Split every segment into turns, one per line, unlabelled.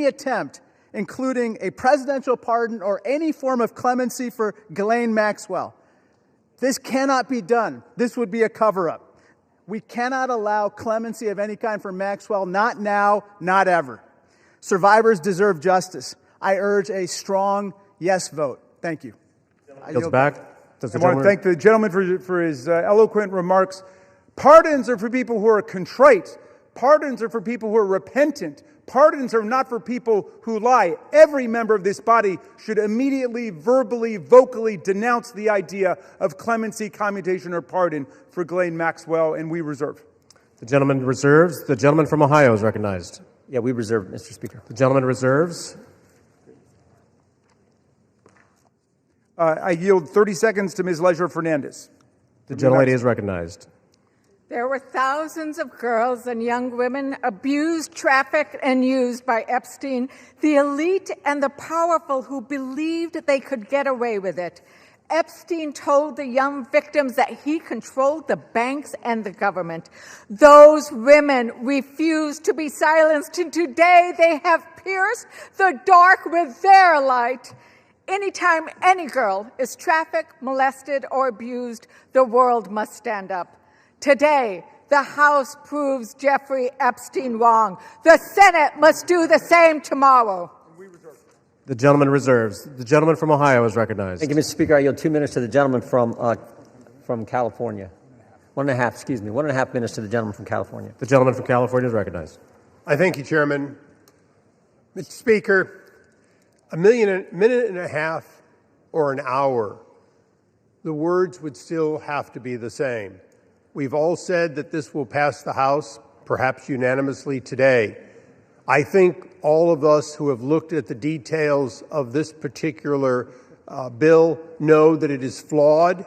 attempt, including a presidential pardon or any form of clemency for Ghislaine Maxwell. This cannot be done. This would be a cover-up. We cannot allow clemency of any kind for Maxwell, not now, not ever. Survivors deserve justice. I urge a strong yes vote. Thank you.
I want to thank the gentleman for his eloquent remarks. Pardons are for people who are contrite. Pardons are for people who are repentant. Pardons are not for people who lie. Every member of this body should immediately, verbally, vocally denounce the idea of clemency, commutation, or pardon for Ghislaine Maxwell, and we reserve.
The gentleman reserves. The gentleman from Ohio is recognized.
Yeah, we reserve, Mr. Speaker.
The gentleman reserves.
I yield 30 seconds to Ms. Leisure Fernandez.
The gentlelady is recognized.
There were thousands of girls and young women abused, trafficked, and used by Epstein, the elite and the powerful who believed they could get away with it. Epstein told the young victims that he controlled the banks and the government. Those women refused to be silenced, and today they have pierced the dark with their light. Anytime any girl is trafficked, molested, or abused, the world must stand up. Today, the House proves Jeffrey Epstein wrong. The Senate must do the same tomorrow.
The gentleman reserves. The gentleman from Ohio is recognized.
Thank you, Mr. Speaker. I yield 2 minutes to the gentleman from California. 1.5 minutes to the gentleman from California.
The gentleman from California is recognized.
I thank you, Chairman. Mr. Speaker, a minute and a half or an hour, the words would still have to be the same. We've all said that this will pass the House, perhaps unanimously today. I think all of us who have looked at the details of this particular bill know that it is flawed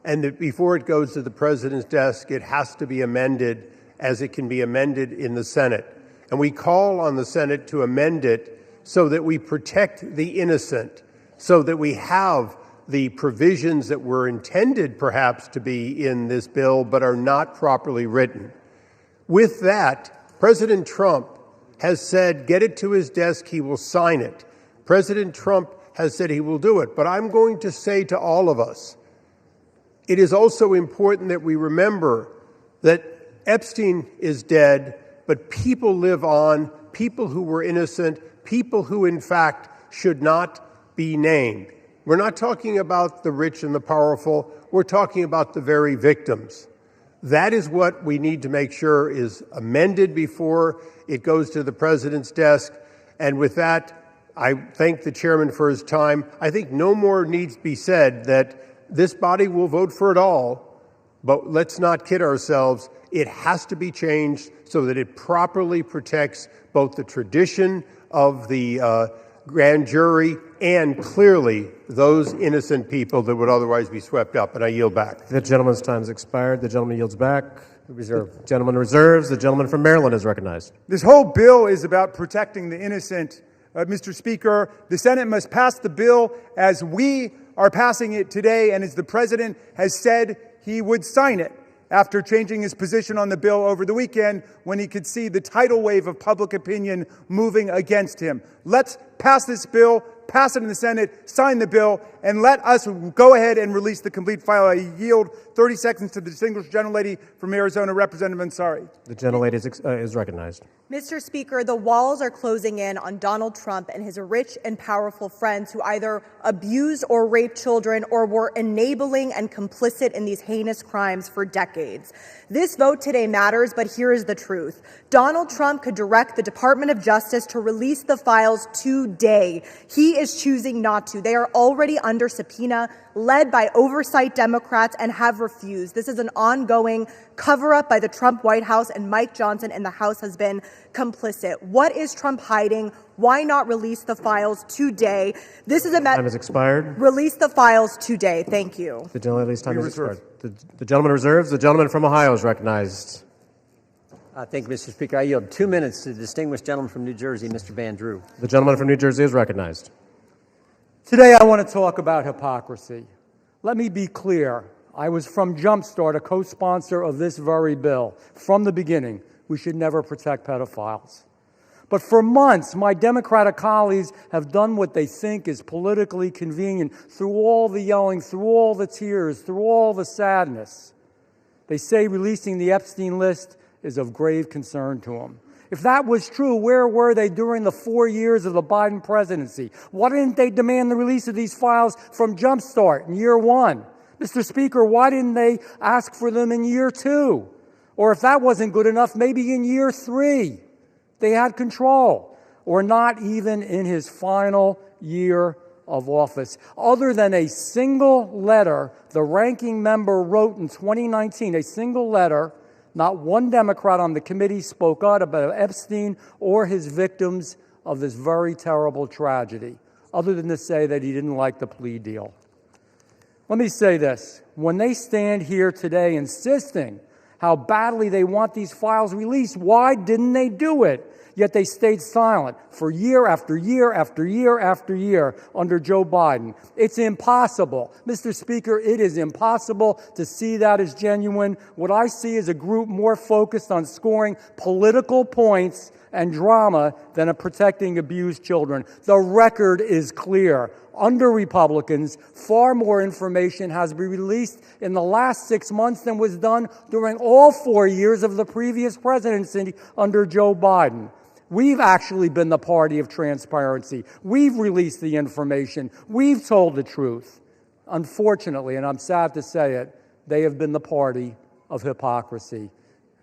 and that before it goes to the President's desk, it has to be amended as it can be amended in the Senate. And we call on the Senate to amend it so that we protect the innocent, so that we have the provisions that were intended perhaps to be in this bill but are not properly written. With that, President Trump has said, get it to his desk, he will sign it. President Trump has said he will do it. But I'm going to say to all of us, it is also important that we remember that Epstein is dead, but people live on, people who were innocent, people who in fact should not be named. We're not talking about the rich and the powerful. We're talking about the very victims. That is what we need to make sure is amended before it goes to the President's desk. And with that, I thank the chairman for his time. I think no more needs to be said that this body will vote for it all, but let's not kid ourselves. It has to be changed so that it properly protects both the tradition of the grand jury and clearly those innocent people that would otherwise be swept up. And I yield back.
The gentleman's time has expired. The gentleman yields back.
Reserve.
The gentleman reserves. The gentleman from Maryland is recognized.
This whole bill is about protecting the innocent. Mr. Speaker, the Senate must pass the bill as we are passing it today and as the President has said he would sign it after changing his position on the bill over the weekend when he could see the tidal wave of public opinion moving against him. Let's pass this bill, pass it in the Senate, sign the bill, and let us go ahead and release the complete file. I yield 30 seconds to the distinguished gentlelady from Arizona, Representative Ansari.
The gentlelady is recognized.
Mr. Speaker, the walls are closing in on Donald Trump and his rich and powerful friends who either abused or raped children or were enabling and complicit in these heinous crimes for decades. This vote today matters, but here is the truth. Donald Trump could direct the Department of Justice to release the files today. He is choosing not to. They are already under subpoena, led by oversight Democrats, and have refused. This is an ongoing cover-up by the Trump White House, and Mike Johnson and the House has been complicit. What is Trump hiding? Why not release the files today? This is a
time has expired.
Release the files today. Thank you.
The gentlelady's time has expired. The gentleman reserves. The gentleman from Ohio is recognized.
Thank you, Mr. Speaker. I yield 2 minutes to the distinguished gentleman from New Jersey, Mr. Van Drew.
The gentleman from New Jersey is recognized.
Today I want to talk about hypocrisy. Let me be clear. I was from Jumpstart, a co-sponsor of this very bill. From the beginning, we should never protect pedophiles. But for months, my Democratic colleagues have done what they think is politically convenient through all the yelling, through all the tears, through all the sadness. They say releasing the Epstein list is of grave concern to them. If that was true, where were they during the 4 years of the Biden presidency? Why didn't they demand the release of these files from Jumpstart in year 1? Mr. Speaker, why didn't they ask for them in year 2? Or if that wasn't good enough, maybe in year 3. They had control, or not even in his final year of office. Other than a single letter the ranking member wrote in 2019, a single letter, not one Democrat on the committee spoke out about Epstein or his victims of this very terrible tragedy, other than to say that he didn't like the plea deal. Let me say this. When they stand here today insisting how badly they want these files released, why didn't they do it? Yet they stayed silent for year after year after year after year under Joe Biden. It's impossible. Mr. Speaker, it is impossible to see that as genuine. What I see is a group more focused on scoring political points and drama than of protecting abused children. The record is clear. Under Republicans, far more information has been released in the last 6 months than was done during all 4 years of the previous presidency under Joe Biden. We've actually been the party of transparency. We've released the information. We've told the truth. Unfortunately, and I'm sad to say it, they have been the party of hypocrisy.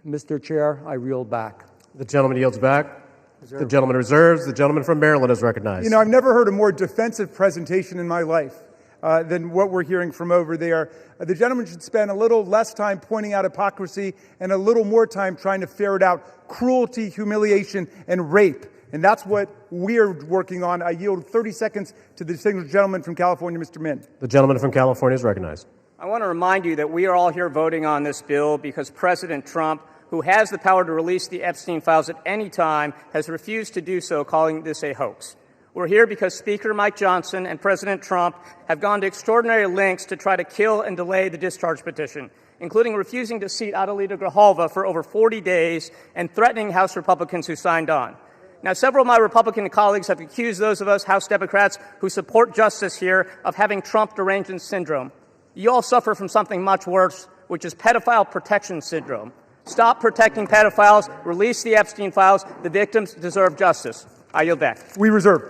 Mr. Chair, I reel back.
The gentleman yields back. The gentleman reserves. The gentleman from Maryland is recognized.
You know, I've never heard a more defensive presentation in my life than what we're hearing from over there. The gentleman should spend a little less time pointing out hypocrisy and a little more time trying to ferret out cruelty, humiliation, and rape. And that's what we're working on. I yield 30 seconds to the distinguished gentleman from California, Mr. Min.
The gentleman from California is recognized.
I want to remind you that we are all here voting on this bill because President Trump, who has the power to release the Epstein files at any time, has refused to do so, calling this a hoax. We're here because Speaker Mike Johnson and President Trump have gone to extraordinary lengths to try to kill and delay the discharge petition, including refusing to seat Adelita Grijalva for over 40 days and threatening House Republicans who signed on. Now, several of my Republican colleagues have accused those of us House Democrats who support justice here of having Trump derangement syndrome. You all suffer from something much worse, which is pedophile protection syndrome. Stop protecting pedophiles. Release the Epstein files. The victims deserve justice. I yield back.
We reserve.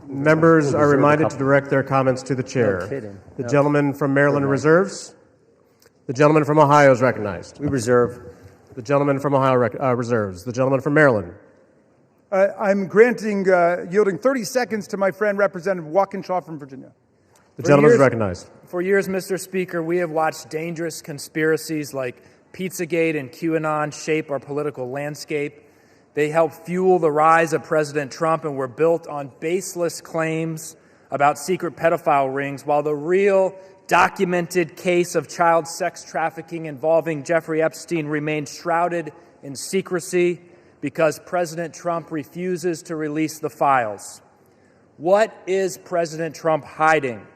Members are reminded to direct their comments to the chair. The gentleman from Maryland reserves. The gentleman from Ohio is recognized.
We reserve.
The gentleman from Ohio reserves. The gentleman from Maryland.
I'm yielding 30 seconds to my friend, Representative Walkinshaw from Virginia.
The gentleman is recognized.
For years, Mr. Speaker, we have watched dangerous conspiracies like Pizzagate and QAnon shape our political landscape. They help fuel the rise of President Trump and were built on baseless claims about secret pedophile rings, while the real documented case of child sex trafficking involving Jeffrey Epstein remains shrouded in secrecy because President Trump refuses to release the files. What is President Trump hiding?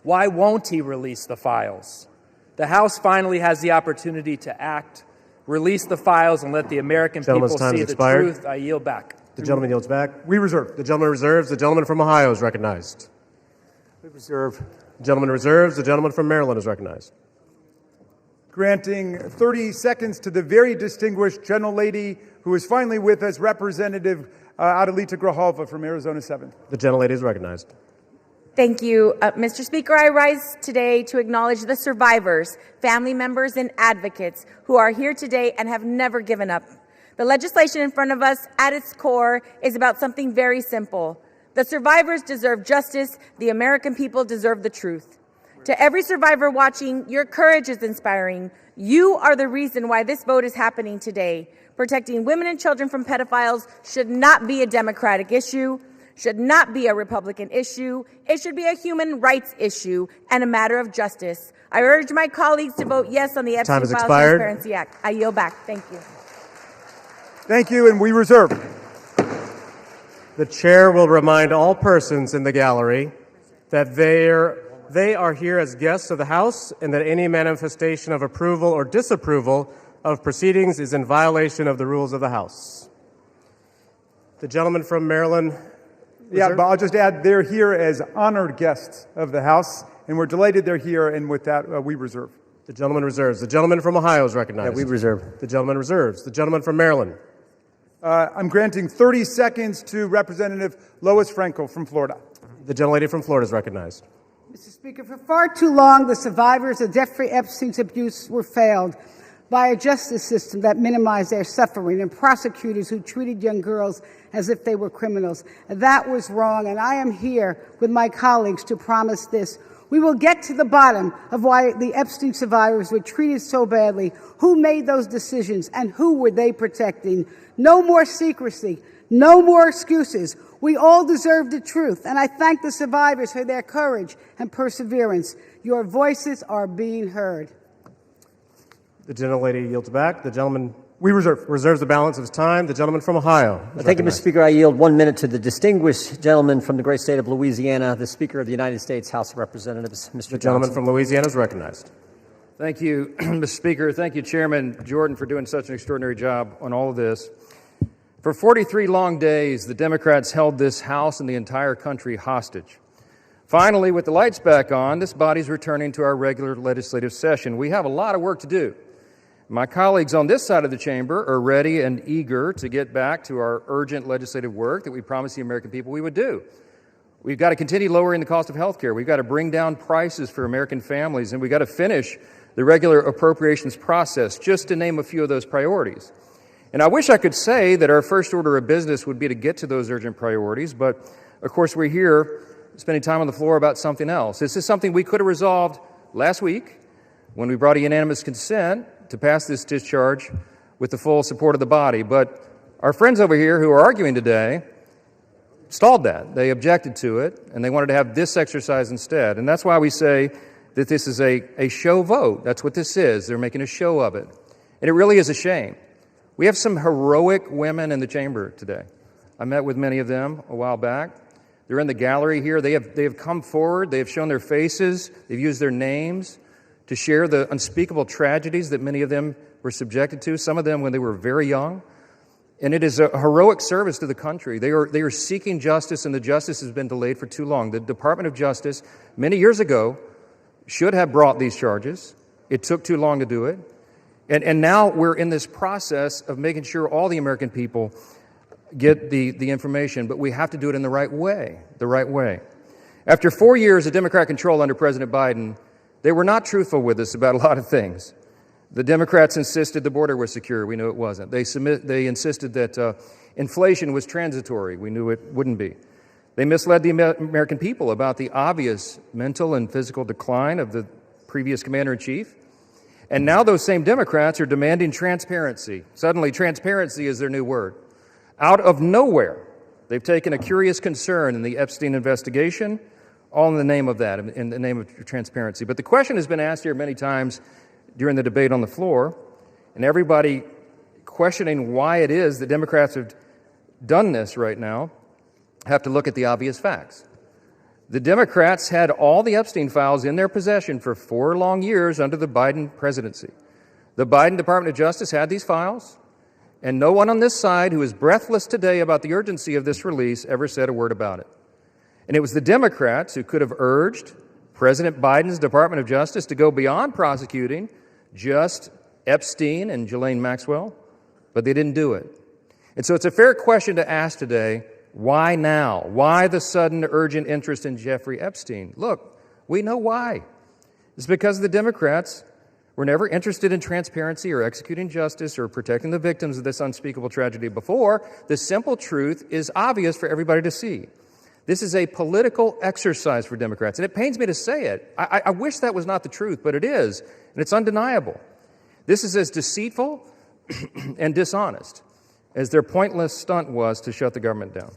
Why won't he release the files? The House finally has the opportunity to act. Release the files and let the American people see the truth. I yield back.
The gentleman yields back.
We reserve.
The gentleman reserves. The gentleman from Ohio is recognized.
We reserve.
The gentleman reserves. The gentleman from Maryland is recognized.
Granting 30 seconds to the very distinguished gentlelady who is finally with us, Representative Adelita Grijalva from Arizona 7th.
The gentlelady is recognized.
Thank you, Mr. Speaker. I rise today to acknowledge the survivors, family members, and advocates who are here today and have never given up. The legislation in front of us, at its core, is about something very simple. The survivors deserve justice. The American people deserve the truth. To every survivor watching, your courage is inspiring. You are the reason why this vote is happening today. Protecting women and children from pedophiles should not be a Democratic issue, should not be a Republican issue. It should be a human rights issue and a matter of justice. I urge my colleagues to vote yes on the Epstein Files Transparency Act. I yield back. Thank you.
Thank you, and we reserve.
The chair will remind all persons in the gallery that they are here as guests of the House and that any manifestation of approval or disapproval of proceedings is in violation of the rules of the House. The gentleman from Maryland.
Yeah,
Reserve?
but I'll just add, they're here as honored guests of the House, and we're delighted they're here, and with that, we reserve.
The gentleman reserves. The gentleman from Ohio is recognized.
Yeah, we reserve.
The gentleman reserves. The gentleman from Maryland.
I'm granting 30 seconds to Representative Lois Frankel from Florida.
The gentlelady from Florida is recognized.
Mr. Speaker, for far too long, the survivors of Jeffrey Epstein's abuse were failed by a justice system that minimized their suffering and prosecutors who treated young girls as if they were criminals. That was wrong, and I am here with my colleagues to promise this. We will get to the bottom of why the Epstein survivors were treated so badly, who made those decisions, and who were they protecting. No more secrecy, no more excuses. We all deserve the truth, and I thank the survivors for their courage and perseverance. Your voices are being heard.
The gentlelady yields back. The gentleman reserves the balance of his time. The gentleman from Ohio.
Thank you, Mr. Speaker. I yield 1 minute to the distinguished gentleman from the great state of Louisiana, the Speaker of the United States House of Representatives, Mr.
The gentleman from Louisiana is recognized.
Thank you, Mr. Speaker. Thank you, Chairman Jordan, for doing such an extraordinary job on all of this. For 43 long days, the Democrats held this House and the entire country hostage. Finally, with the lights back on, this body's returning to our regular legislative session. We have a lot of work to do. My colleagues on this side of the chamber are ready and eager to get back to our urgent legislative work that we promised the American people we would do. We've got to continue lowering the cost of health care. We've got to bring down prices for American families, and we've got to finish the regular appropriations process, just to name a few of those priorities. And I wish I could say that our first order of business would be to get to those urgent priorities, but of course we're here spending time on the floor about something else. This is something we could have resolved last week when we brought a unanimous consent to pass this discharge with the full support of the body. But our friends over here who are arguing today stalled that. They objected to it, and they wanted to have this exercise instead. And that's why we say that this is a show vote. That's what this is. They're making a show of it. And it really is a shame. We have some heroic women in the chamber today. I met with many of them a while back. They're in the gallery here. They have come forward. They have shown their faces. They've used their names to share the unspeakable tragedies that many of them were subjected to, some of them when they were very young. And it is a heroic service to the country. They are seeking justice, and the justice has been delayed for too long. The Department of Justice, many years ago, should have brought these charges. It took too long to do it. And now we're in this process of making sure all the American people get the information, but we have to do it in the right way, After 4 years of Democrat control under President Biden, they were not truthful with us about a lot of things. The Democrats insisted the border was secure. We knew it wasn't. They insisted that inflation was transitory. We knew it wouldn't be. They misled the American people about the obvious mental and physical decline of the previous commander-in-chief. And now those same Democrats are demanding transparency. Suddenly, transparency is their new word. Out of nowhere, they've taken a curious concern in the Epstein investigation, all in the name of that, in the name of transparency. But the question has been asked here many times during the debate on the floor, and everybody questioning why it is that Democrats have done this right now have to look at the obvious facts. The Democrats had all the Epstein files in their possession for 4 long years under the Biden presidency. The Biden Department of Justice had these files, and no one on this side who is breathless today about the urgency of this release ever said a word about it. And it was the Democrats who could have urged President Biden's Department of Justice to go beyond prosecuting just Epstein and Ghislaine Maxwell, but they didn't do it. And so it's a fair question to ask today, why now? Why the sudden urgent interest in Jeffrey Epstein? Look, we know why. It's because the Democrats were never interested in transparency or executing justice or protecting the victims of this unspeakable tragedy before. The simple truth is obvious for everybody to see. This is a political exercise for Democrats, and it pains me to say it. I wish that was not the truth, but it is, and it's undeniable. This is as deceitful and dishonest as their pointless stunt was to shut the government down.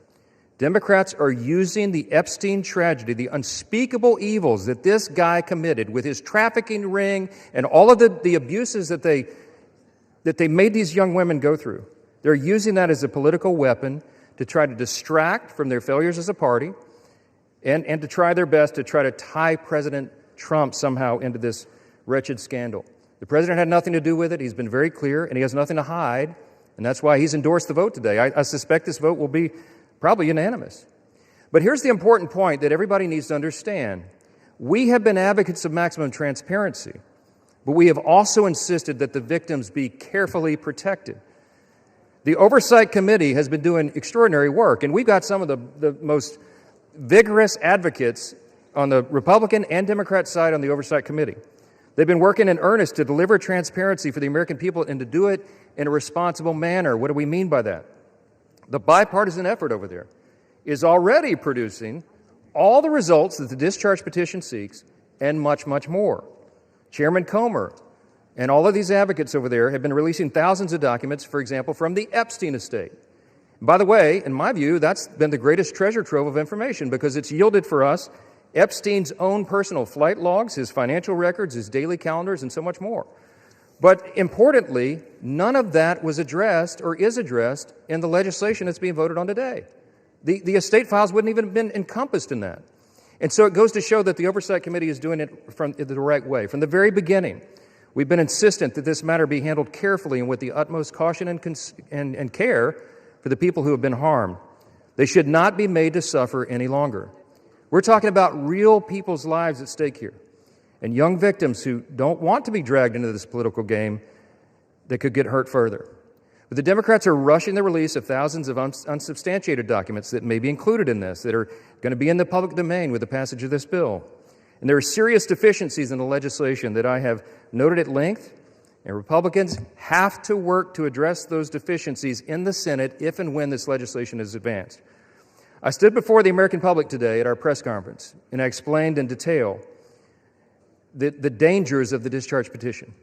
Democrats are using the Epstein tragedy, the unspeakable evils that this guy committed with his trafficking ring and all of the abuses that they made these young women go through. They're using that as a political weapon to try to distract from their failures as a party and to try their best to try to tie President Trump somehow into this wretched scandal. The president had nothing to do with it. He's been very clear, and he has nothing to hide. And that's why he's endorsed the vote today. I suspect this vote will be probably unanimous. But here's the important point that everybody needs to understand. We have been advocates of maximum transparency, but we have also insisted that the victims be carefully protected. The Oversight Committee has been doing extraordinary work, and we've got some of the most vigorous advocates on the Republican and Democrat side on the Oversight Committee. They've been working in earnest to deliver transparency for the American people and to do it in a responsible manner. What do we mean by that? The bipartisan effort over there is already producing all the results that the discharge petition seeks and much, much more. Chairman Comer and all of these advocates over there have been releasing thousands of documents, for example, from the Epstein estate. By the way, in my view, that's been the greatest treasure trove of information because it's yielded for us Epstein's own personal flight logs, his financial records, his daily calendars, and so much more. But importantly, none of that was addressed or is addressed in the legislation that's being voted on today. The estate files wouldn't even have been encompassed in that. And so it goes to show that the Oversight Committee is doing it from the right way. From the very beginning, we've been insistent that this matter be handled carefully and with the utmost caution and care for the people who have been harmed. They should not be made to suffer any longer. We're talking about real people's lives at stake here, and young victims who don't want to be dragged into this political game that could get hurt further. But the Democrats are rushing the release of thousands of unsubstantiated documents that may be included in this, that are going to be in the public domain with the passage of this bill. And there are serious deficiencies in the legislation that I have noted at length, and Republicans have to work to address those deficiencies in the Senate if and when this legislation is advanced. I stood before the American public today at our press conference, and I explained in detail the dangers of the discharge petition.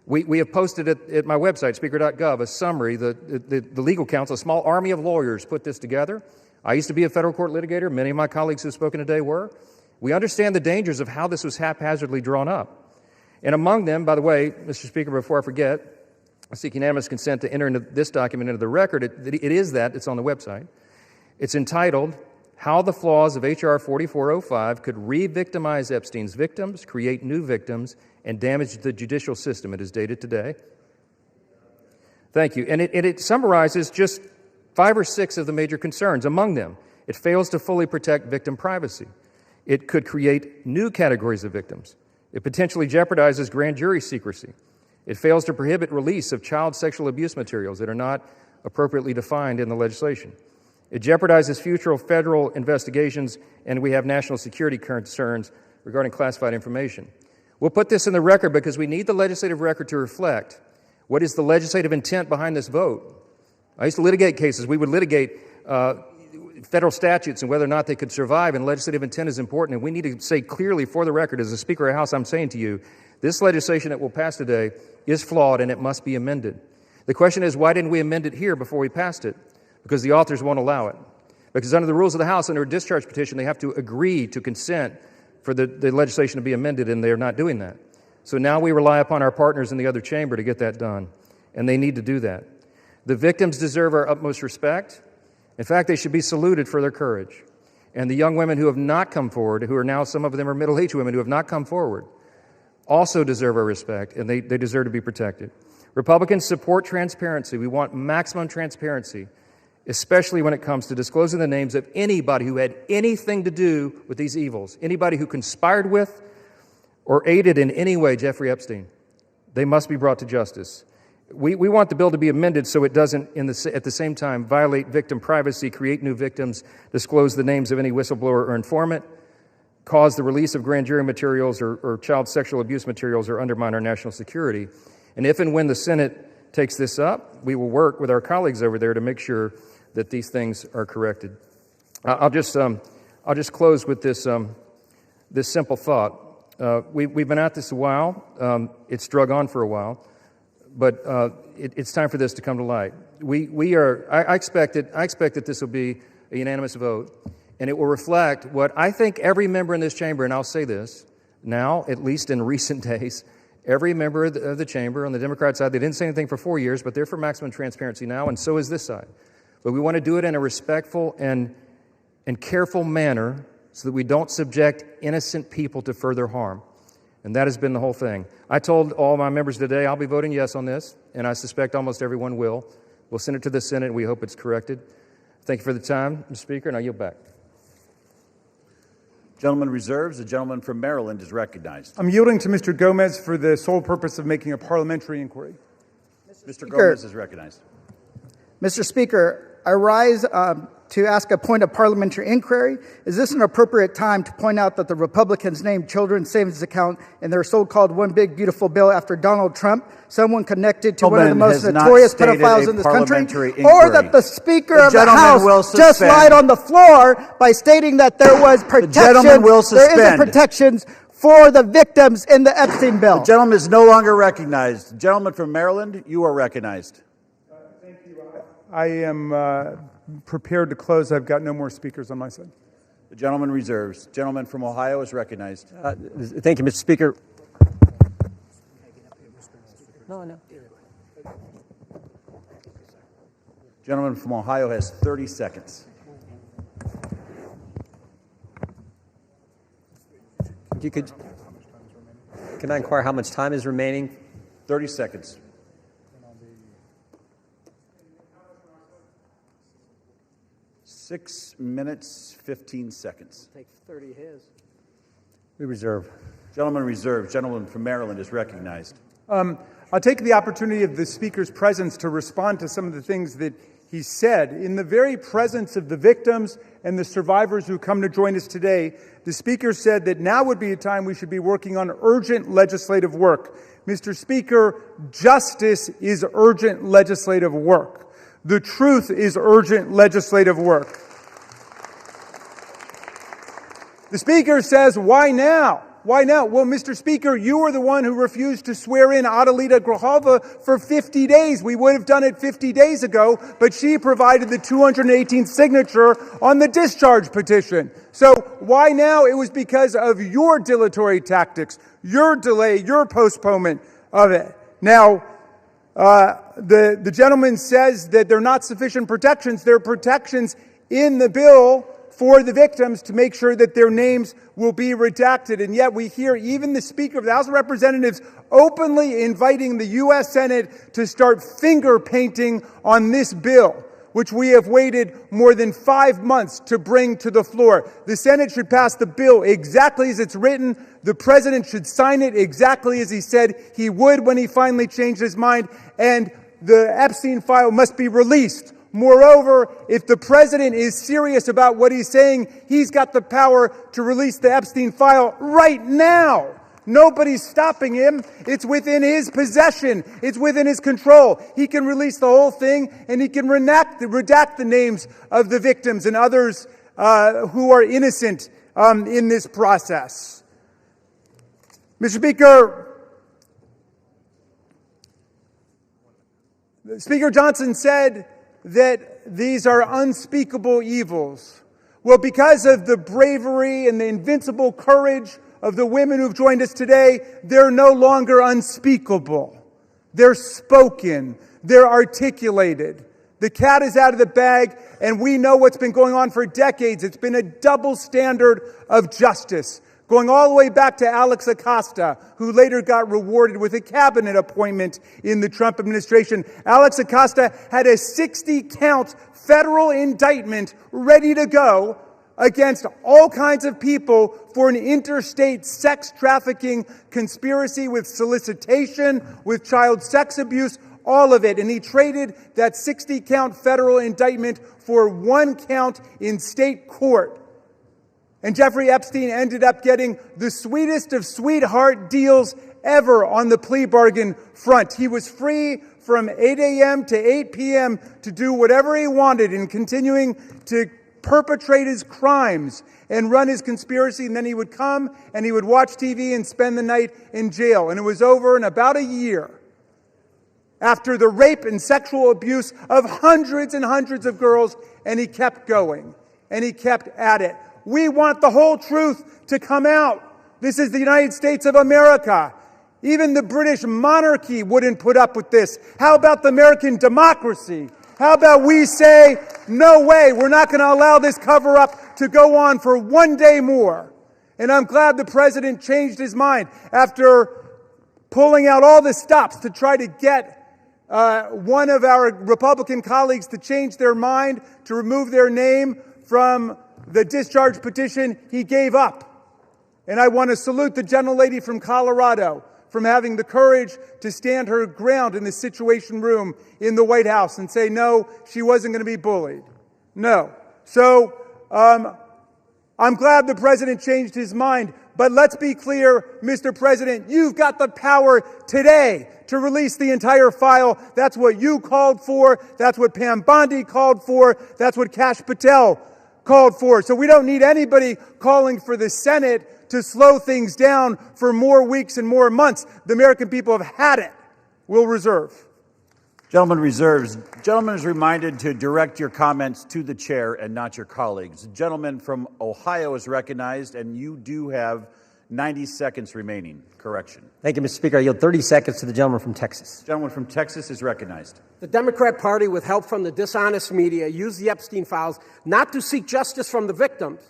We have posted at my website, speaker.gov, a summary. The legal counsel, a small army of lawyers, put this together. I used to be a federal court litigator. Many of my colleagues who have spoken today were. We understand the dangers of how this was haphazardly drawn up. And among them, by the way, Mr. Speaker, before I forget, I seek unanimous consent to enter into this document into the record. It's on the website. It's entitled, How the Flaws of H.R. 4405 Could Re-Victimize Epstein's Victims, Create New Victims, and Damage the Judicial System. It is dated today. Thank you. And it summarizes just 5 or 6 of the major concerns. Among them, it fails to fully protect victim privacy. It could create new categories of victims. It potentially jeopardizes grand jury secrecy. It fails to prohibit release of child sexual abuse materials that are not appropriately defined in the legislation. It jeopardizes future federal investigations, and we have national security concerns regarding classified information. We'll put this in the record because we need the legislative record to reflect what is the legislative intent behind this vote. I used to litigate cases. We would litigate federal statutes and whether or not they could survive, and legislative intent is important. And we need to say clearly for the record, as the Speaker of the House, I'm saying to you, this legislation that will pass today is flawed and it must be amended. The question is, why didn't we amend it here before we passed it? Because the authors won't allow it. Because under the rules of the House, under a discharge petition, they have to agree to consent for the legislation to be amended, and they're not doing that. So now we rely upon our partners in the other chamber to get that done, and they need to do that. The victims deserve our utmost respect. In fact, they should be saluted for their courage. And the young women who have not come forward, who are now, some of them are middle-aged women who have not come forward, also deserve our respect, and they deserve to be protected. Republicans support transparency. We want maximum transparency, especially when it comes to disclosing the names of anybody who had anything to do with these evils, anybody who conspired with or aided in any way Jeffrey Epstein. They must be brought to justice. We want the bill to be amended so it doesn't, at the same time, violate victim privacy, create new victims, disclose the names of any whistleblower or informant, cause the release of grand jury materials or child sexual abuse materials, or undermine our national security. And if and when the Senate takes this up, we will work with our colleagues over there to make sure that these things are corrected. I'll just close with this simple thought. We've been at this a while. It's drug on for a while, but it's time for this to come to light. I expect that this will be a unanimous vote, and it will reflect what I think every member in this chamber, and I'll say this now, at least in recent days, every member of the chamber on the Democrat side, they didn't say anything for 4 years, but they're for maximum transparency now, and so is this side. But we want to do it in a respectful and careful manner so that we don't subject innocent people to further harm. And that has been the whole thing. I told all my members today I'll be voting yes on this, and I suspect almost everyone will. We'll send it to the Senate, and we hope it's corrected. Thank you for the time, Mr. Speaker, and I yield back.
Gentleman reserves. The gentleman from Maryland is recognized.
I'm yielding to Mr. Gomez for the sole purpose of making a parliamentary inquiry.
Mr. Gomez is recognized.
Mr. Speaker, I rise to ask a point of parliamentary inquiry. Is this an appropriate time to point out that the Republicans named children's savings account in their so-called one big beautiful bill after Donald Trump, someone connected to one of the most notorious pedophiles in this country? Or that the Speaker of the House just lied on the floor by stating that there was protection, there isn't protections for the victims in the Epstein bill.
The gentleman is no longer recognized. The gentleman from Maryland, you are recognized.
Thank you. I am prepared to close. I've got no more speakers on my side.
The gentleman reserves. Gentleman from Ohio is recognized.
Thank you, Mr. Speaker. No.
Gentleman from Ohio has 30 seconds.
Can I inquire how much time is remaining?
30 seconds. Six minutes, 15 seconds.
Take 30 his. We reserve.
Gentleman reserved. Gentleman from Maryland is recognized.
I'll take the opportunity of the Speaker's presence to respond to some of the things that he said. In the very presence of the victims and the survivors who come to join us today, the Speaker said that now would be a time we should be working on urgent legislative work. Mr. Speaker, justice is urgent legislative work. The truth is urgent legislative work. The Speaker says, why now? Why now? Well, Mr. Speaker, you were the one who refused to swear in Adelita Grijalva for 50 days. We would have done it 50 days ago, but she provided the 218th signature on the discharge petition. So why now? It was because of your dilatory tactics, your delay, your postponement of it. Now, the gentleman says that there are not sufficient protections. There are protections in the bill for the victims to make sure that their names will be redacted. And yet we hear even the Speaker of the House of Representatives openly inviting the U.S. Senate to start finger painting on this bill, which we have waited more than 5 months to bring to the floor. The Senate should pass the bill exactly as it's written. The President should sign it exactly as he said he would when he finally changed his mind. And the Epstein file must be released. Moreover, if the President is serious about what he's saying, he's got the power to release the Epstein file right now. Nobody's stopping him. It's within his possession. It's within his control. He can release the whole thing, and he can redact the names of the victims and others who are innocent in this process. Mr. Speaker, Speaker Johnson said that these are unspeakable evils. Well, because of the bravery and the invincible courage of the women who've joined us today, they're no longer unspeakable. They're spoken. They're articulated. The cat is out of the bag, and we know what's been going on for decades. It's been a double standard of justice, going all the way back to Alex Acosta, who later got rewarded with a cabinet appointment in the Trump administration. Alex Acosta had a 60-count federal indictment ready to go against all kinds of people for an interstate sex trafficking conspiracy with solicitation, with child sex abuse, all of it. And he traded that 60-count federal indictment for 1 count in state court. And Jeffrey Epstein ended up getting the sweetest of sweetheart deals ever on the plea bargain front. He was free from 8 a.m. to 8 p.m. to do whatever he wanted and continuing to perpetrate his crimes and run his conspiracy. And then he would come and he would watch TV and spend the night in jail. And it was over in about a year after the rape and sexual abuse of hundreds and hundreds of girls. And he kept going and he kept at it. We want the whole truth to come out. This is the United States of America. Even the British monarchy wouldn't put up with this. How about the American democracy? How about we say, no way, we're not going to allow this cover-up to go on for 1 day more. And I'm glad the President changed his mind after pulling out all the stops to try to get one of our Republican colleagues to change their mind, to remove their name from the discharge petition, he gave up. And I want to salute the gentlelady from Colorado from having the courage to stand her ground in the Situation Room in the White House and say, no, she wasn't going to be bullied. No. So I'm glad the president changed his mind. But let's be clear, Mr. President, you've got the power today to release the entire file. That's what you called for. That's what Pam Bondi called for. That's what Kash Patel called for. So we don't need anybody calling for the Senate to slow things down for more weeks and more months. The American people have had it. We'll reserve.
Gentleman reserves. Gentleman is reminded to direct your comments to the chair and not your colleagues. The gentleman from Ohio is recognized, and you do have 90 seconds remaining. Correction.
Thank you, Mr. Speaker. I yield 30 seconds to the gentleman from Texas.
The gentleman from Texas is recognized.
The Democrat Party, with help from the dishonest media, used the Epstein files not to seek justice from the victims,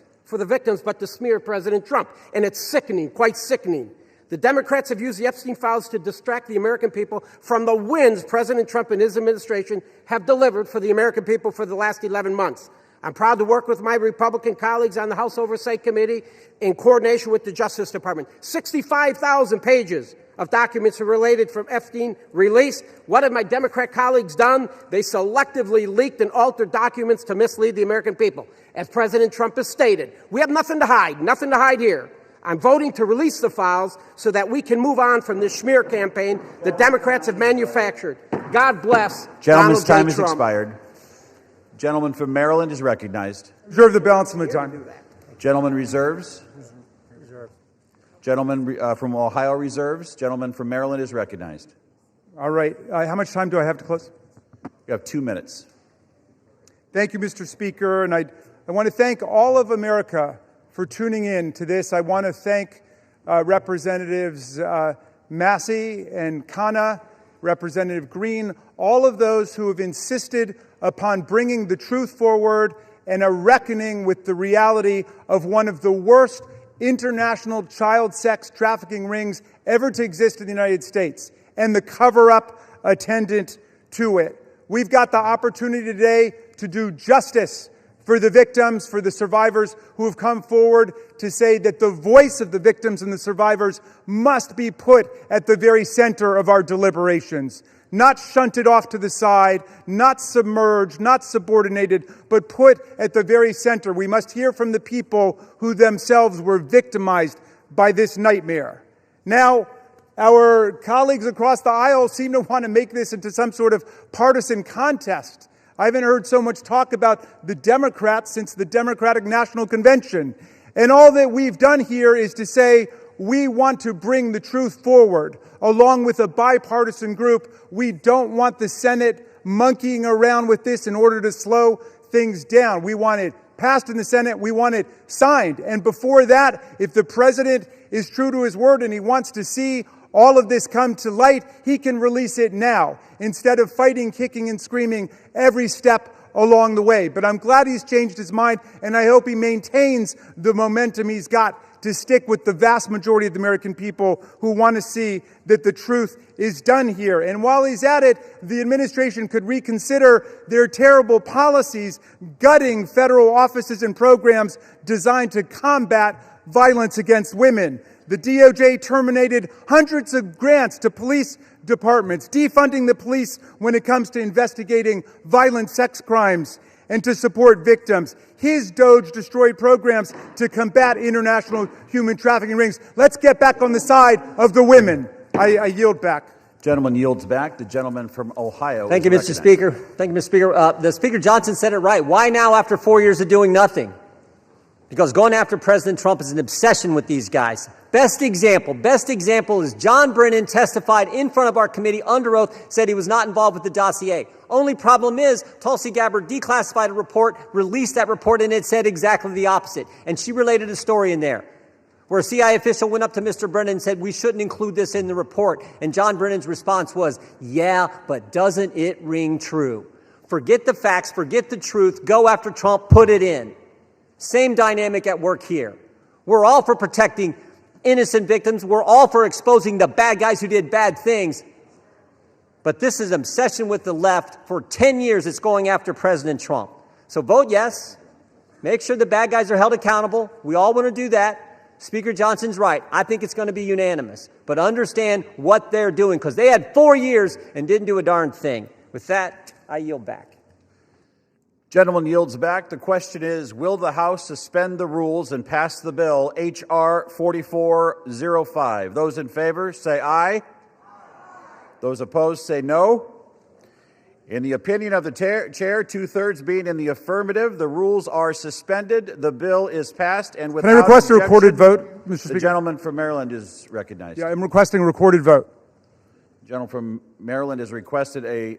but to smear President Trump. And it's sickening, quite sickening. The Democrats have used the Epstein files to distract the American people from the wins President Trump and his administration have delivered for the American people for the last 11 months. I'm proud to work with my Republican colleagues on the House Oversight Committee in coordination with the Justice Department. 65,000 pages of documents are related from Epstein released. What have my Democrat colleagues done? They selectively leaked and altered documents to mislead the American people. As President Trump has stated, we have nothing to hide here. I'm voting to release the files so that we can move on from this smear campaign the Democrats have manufactured. God bless
Gentleman's
Donald J.
time has
Trump.
expired. Gentleman from Maryland is recognized.
Reserve the balance of my time.
Gentleman reserves. Gentleman from Ohio reserves. Gentleman from Maryland is recognized.
All right. How much time do I have to close?
You have 2 minutes.
Thank you, Mr. Speaker. And I want to thank all of America for tuning in to this. I want to thank Representatives Massey and Khanna, Representative Green, all of those who have insisted upon bringing the truth forward and a reckoning with the reality of one of the worst international child sex trafficking rings ever to exist in the United States and the cover-up attendant to it. We've got the opportunity today to do justice for the victims, for the survivors who have come forward to say that the voice of the victims and the survivors must be put at the very center of our deliberations. Not shunted off to the side, not submerged, not subordinated, but put at the very center. We must hear from the people who themselves were victimized by this nightmare. Now, our colleagues across the aisle seem to want to make this into some sort of partisan contest. I haven't heard so much talk about the Democrats since the Democratic National Convention. And all that we've done here is to say we want to bring the truth forward, along with a bipartisan group. We don't want the Senate monkeying around with this in order to slow things down. We want it passed in the Senate. We want it signed. And before that, if the president is true to his word and he wants to see all of this come to light, he can release it now instead of fighting, kicking, and screaming every step along the way. But I'm glad he's changed his mind, and I hope he maintains the momentum he's got to stick with the vast majority of the American people who want to see that the truth is done here. And while he's at it, the administration could reconsider their terrible policies, gutting federal offices and programs designed to combat violence against women. The DOJ terminated hundreds of grants to police departments, defunding the police when it comes to investigating violent sex crimes and to support victims. His DOJ destroyed programs to combat international human trafficking rings. Let's get back on the side of the women. I yield back.
Gentleman yields back. The gentleman from Ohio.
Thank you, Mr. Speaker. Thank you, Mr. Speaker. The Speaker Johnson said it right. Why now after 4 years of doing nothing? Because going after President Trump is an obsession with these guys. Best example is John Brennan testified in front of our committee under oath, said he was not involved with the dossier. Only problem is Tulsi Gabbard declassified a report, released that report, and it said exactly the opposite. And she related a story in there where a CIA official went up to Mr. Brennan and said, we shouldn't include this in the report. And John Brennan's response was, yeah, but doesn't it ring true? Forget the facts, forget the truth, go after Trump, put it in. Same dynamic at work here. We're all for protecting innocent victims. We're all for exposing the bad guys who did bad things. But this is an obsession with the left. For 10 years, it's going after President Trump. So vote yes. Make sure the bad guys are held accountable. We all want to do that. Speaker Johnson's right. I think it's going to be unanimous. But understand what they're doing, because they had 4 years and didn't do a darn thing. With that, I yield back.
Gentleman yields back. The question is, will the House suspend the rules and pass the bill, H.R. 4405? Those in favor, say aye. Those opposed, say no. In the opinion of the chair, two-thirds being in the affirmative, the rules are suspended. The bill is passed, and without
Can I request a recorded vote, Mr.
The
Speaker?
gentleman from Maryland is recognized.
Yeah, I'm requesting a recorded vote.
The gentleman from Maryland has requested a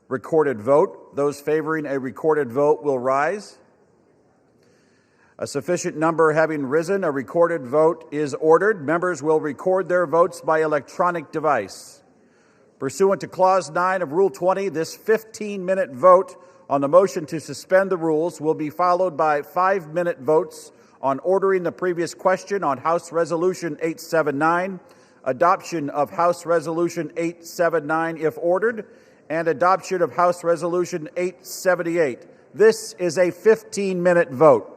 recorded vote. Those favoring a recorded vote will rise. A sufficient number having risen, a recorded vote is ordered. Members will record their votes by electronic device. Pursuant to Clause 9 of Rule 20, this 15-minute vote on the motion to suspend the rules will be followed by 5-minute votes on ordering the previous question on House Resolution 879, adoption of House Resolution 879 if ordered, and adoption of House Resolution 878. This is a 15-minute vote.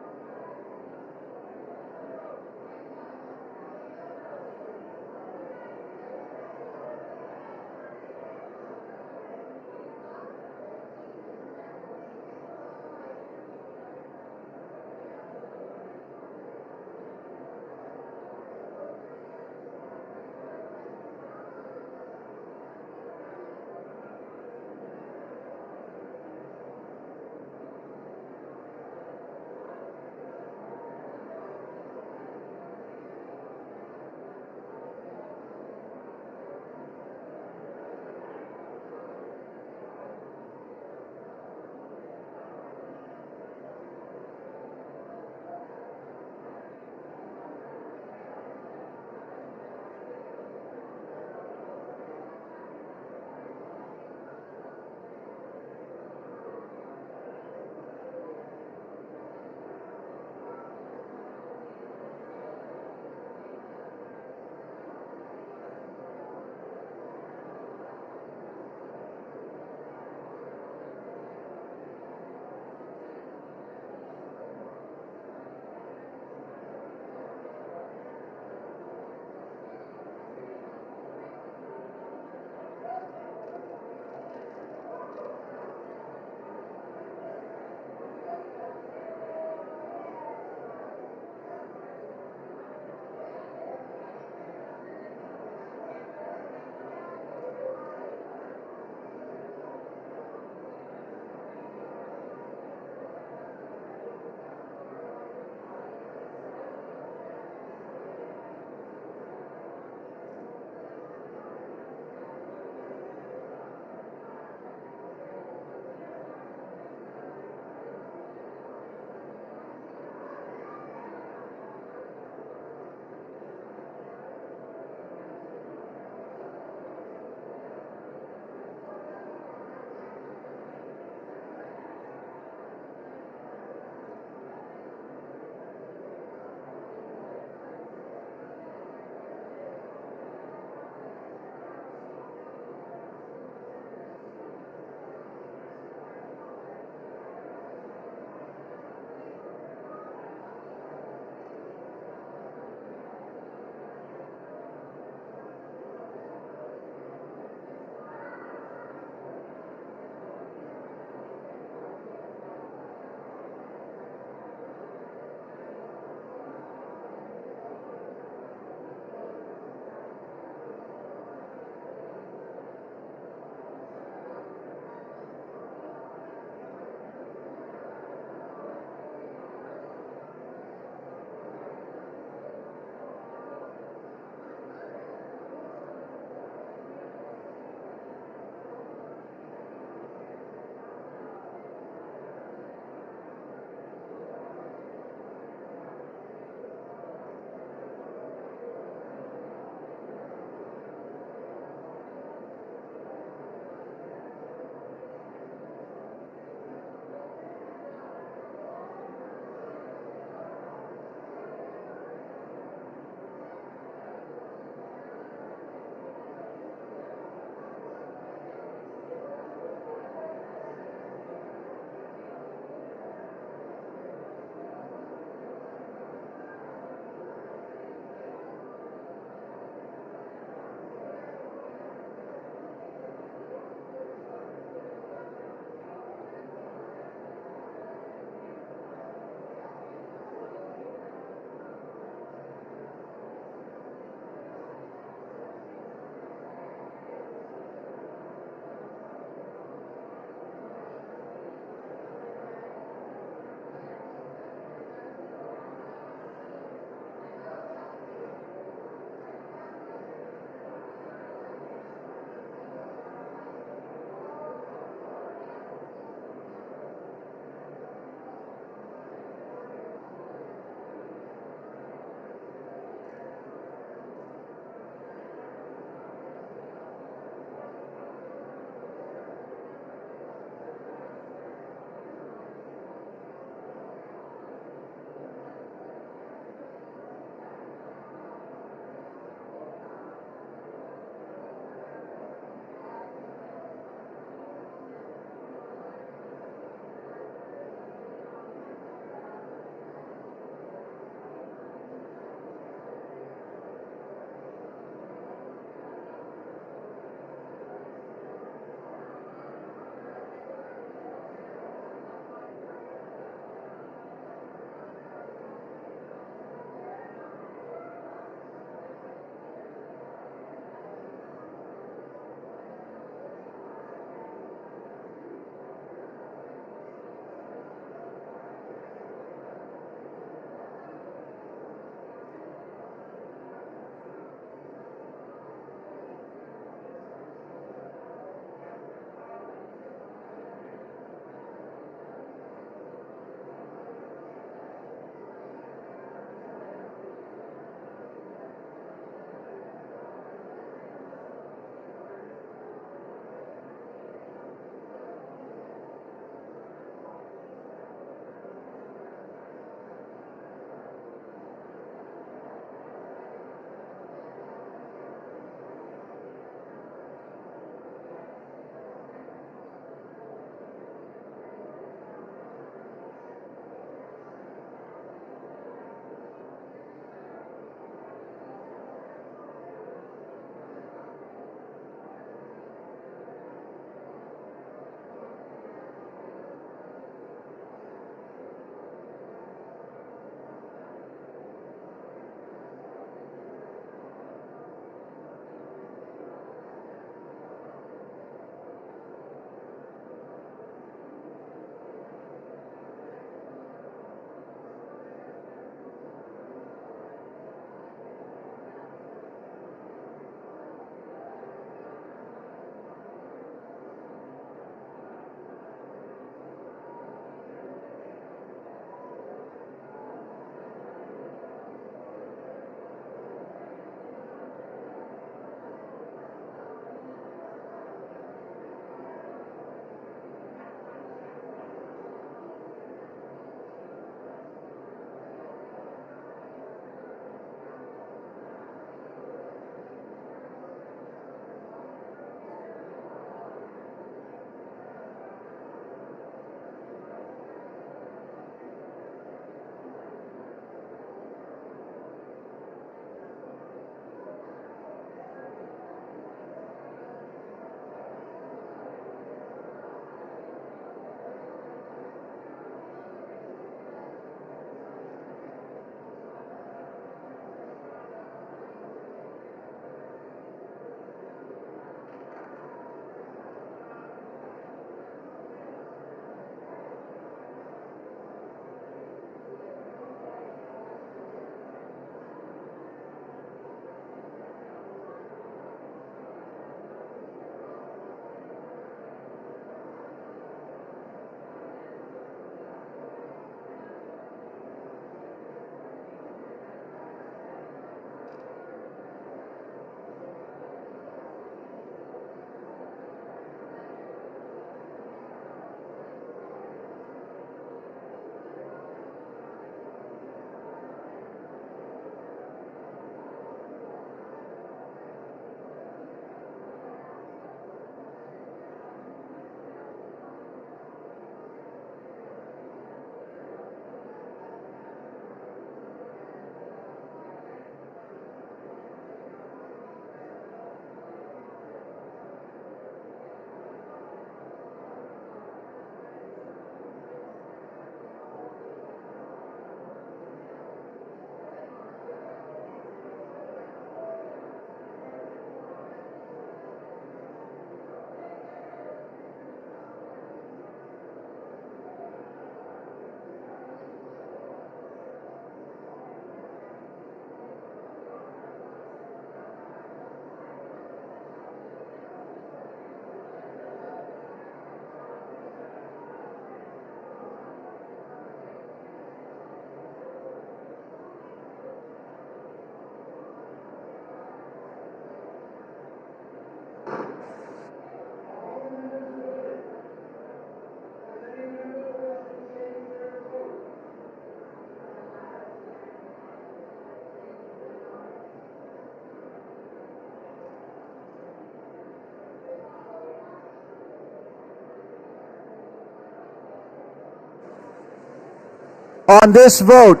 On this vote,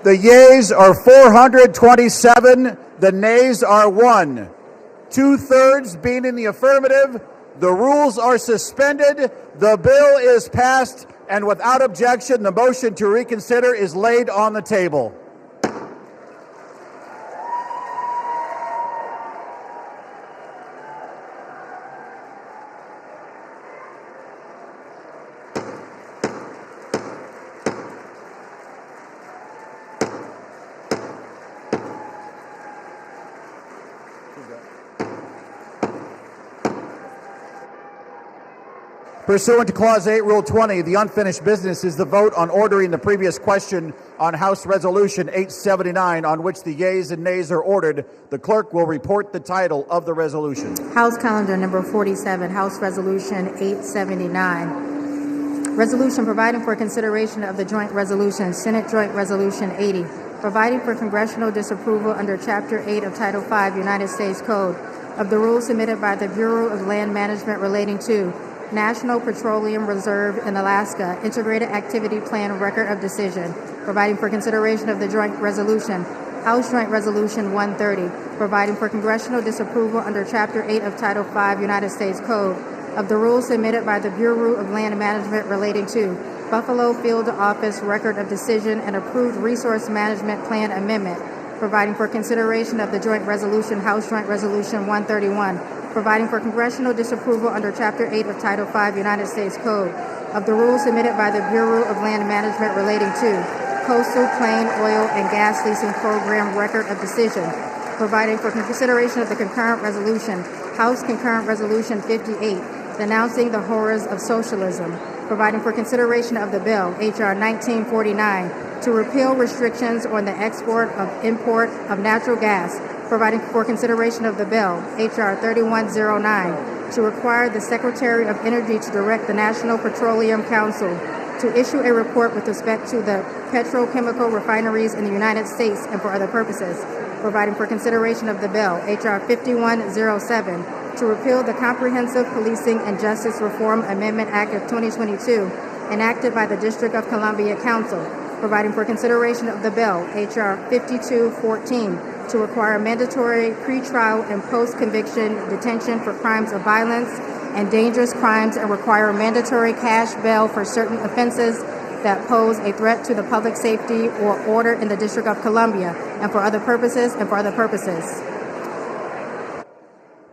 the yeas are 427, the nays are 1. 2/3 being in the affirmative, the rules are suspended, the bill is passed, and without objection, the motion to reconsider is laid on the table. Pursuant to Clause 8, Rule 20, the unfinished business is the vote on ordering the previous question on House Resolution 879, on which the yeas and nays are ordered. The clerk will report the title of the resolution.
House Calendar Number 47, House Resolution 879. Resolution providing for consideration of the joint resolution, Senate Joint Resolution 80, providing for congressional disapproval under Chapter 8 of Title 5 United States Code of the rules submitted by the Bureau of Land Management relating to National Petroleum Reserve in Alaska Integrated Activity Plan Record of Decision, providing for consideration of the joint resolution, House Joint Resolution 130, providing for congressional disapproval under Chapter 8 of Title 5 United States Code of the rules submitted by the Bureau of Land Management relating to Buffalo Field Office Record of Decision and approved Resource Management Plan Amendment, providing for consideration of the joint resolution, House Joint Resolution 131, providing for congressional disapproval under Chapter 8 of Title 5 United States Code of the rules submitted by the Bureau of Land Management relating to Coastal Plain Oil and Gas Leasing Program Record of Decision, providing for consideration of the concurrent resolution, House Concurrent Resolution 58, denouncing the horrors of socialism, providing for consideration of the bill, H.R. 1949, to repeal restrictions on the export of import of natural gas, providing for consideration of the bill, H.R. 3109, to require the Secretary of Energy to direct the National Petroleum Council to issue a report with respect to the petrochemical refineries in the United States and for other purposes, providing for consideration of the bill, H.R. 5107, to repeal the Comprehensive Policing and Justice Reform Amendment Act of 2022, enacted by the District of Columbia Council, providing for consideration of the bill, H.R. 5214, to require mandatory pretrial and post-conviction detention for crimes of violence and dangerous crimes and require mandatory cash bail for certain offenses that pose a threat to the public safety or order in the District of Columbia, and for other purposes and for other purposes.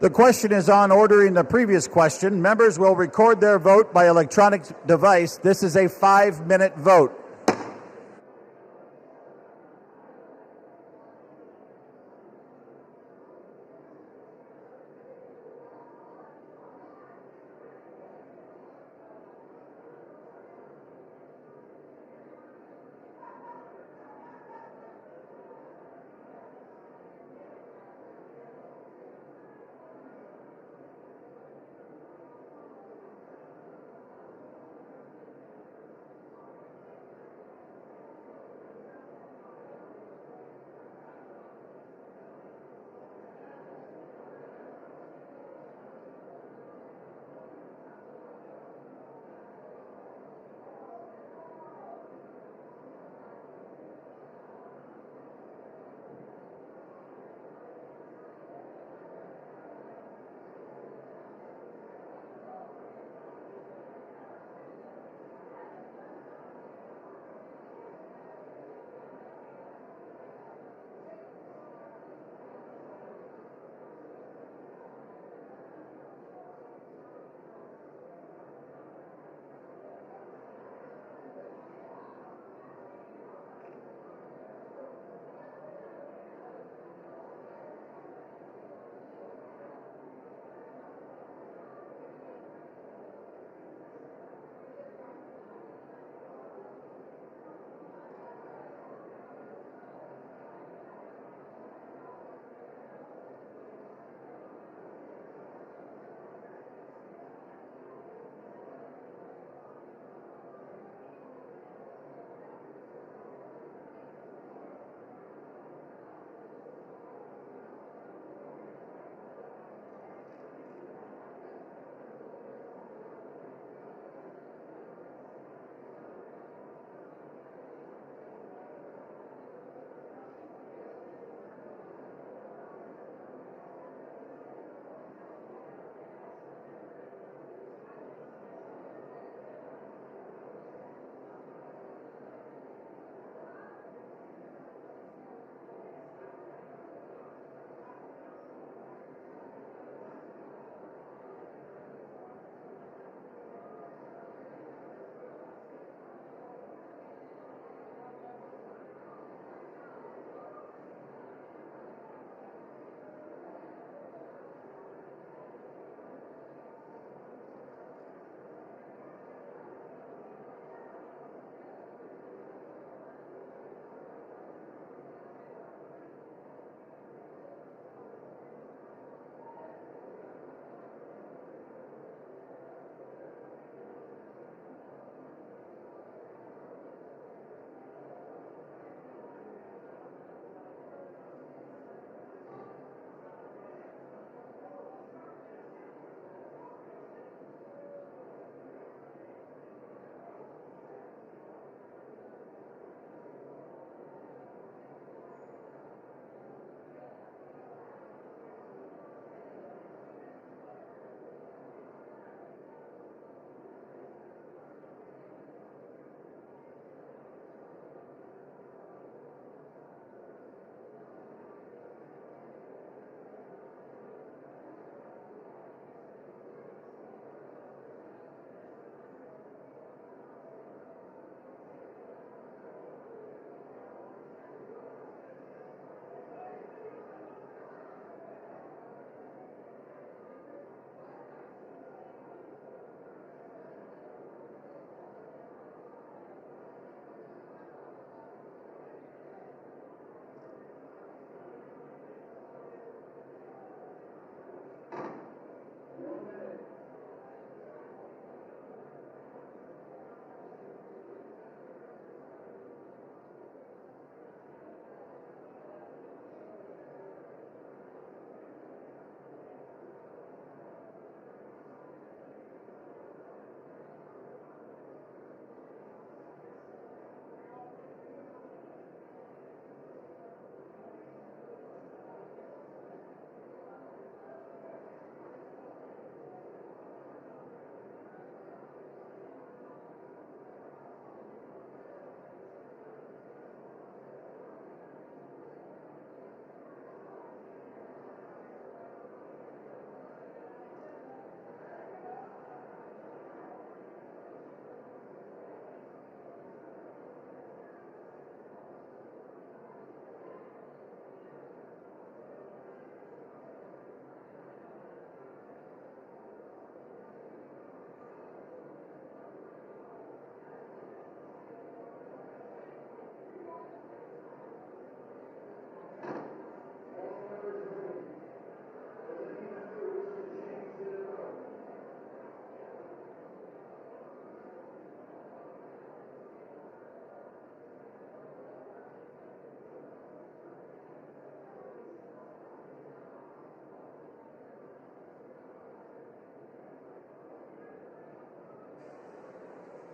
The question is on ordering the previous question. Members will record their vote by electronic device. This is a 5-minute vote.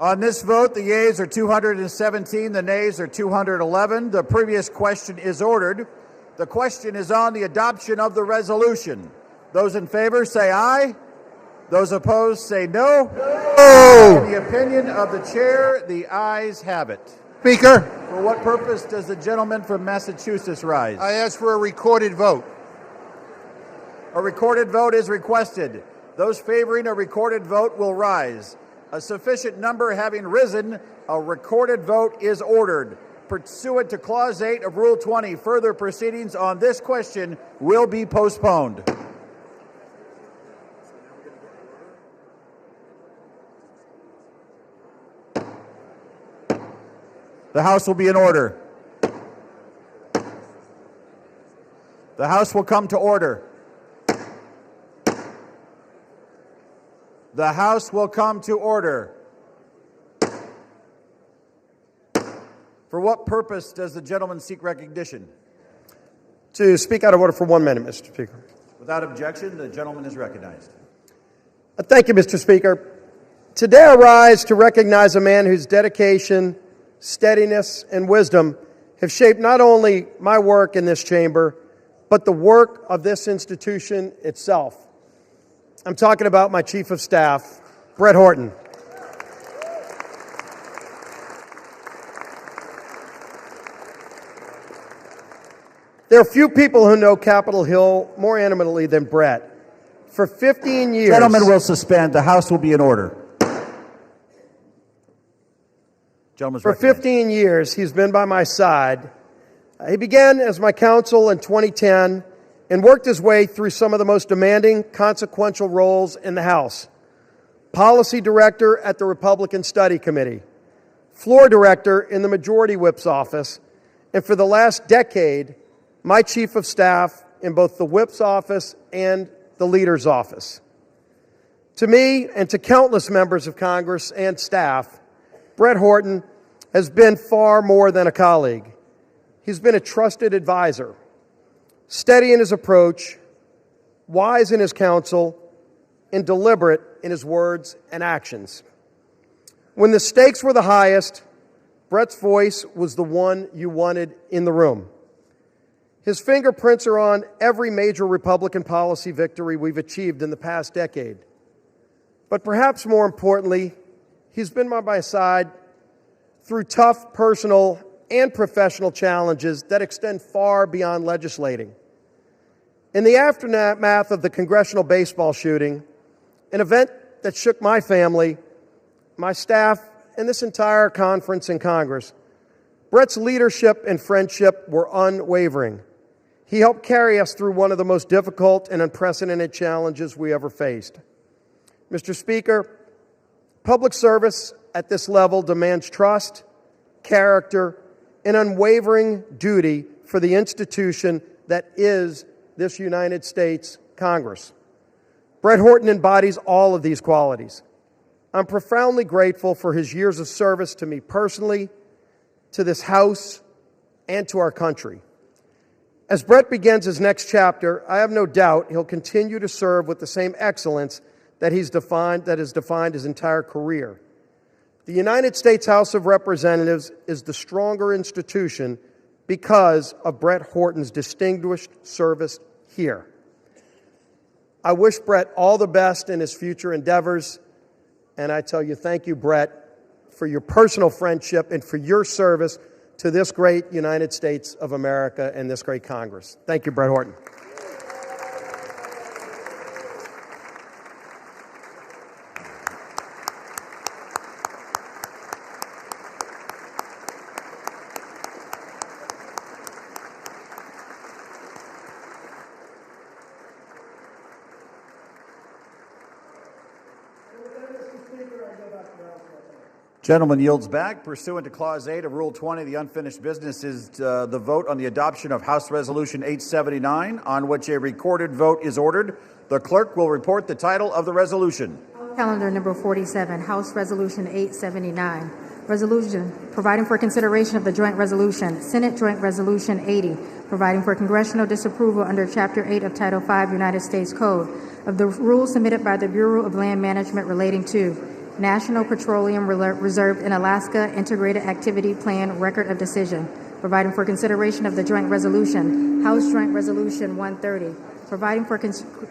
On this vote, the yeas are 217, the nays are 211. The previous question is ordered. The question is on the adoption of the resolution. Those in favor say aye. Those opposed say no. In the opinion of the chair, the ayes have it.
Speaker,
For what purpose does the gentleman from Massachusetts rise?
I ask for a recorded vote.
A recorded vote is requested. Those favoring a recorded vote will rise. A sufficient number having risen, a recorded vote is ordered. Pursuant to Clause 8 of Rule 20, further proceedings on this question will be postponed. The House will be in order. The House will come to order. The House will come to order. For what purpose does the gentleman seek recognition?
To speak out of order for 1 minute, Mr. Speaker.
Without objection, the gentleman is recognized.
Thank you, Mr. Speaker. Today I rise to recognize a man whose dedication, steadiness, and wisdom have shaped not only my work in this chamber, but the work of this institution itself. I'm talking about my Chief of Staff, Brett Horton. There are few people who know Capitol Hill more intimately than Brett. For 15 years...
Gentlemen will suspend. The House will be in order.
For 15 years, he's been by my side. He began as my counsel in 2010 and worked his way through some of the most demanding, consequential roles in the House. Policy Director at the Republican Study Committee, Floor Director in the Majority Whip's office, and for the last decade, my Chief of Staff in both the Whip's office and the Leader's office. To me and to countless members of Congress and staff, Brett Horton has been far more than a colleague. He's been a trusted advisor, steady in his approach, wise in his counsel, and deliberate in his words and actions. When the stakes were the highest, Brett's voice was the one you wanted in the room. His fingerprints are on every major Republican policy victory we've achieved in the past decade. But perhaps more importantly, he's been by my side through tough personal and professional challenges that extend far beyond legislating. In the aftermath of the congressional baseball shooting, an event that shook my family, my staff, and this entire conference in Congress, Brett's leadership and friendship were unwavering. He helped carry us through one of the most difficult and unprecedented challenges we ever faced. Mr. Speaker, public service at this level demands trust, character, and unwavering duty for the institution that is this United States Congress. Brett Horton embodies all of these qualities. I'm profoundly grateful for his years of service to me personally, to this House, and to our country. As Brett begins his next chapter, I have no doubt he'll continue to serve with the same excellence that has defined his entire career. The United States House of Representatives is the stronger institution because of Brett Horton's distinguished service here. I wish Brett all the best in his future endeavors, and I tell you, thank you, Brett, for your personal friendship and for your service to this great United States of America and this great Congress. Thank you, Brett Horton.
Gentleman yields back. Pursuant to Clause 8 of Rule 20, the unfinished business is the vote on the adoption of House Resolution 879, on which a recorded vote is ordered. The clerk will report the title of the resolution.
Calendar number 47, House Resolution 879. Resolution providing for consideration of the joint resolution, Senate Joint Resolution 80, providing for congressional disapproval under Chapter 8 of Title 5 United States Code of the rules submitted by the Bureau of Land Management relating to National Petroleum Reserve in Alaska Integrated Activity Plan Record of Decision, providing for consideration of the joint resolution, House Joint Resolution 130, providing for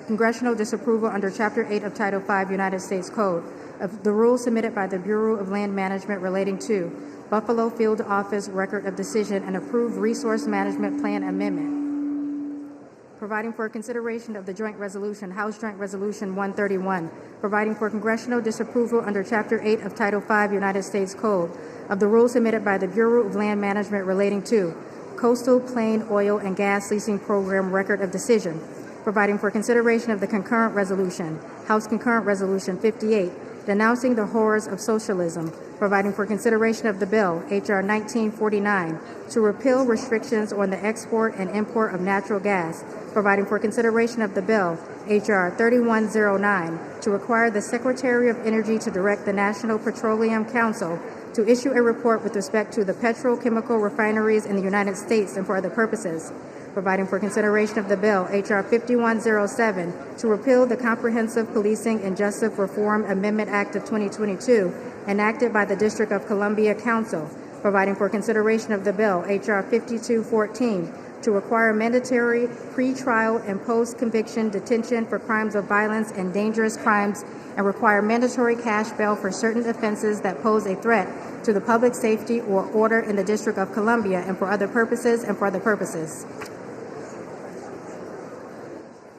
congressional disapproval under Chapter 8 of Title 5 United States Code of the rules submitted by the Bureau of Land Management relating to Buffalo Field Office Record of Decision and approved Resource Management Plan Amendment, providing for consideration of the joint resolution, House Joint Resolution 131, providing for congressional disapproval under Chapter 8 of Title 5 United States Code of the rules submitted by the Bureau of Land Management relating to Coastal Plain Oil and Gas Leasing Program Record of Decision, providing for consideration of the concurrent resolution, House Concurrent Resolution 58, denouncing the horrors of socialism, providing for consideration of the bill, H.R. 1949, to repeal restrictions on the export and import of natural gas, providing for consideration of the bill, H.R. 3109, to require the Secretary of Energy to direct the National Petroleum Council to issue a report with respect to the petrochemical refineries in the United States and for other purposes, providing for consideration of the bill, H.R. 5107, to repeal the Comprehensive Policing and Justice Reform Amendment Act of 2022, enacted by the District of Columbia Council, providing for consideration of the bill, H.R. 5214, to require mandatory pre-trial and post-conviction detention for crimes of violence and dangerous crimes and require mandatory cash bail for certain offenses that pose a threat to the public safety or order in the District of Columbia and for other purposes and for other purposes.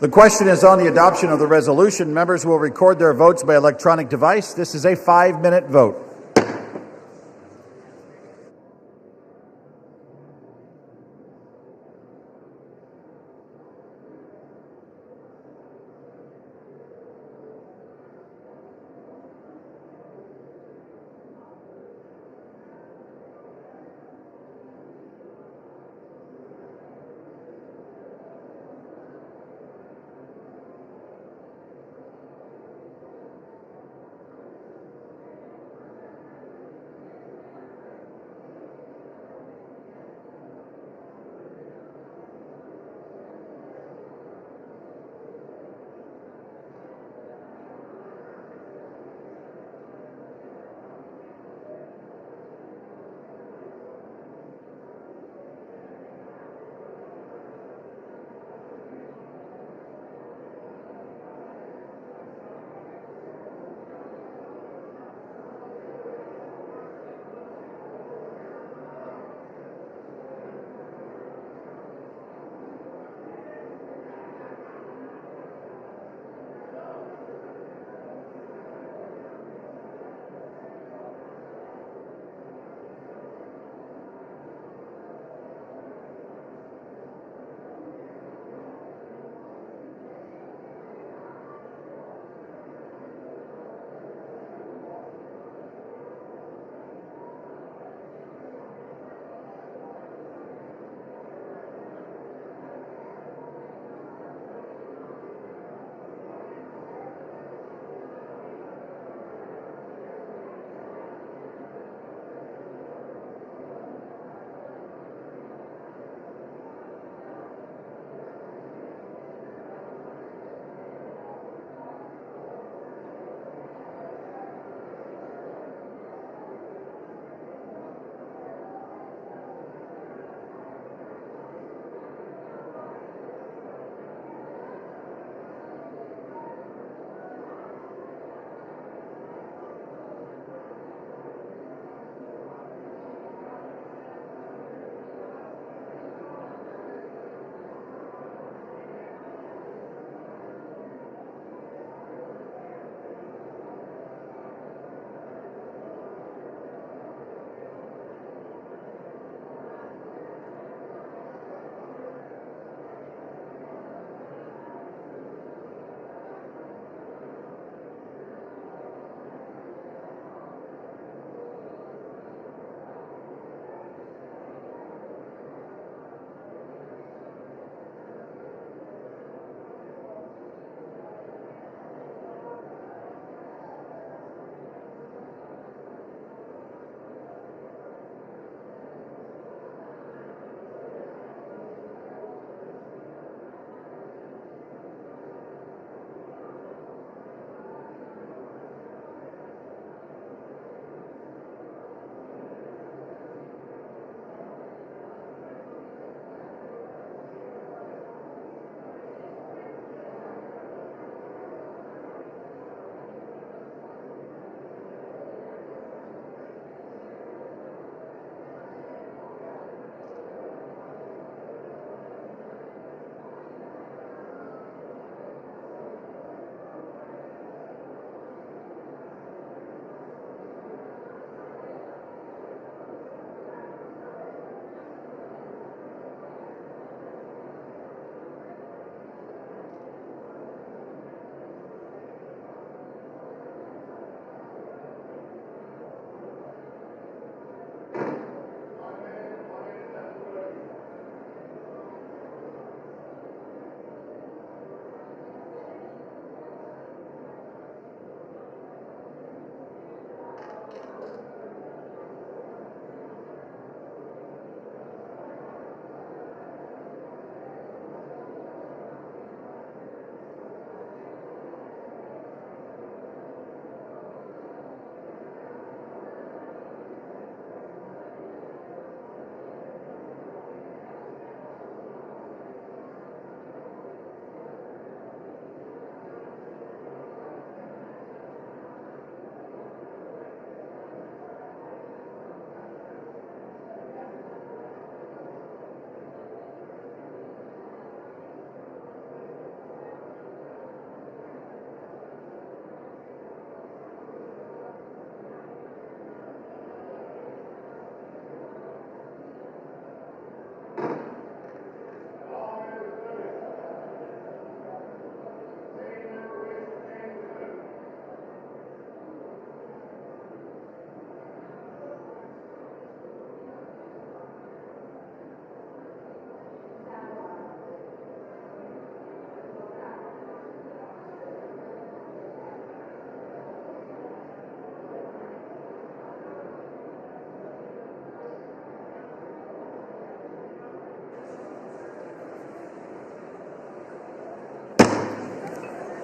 The question is on the adoption of the resolution. Members will record their votes by electronic device. This is a 5-minute vote.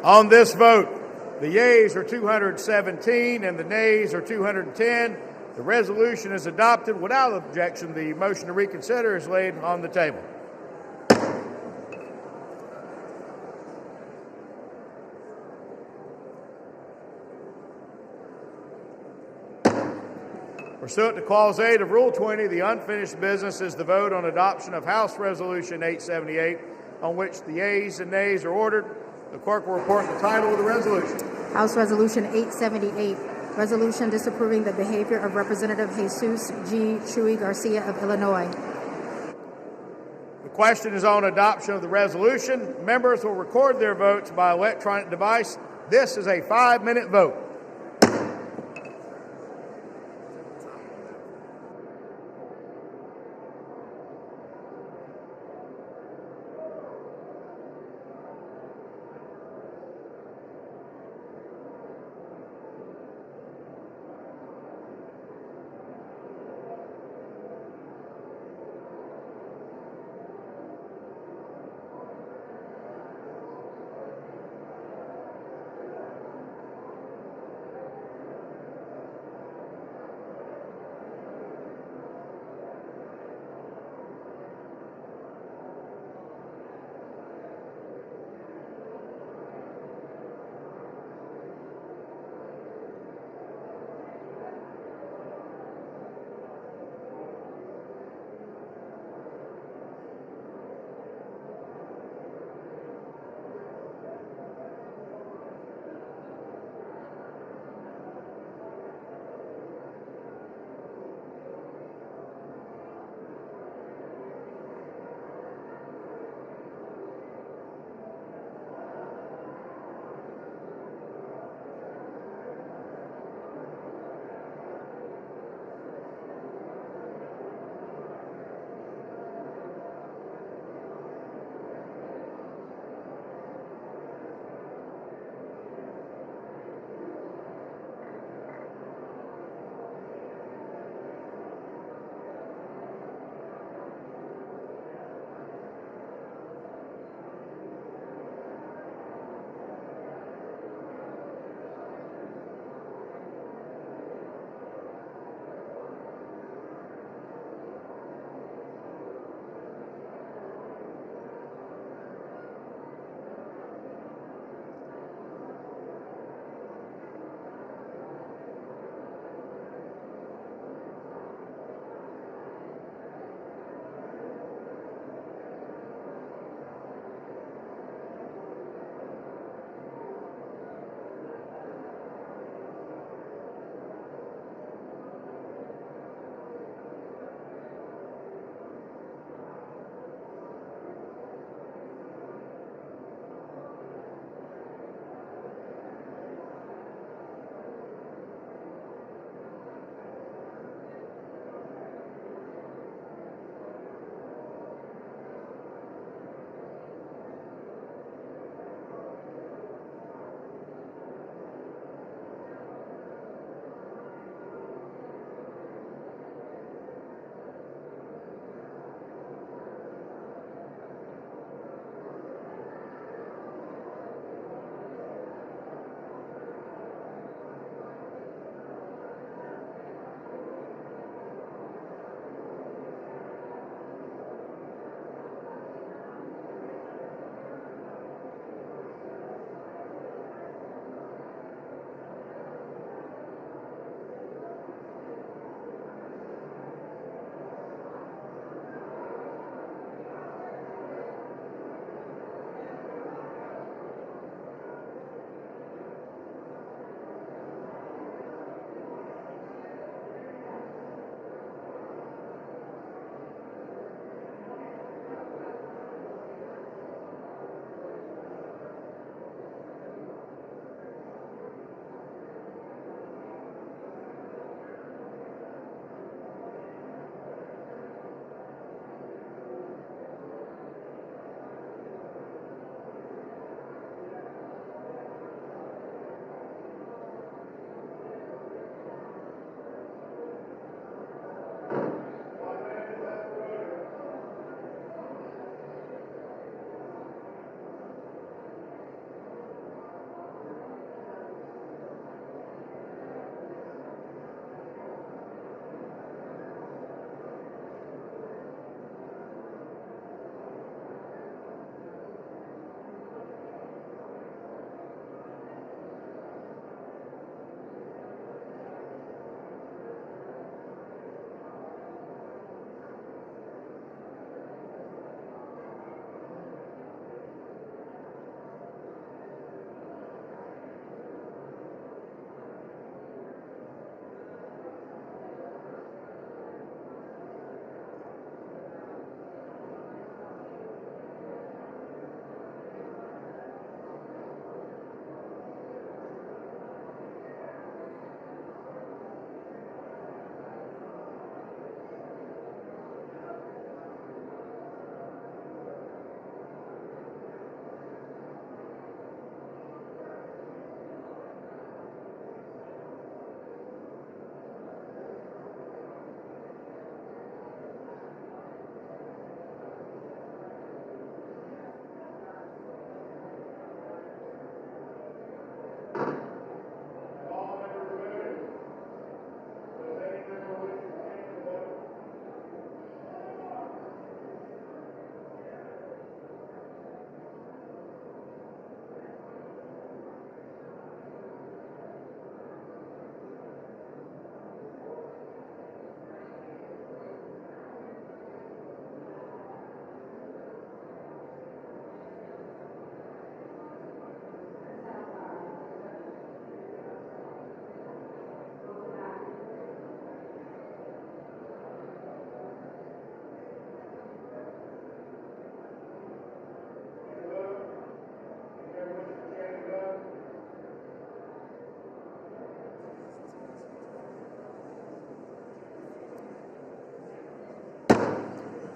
On this vote, the yeas are 217 and the nays are 210. The resolution is adopted without objection. The motion to reconsider is laid on the table. Pursuant to Clause 8 of Rule 20, the unfinished business is the vote on adoption of House Resolution 878, on which the yeas and nays are ordered. The clerk will report the title of the resolution.
House Resolution 878, resolution disapproving the behavior of Representative Jesus G. Chuy Garcia of Illinois.
The question is on adoption of the resolution. Members will record their votes by electronic device. This is a 5-minute vote.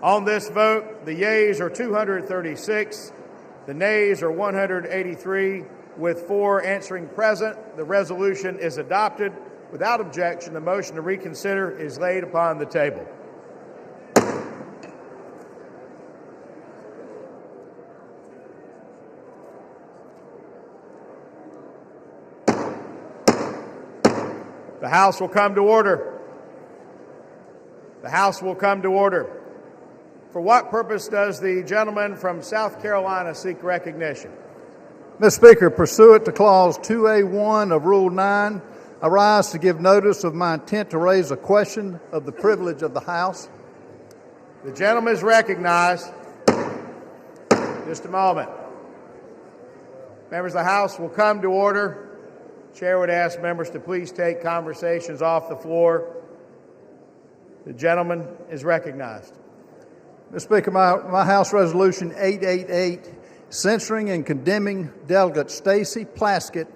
On this vote, the yeas are 236, the nays are 183, with 4 answering present. The resolution is adopted. Without objection, the motion to reconsider is laid upon the table. The House will come to order. The House will come to order. For what purpose does the gentleman from South Carolina seek recognition?
Mr. Speaker, pursuant to Clause 2A1 of Rule 9, I rise to give notice of my intent to raise a question of the privilege of the House.
The gentleman is recognized. Just a moment. Members of the House will come to order. Chair would ask members to please take conversations off the floor. The gentleman is recognized.
Mr. Speaker, my House Resolution 888, censuring and condemning Delegate Stacey Plaskett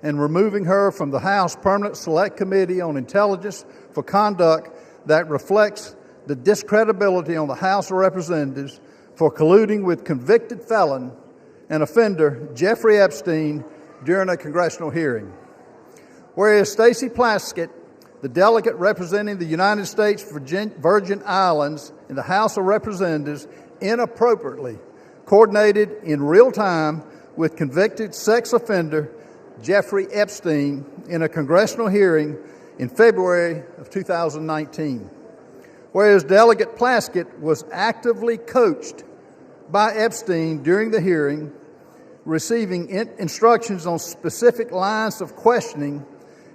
and removing her from the House Permanent Select Committee on Intelligence for conduct that reflects the discredibility on the House of Representatives for colluding with convicted felon and offender Jeffrey Epstein during a congressional hearing. Whereas Stacey Plaskett, the delegate representing the United States Virgin Islands in the House of Representatives, inappropriately coordinated in real time with convicted sex offender Jeffrey Epstein in a congressional hearing in February of 2019. Whereas Delegate Plaskett was actively coached by Epstein during the hearing, receiving instructions on specific lines of questioning,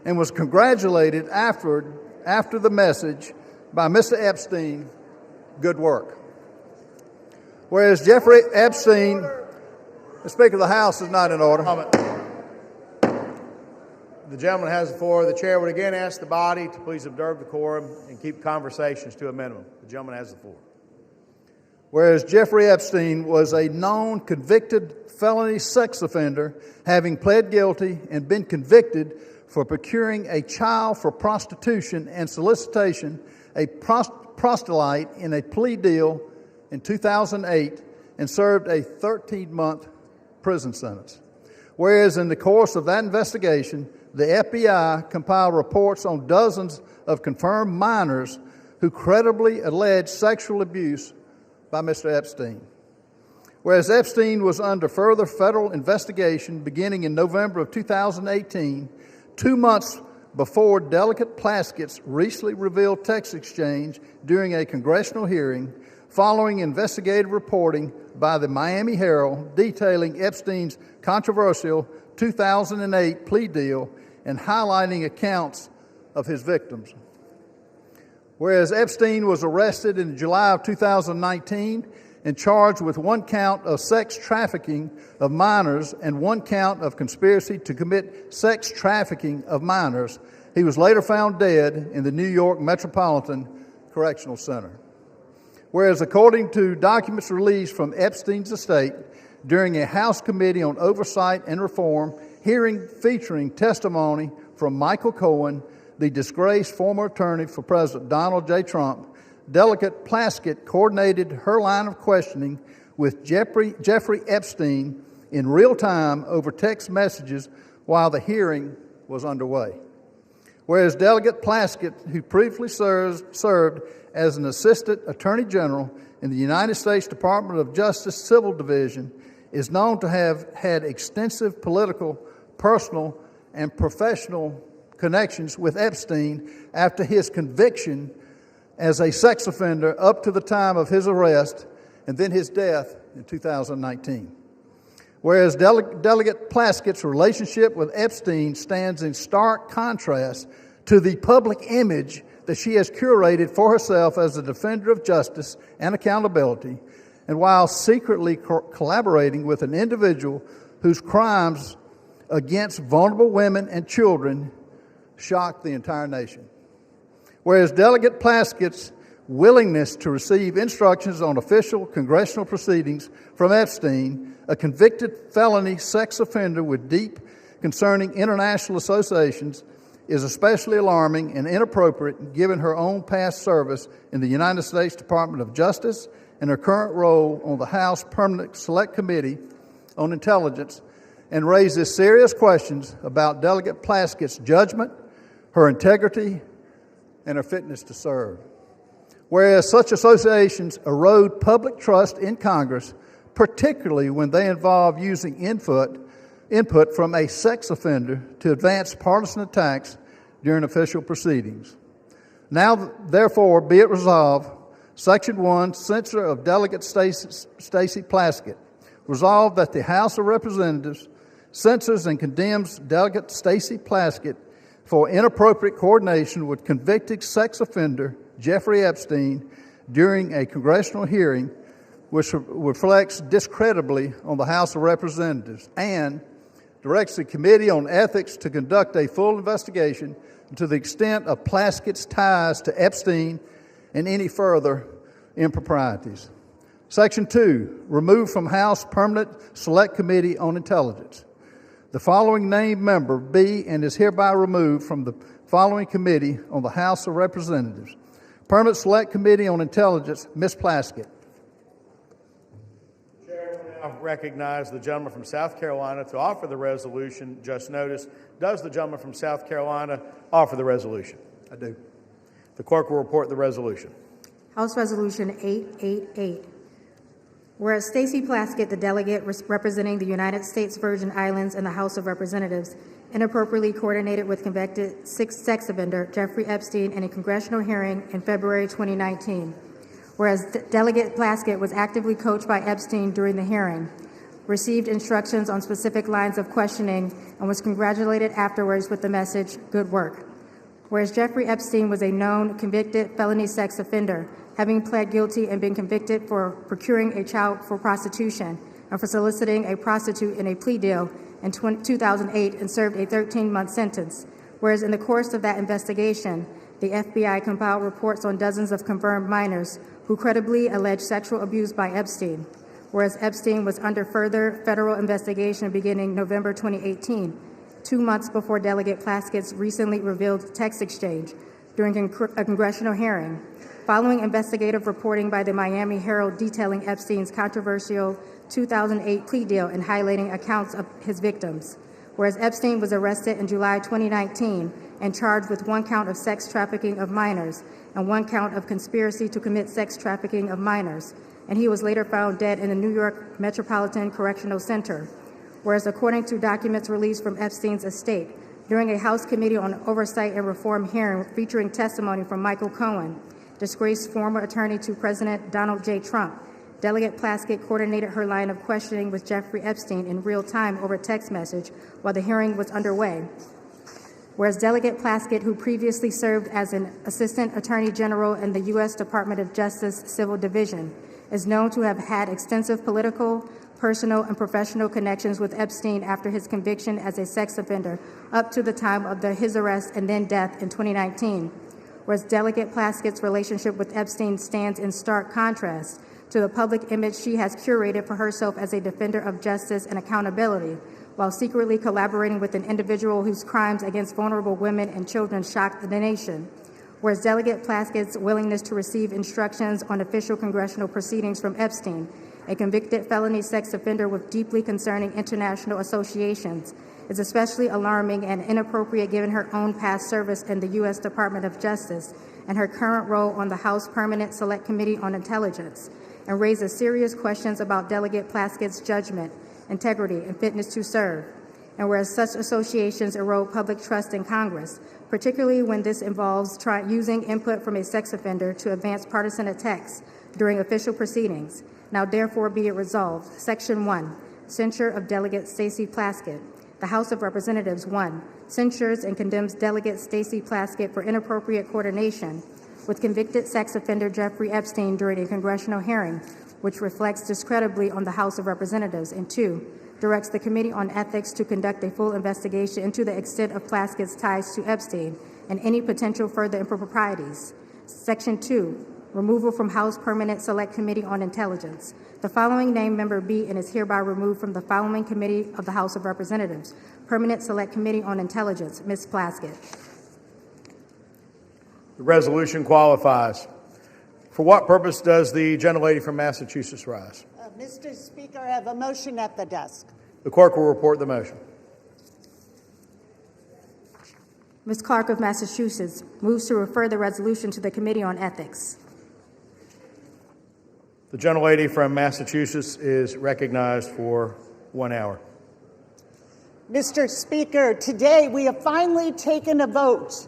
and was congratulated after the message by Mr. Epstein, good work. Whereas Jeffrey Epstein, the Speaker of the House is not in order.
The gentleman has the floor. The chair would again ask the body to please observe decorum and keep conversations to a minimum. The gentleman has the floor.
Whereas Jeffrey Epstein was a known convicted felony sex offender, having pled guilty and been convicted for procuring a child for prostitution and solicitation, a proselyte in a plea deal in 2008, and served a 13-month prison sentence. Whereas in the course of that investigation, the FBI compiled reports on dozens of confirmed minors who credibly alleged sexual abuse by Mr. Epstein. Whereas Epstein was under further federal investigation beginning in November of 2018, 2 months before Delegate Plaskett's recently revealed text exchange during a congressional hearing, following investigative reporting by the Miami Herald detailing Epstein's controversial 2008 plea deal and highlighting accounts of his victims. Whereas Epstein was arrested in July of 2019 and charged with 1 count of sex trafficking of minors and 1 count of conspiracy to commit sex trafficking of minors, he was later found dead in the New York Metropolitan Correctional Center. Whereas according to documents released from Epstein's estate during a House Committee on Oversight and Reform hearing featuring testimony from Michael Cohen, the disgraced former attorney for President Donald J. Trump, Delegate Plaskett coordinated her line of questioning with Jeffrey Epstein in real time over text messages while the hearing was underway. Whereas Delegate Plaskett, who previously served as an Assistant Attorney General in the United States Department of Justice Civil Division, is known to have had extensive political, personal, and professional connections with Epstein after his conviction as a sex offender up to the time of his arrest and then his death in 2019. Whereas Delegate Plaskett's relationship with Epstein stands in stark contrast to the public image that she has curated for herself as a defender of justice and accountability, and while secretly collaborating with an individual whose crimes against vulnerable women and children shocked the entire nation. Whereas Delegate Plaskett's willingness to receive instructions on official congressional proceedings from Epstein, a convicted felony sex offender with deep concerning international associations, is especially alarming and inappropriate given her own past service in the United States Department of Justice in her current role on the House Permanent Select Committee on Intelligence and raises serious questions about Delegate Plaskett's judgment, her integrity, and her fitness to serve. Whereas such associations erode public trust in Congress, particularly when they involve using input from a sex offender to advance partisan attacks during official proceedings. Now, therefore, be it resolved, Section 1, censure of Delegate Stacey Plaskett. Resolved that the House of Representatives censures and condemns Delegate Stacey Plaskett for inappropriate coordination with convicted sex offender Jeffrey Epstein during a congressional hearing which reflects discreditably on the House of Representatives, and directs the Committee on Ethics to conduct a full investigation into the extent of Plaskett's ties to Epstein and any further improprieties. Section 2, remove from House Permanent Select Committee on Intelligence. The following named member be and is hereby removed from the following committee on the House of Representatives. Permanent Select Committee on Intelligence, Ms. Plaskett.
The chair will now recognize the gentleman from South Carolina to offer the resolution just noticed. Does the gentleman from South Carolina offer the resolution?
I do.
The clerk will report the resolution.
House Resolution 888. Whereas Stacey Plaskett, the delegate representing the United States Virgin Islands in the House of Representatives, inappropriately coordinated with convicted sex offender Jeffrey Epstein in a congressional hearing in February 2019. Whereas Delegate Plaskett was actively coached by Epstein during the hearing, received instructions on specific lines of questioning, and was congratulated afterwards with the message, "Good work." Whereas Jeffrey Epstein was a known convicted felony sex offender, having pled guilty and been convicted for procuring a child for prostitution and for soliciting a prostitute in a plea deal in 2008 and served a 13-month sentence. Whereas in the course of that investigation, the FBI compiled reports on dozens of confirmed minors who credibly alleged sexual abuse by Epstein. Whereas Epstein was under further federal investigation beginning November 2018, 2 months before Delegate Plaskett's recently revealed text exchange during a congressional hearing, following investigative reporting by the Miami Herald detailing Epstein's controversial 2008 plea deal and highlighting accounts of his victims. Whereas Epstein was arrested in July 2019 and charged with 1 count of sex trafficking of minors and 1 count of conspiracy to commit sex trafficking of minors, and he was later found dead in the New York Metropolitan Correctional Center. Whereas according to documents released from Epstein's estate, during a House Committee on Oversight and Reform hearing featuring testimony from Michael Cohen, disgraced former attorney to President Donald J. Trump, Delegate Plaskett coordinated her line of questioning with Jeffrey Epstein in real time over text message while the hearing was underway. Whereas Delegate Plaskett, who previously served as an Assistant Attorney General in the U.S. Department of Justice Civil Division, is known to have had extensive political, personal, and professional connections with Epstein after his conviction as a sex offender up to the time of his arrest and then death in 2019. Whereas Delegate Plaskett's relationship with Epstein stands in stark contrast to the public image she has curated for herself as a defender of justice and accountability, while secretly collaborating with an individual whose crimes against vulnerable women and children shocked the nation. Whereas Delegate Plaskett's willingness to receive instructions on official congressional proceedings from Epstein, a convicted felony sex offender with deeply concerning international associations, is especially alarming and inappropriate given her own past service in the U.S. Department of Justice and her current role on the House Permanent Select Committee on Intelligence, and raises serious questions about Delegate Plaskett's judgment, integrity, and fitness to serve. And whereas such associations erode public trust in Congress, particularly when this involves using input from a sex offender to advance partisan attacks during official proceedings, now therefore be it resolved. Section 1, censure of Delegate Stacey Plaskett. The House of Representatives, 1, censures and condemns Delegate Stacey Plaskett for inappropriate coordination with convicted sex offender Jeffrey Epstein during a congressional hearing, which reflects discreditably on the House of Representatives, and 2, directs the Committee on Ethics to conduct a full investigation into the extent of Plaskett's ties to Epstein and any potential further improprieties. Section 2, removal from House Permanent Select Committee on Intelligence. The following named member be and is hereby removed from the following committee of the House of Representatives. Permanent Select Committee on Intelligence, Ms. Plaskett.
The resolution qualifies. For what purpose does the gentlelady from Massachusetts rise?
Mr. Speaker, I have a motion at the desk.
The clerk will report the motion.
Ms. Clark of Massachusetts moves to refer the resolution to the Committee on Ethics.
The gentlelady from Massachusetts is recognized for 1 hour.
Mr. Speaker, today we have finally taken a vote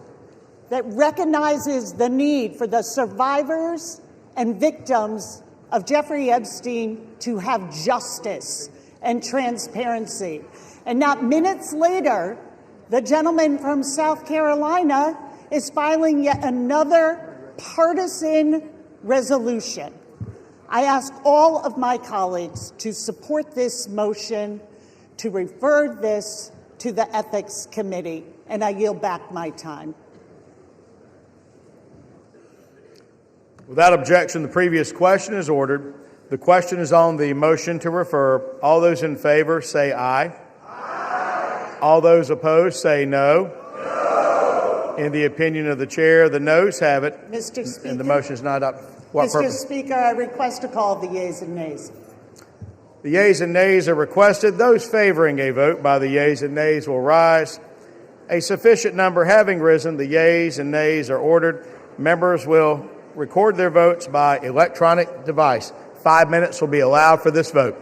that recognizes the need for the survivors and victims of Jeffrey Epstein to have justice and transparency. And not minutes later, the gentleman from South Carolina is filing yet another partisan resolution. I ask all of my colleagues to support this motion to refer this to the Ethics Committee, and I yield back my time.
Without objection, the previous question is ordered. The question is on the motion to refer. All those in favor say aye. Aye. All those opposed say no. No. In the opinion of the chair, the noes have it.
Mr. Speaker,
and the motion is not up. What
Mr.
purpose?
Speaker, I request a call of the yeas and nays.
The yeas and nays are requested. Those favoring a vote by the yeas and nays will rise. A sufficient number having risen, the yeas and nays are ordered. Members will record their votes by electronic device. 5 minutes will be allowed for this vote.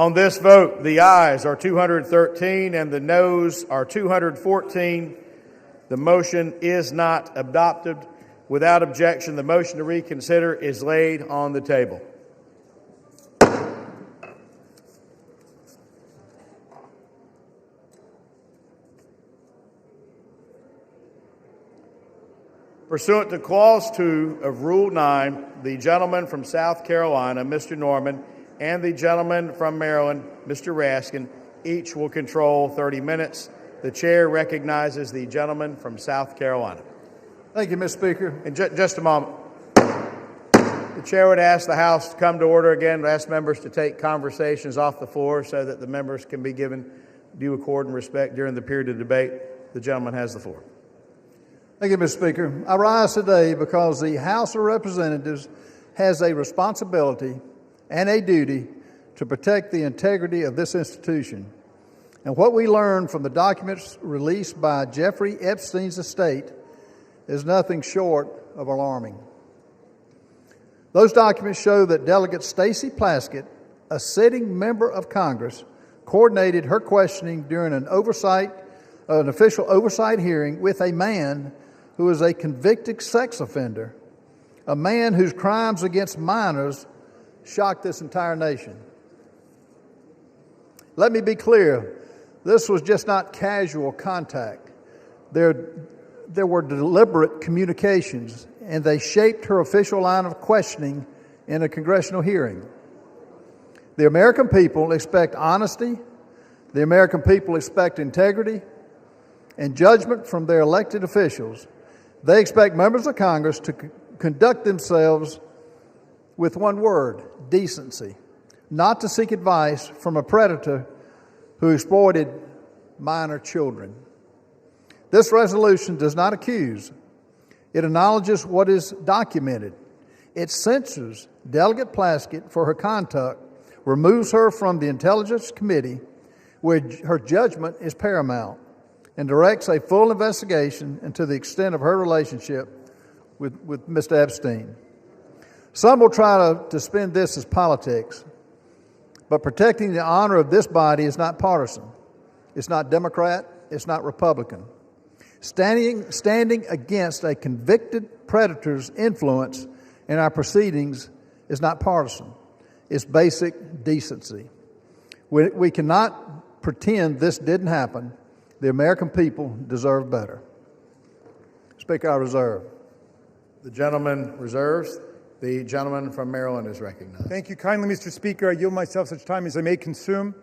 On this vote, the ayes are 213 and the noes are 214. The motion is not adopted. Without objection, the motion to reconsider is laid on the table. Pursuant to Clause 2 of Rule 9, the gentleman from South Carolina, Mr. Norman, and the gentleman from Maryland, Mr. Raskin, each will control 30 minutes. The chair recognizes the gentleman from South Carolina.
Thank you, Mr. Speaker.
And just a moment. The chair would ask the House to come to order again, ask members to take conversations off the floor so that the members can be given due accord and respect during the period of debate. The gentleman has the floor.
Thank you, Mr. Speaker. I rise today because the House of Representatives has a responsibility and a duty to protect the integrity of this institution. And what we learned from the documents released by Jeffrey Epstein's estate is nothing short of alarming. Those documents show that Delegate Stacey Plaskett, a sitting member of Congress, coordinated her questioning during an official oversight hearing with a man who is a convicted sex offender, a man whose crimes against minors shocked this entire nation. Let me be clear, this was just not casual contact. There were deliberate communications, and they shaped her official line of questioning in a congressional hearing. The American people expect honesty. The American people expect integrity and judgment from their elected officials. They expect members of Congress to conduct themselves with one word: decency, not to seek advice from a predator who exploited minor children. This resolution does not accuse. It acknowledges what is documented. It censures Delegate Plaskett for her conduct, removes her from the Intelligence Committee, where her judgment is paramount, and directs a full investigation into the extent of her relationship with Mr. Epstein. Some will try to spin this as politics, but protecting the honor of this body is not partisan. It's not Democrat. It's not Republican. Standing against a convicted predator's influence in our proceedings is not partisan. It's basic decency. We cannot pretend this didn't happen. The American people deserve better. Speaker, I reserve.
The gentleman reserves. The gentleman from Maryland is recognized.
Thank you kindly, Mr. Speaker. I yield myself such time as I may consume.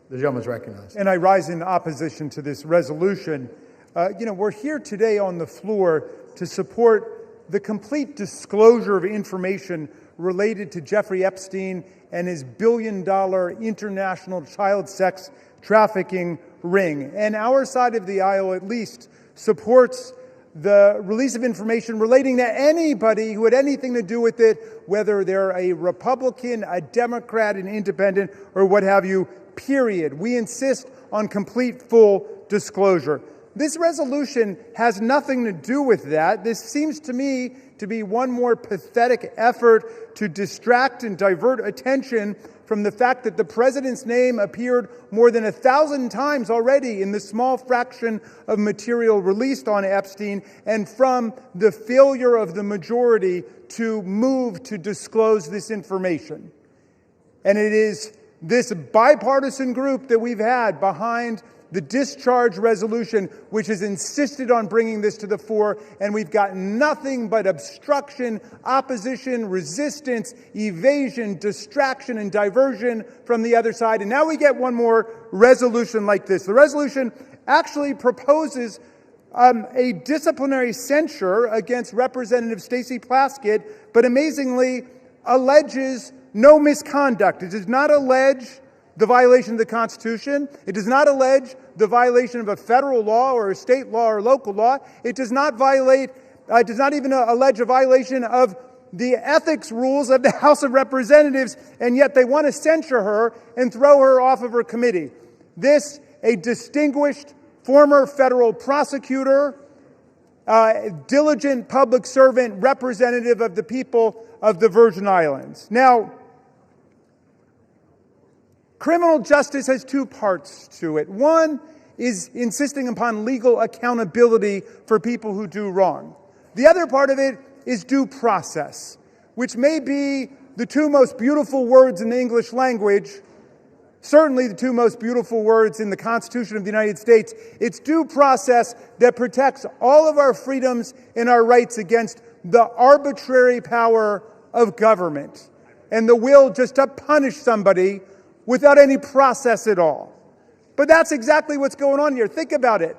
The gentleman is recognized.
And I rise in opposition to this resolution. We're here today on the floor to support the complete disclosure of information related to Jeffrey Epstein and his billion-dollar international child sex trafficking ring. And our side of the aisle, at least, supports the release of information relating to anybody who had anything to do with it, whether they're a Republican, a Democrat, an independent, or what have you, period. We insist on complete, full disclosure. This resolution has nothing to do with that. This seems to me to be one more pathetic effort to distract and divert attention from the fact that the president's name appeared more than 1,000 times already in the small fraction of material released on Epstein, and from the failure of the majority to move to disclose this information. And it is this bipartisan group that we've had behind the discharge resolution, which has insisted on bringing this to the fore, and we've got nothing but obstruction, opposition, resistance, evasion, distraction, and diversion from the other side. And now we get one more resolution like this. The resolution actually proposes a disciplinary censure against Representative Stacey Plaskett, but amazingly alleges no misconduct. It does not allege the violation of the Constitution. It does not allege the violation of a federal law or a state law or local law. It does not even allege a violation of the ethics rules of the House of Representatives, and yet they want to censure her and throw her off of her committee. This, a distinguished former federal prosecutor, diligent public servant, representative of the people of the Virgin Islands. Now, Criminal justice has two parts to it. One is insisting upon legal accountability for people who do wrong. The other part of it is due process, which may be the two most beautiful words in the English language, certainly the two most beautiful words in the Constitution of the United States. It's due process that protects all of our freedoms and our rights against the arbitrary power of government and the will just to punish somebody without any process at all. But that's exactly what's going on here. Think about it.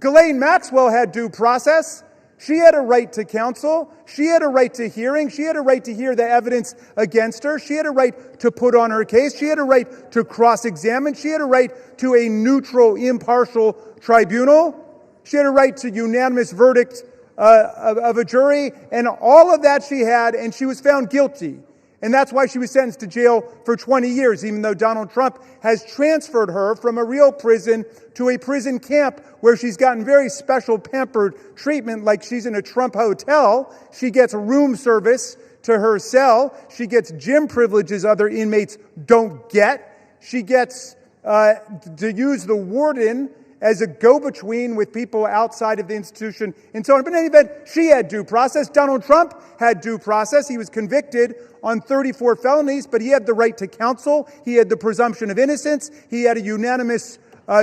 Ghislaine Maxwell had due process. She had a right to counsel. She had a right to hearing. She had a right to hear the evidence against her. She had a right to put on her case. She had a right to cross-examine. She had a right to a neutral, impartial tribunal. She had a right to unanimous verdict of a jury. And all of that she had, and she was found guilty. And that's why she was sentenced to jail for 20 years, even though Donald Trump has transferred her from a real prison to a prison camp where she's gotten very special pampered treatment, like she's in a Trump hotel. She gets room service to her cell. She gets gym privileges other inmates don't get. She gets to use the warden as a go-between with people outside of the institution and so on. But in any event, she had due process. Donald Trump had due process. He was convicted on 34 felonies, but he had the right to counsel. He had the presumption of innocence. He had a unanimous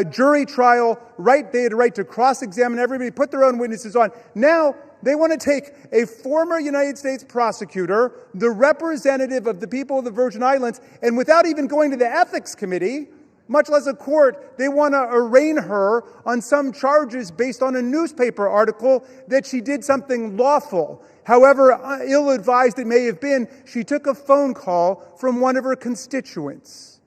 jury trial right. They had a right to cross-examine everybody, put their own witnesses on. Now, they want to take a former United States prosecutor, the representative of the people of the Virgin Islands, and without even going to the ethics committee, much less a court, they want to arraign her on some charges based on a newspaper article that she did something lawful. However ill-advised it may have been, she took a phone call from one of her constituents.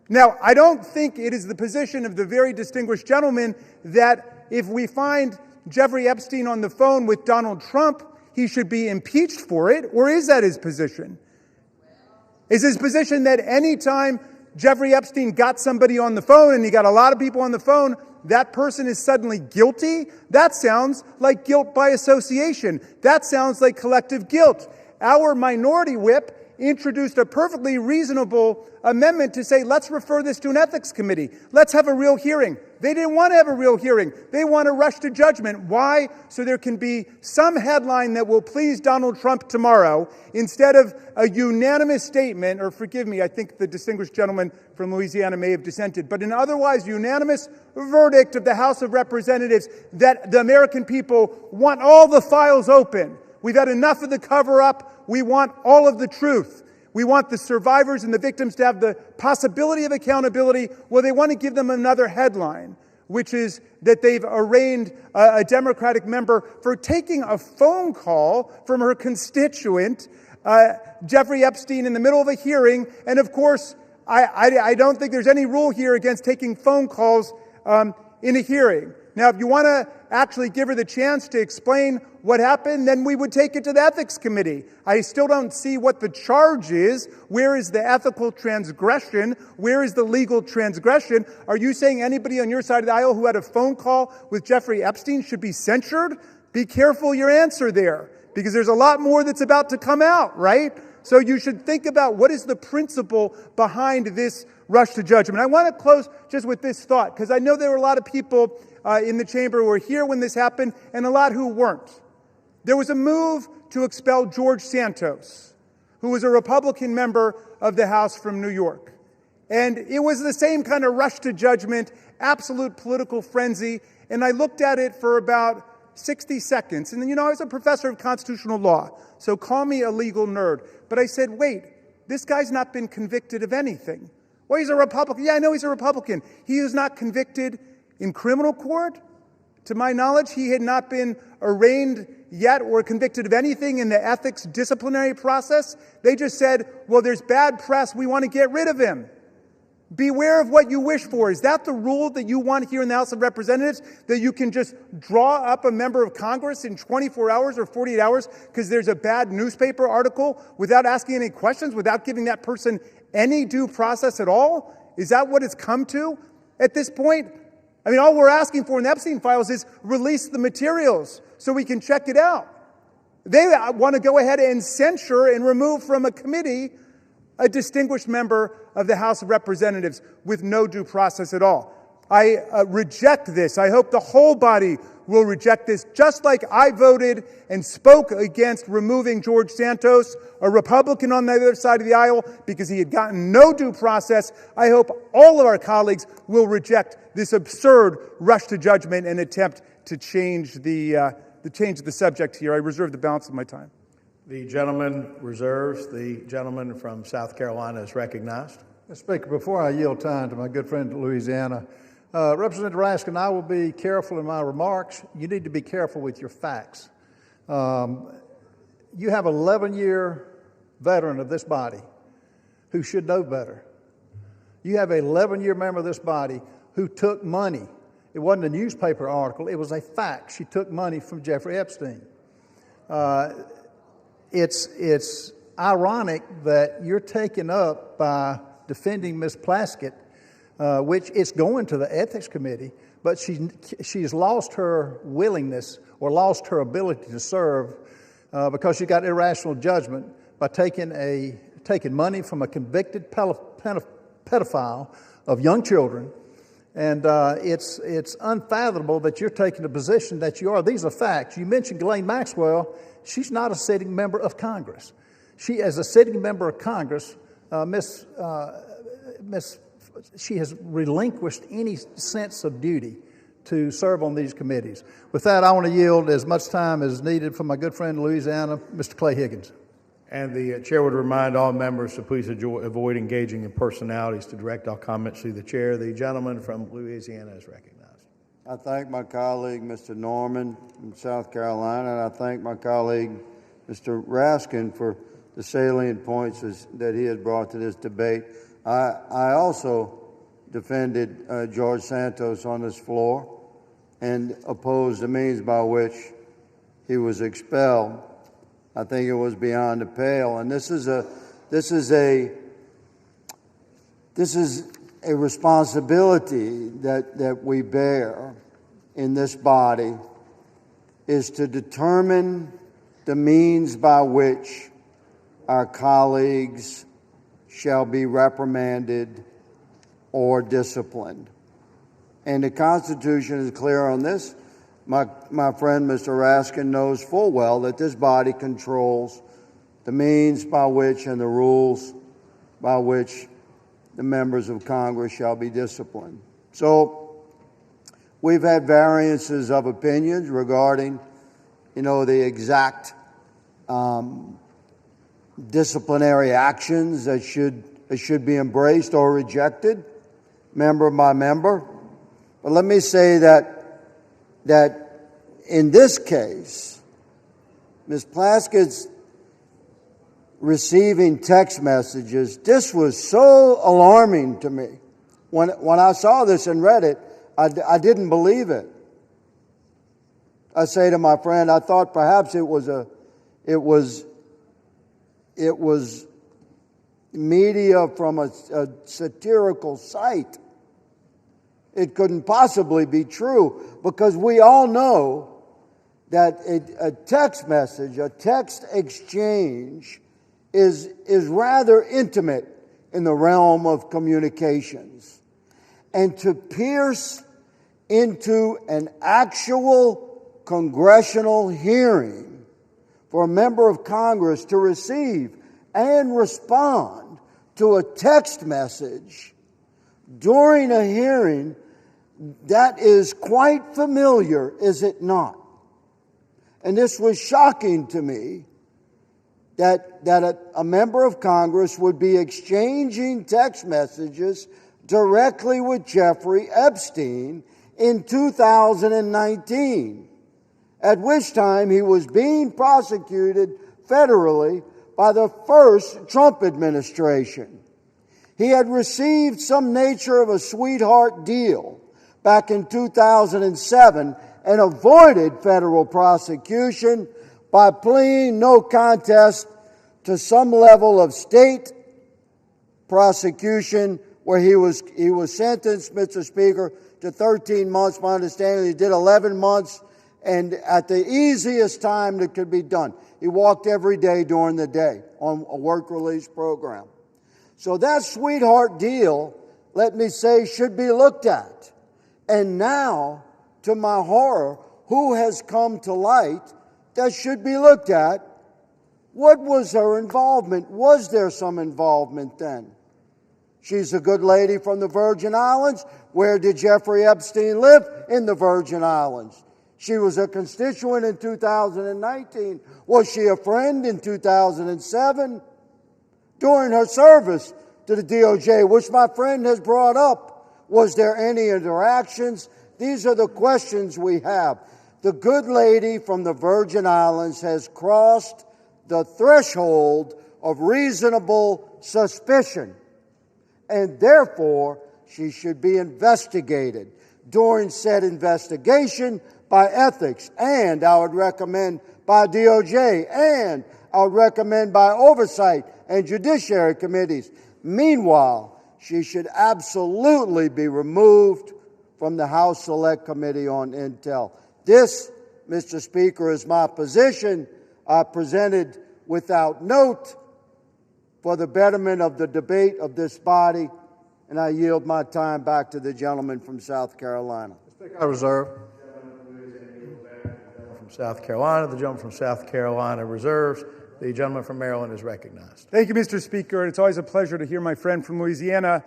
Now, I don't think it is the position of the very distinguished gentleman that if we find Jeffrey Epstein on the phone with Donald Trump, he should be impeached for it, or is that his position? Is his position that any time Jeffrey Epstein got somebody on the phone and he got a lot of people on the phone, that person is suddenly guilty? That sounds like guilt by association. That sounds like collective guilt. Our minority whip introduced a perfectly reasonable amendment to say, let's refer this to an ethics committee. Let's have a real hearing. They didn't want to have a real hearing. They want to rush to judgment. Why? So there can be some headline that will please Donald Trump tomorrow instead of a unanimous statement, or forgive me, I think the distinguished gentleman from Louisiana may have dissented, but an otherwise unanimous verdict of the House of Representatives that the American people want all the files open. We've had enough of the cover-up. We want all of the truth. We want the survivors and the victims to have the possibility of accountability. Well, they want to give them another headline, which is that they've arraigned a Democratic member for taking a phone call from her constituent, Jeffrey Epstein, in the middle of a hearing. And of course, I don't think there's any rule here against taking phone calls in a hearing. Now, if you want to actually give her the chance to explain what happened, then we would take it to the ethics committee. I still don't see what the charge is. Where is the ethical transgression? Where is the legal transgression? Are you saying anybody on your side of the aisle who had a phone call with Jeffrey Epstein should be censured? Be careful your answer there, because there's a lot more that's about to come out, right? So you should think about what is the principle behind this rush to judgment. I want to close just with this thought, because I know there were a lot of people in the chamber who were here when this happened, and a lot who weren't. There was a move to expel George Santos, who was a Republican member of the House from New York. And it was the same kind of rush to judgment, absolute political frenzy. And I looked at it for about 60 seconds. And, I was a professor of constitutional law, so call me a legal nerd. But I said, wait, this guy's not been convicted of anything. Well, he's a Republican. Yeah, I know he's a Republican. He is not convicted in criminal court. To my knowledge, he had not been arraigned yet or convicted of anything in the ethics disciplinary process. They just said, well, there's bad press. We want to get rid of him. Beware of what you wish for. Is that the rule that you want here in the House of Representatives? That you can just draw up a member of Congress in 24 hours or 48 hours because there's a bad newspaper article without asking any questions, without giving that person any due process at all? Is that what it's come to at this point? I mean, all we're asking for in the Epstein files is release the materials so we can check it out. They want to go ahead and censure and remove from a committee a distinguished member of the House of Representatives with no due process at all. I reject this. I hope the whole body will reject this, just like I voted and spoke against removing George Santos, a Republican on the other side of the aisle, because he had gotten no due process. I hope all of our colleagues will reject this absurd rush to judgment and attempt to change the subject here. I reserve the balance of my time.
The gentleman reserves. The gentleman from South Carolina is recognized.
Mr. Speaker, before I yield time to my good friend in Louisiana, Representative Raskin, I will be careful in my remarks. You need to be careful with your facts. You have an 11-year veteran of this body who should know better. You have an 11-year member of this body who took money. It wasn't a newspaper article. It was a fact. She took money from Jeffrey Epstein. It's ironic that you're taken up by defending Ms. Plaskett, which is going to the Ethics Committee, but she's lost her willingness or lost her ability to serve because she got irrational judgment by taking money from a convicted pedophile of young children. And it's unfathomable that you're taking the position that you are. These are facts. You mentioned Ghislaine Maxwell. She's not a sitting member of Congress. She, as a sitting member of Congress, she has relinquished any sense of duty to serve on these committees. With that, I want to yield as much time as needed for my good friend in Louisiana, Mr. Clay Higgins.
And the chair would remind all members to please avoid engaging in personalities to direct all comments to the chair. The gentleman from Louisiana is recognized.
I thank my colleague, Mr. Norman from South Carolina, and I thank my colleague, Mr. Raskin, for the salient points that he has brought to this debate. I also defended George Santos on this floor and opposed the means by which he was expelled. I think it was beyond the pale, and this is a responsibility that we bear in this body, is to determine the means by which our colleagues shall be reprimanded or disciplined. And the Constitution is clear on this. My friend, Mr. Raskin, knows full well that this body controls the means by which and the rules by which the members of Congress shall be disciplined. So we've had variances of opinions regarding, the exact disciplinary actions that should be embraced or rejected, member by member. But let me say that in this case, Ms. Plaskett's receiving text messages, this was so alarming to me. When I saw this and read it, I didn't believe it. I say to my friend, I thought perhaps it was media from a satirical site. It couldn't possibly be true, because we all know that a text message, a text exchange is rather intimate in the realm of communications. And to pierce into an actual congressional hearing for a member of Congress to receive and respond to a text message during a hearing, that is quite familiar, is it not? And this was shocking to me, that a member of Congress would be exchanging text messages directly with Jeffrey Epstein in 2019, at which time he was being prosecuted federally by the first Trump administration. He had received some nature of a sweetheart deal back in 2007 and avoided federal prosecution by pleading no contest to some level of state prosecution, where he was sentenced, Mr. Speaker, to 13 months. My understanding, he did 11 months, and at the easiest time that could be done. He walked every day during the day on a work release program. So that sweetheart deal, let me say, should be looked at. And now, to my horror, who has come to light that should be looked at? What was her involvement? Was there some involvement then? She's a good lady from the Virgin Islands. Where did Jeffrey Epstein live? In the Virgin Islands. She was a constituent in 2019. Was she a friend in 2007? During her service to the DOJ, which my friend has brought up, was there any interactions? These are the questions we have. The good lady from the Virgin Islands has crossed the threshold of reasonable suspicion, and therefore she should be investigated. During said investigation by ethics, and I would recommend by DOJ, and I would recommend by oversight and judiciary committees. Meanwhile, she should absolutely be removed from the House Select Committee on Intel. This, Mr. Speaker, is my position. I presented without note for the betterment of the debate of this body, and I yield my time back to the gentleman from South Carolina.
I reserve.
From South Carolina, the gentleman from South Carolina reserves. The gentleman from Maryland is recognized.
Thank you, Mr. Speaker. It's always a pleasure to hear my friend from Louisiana.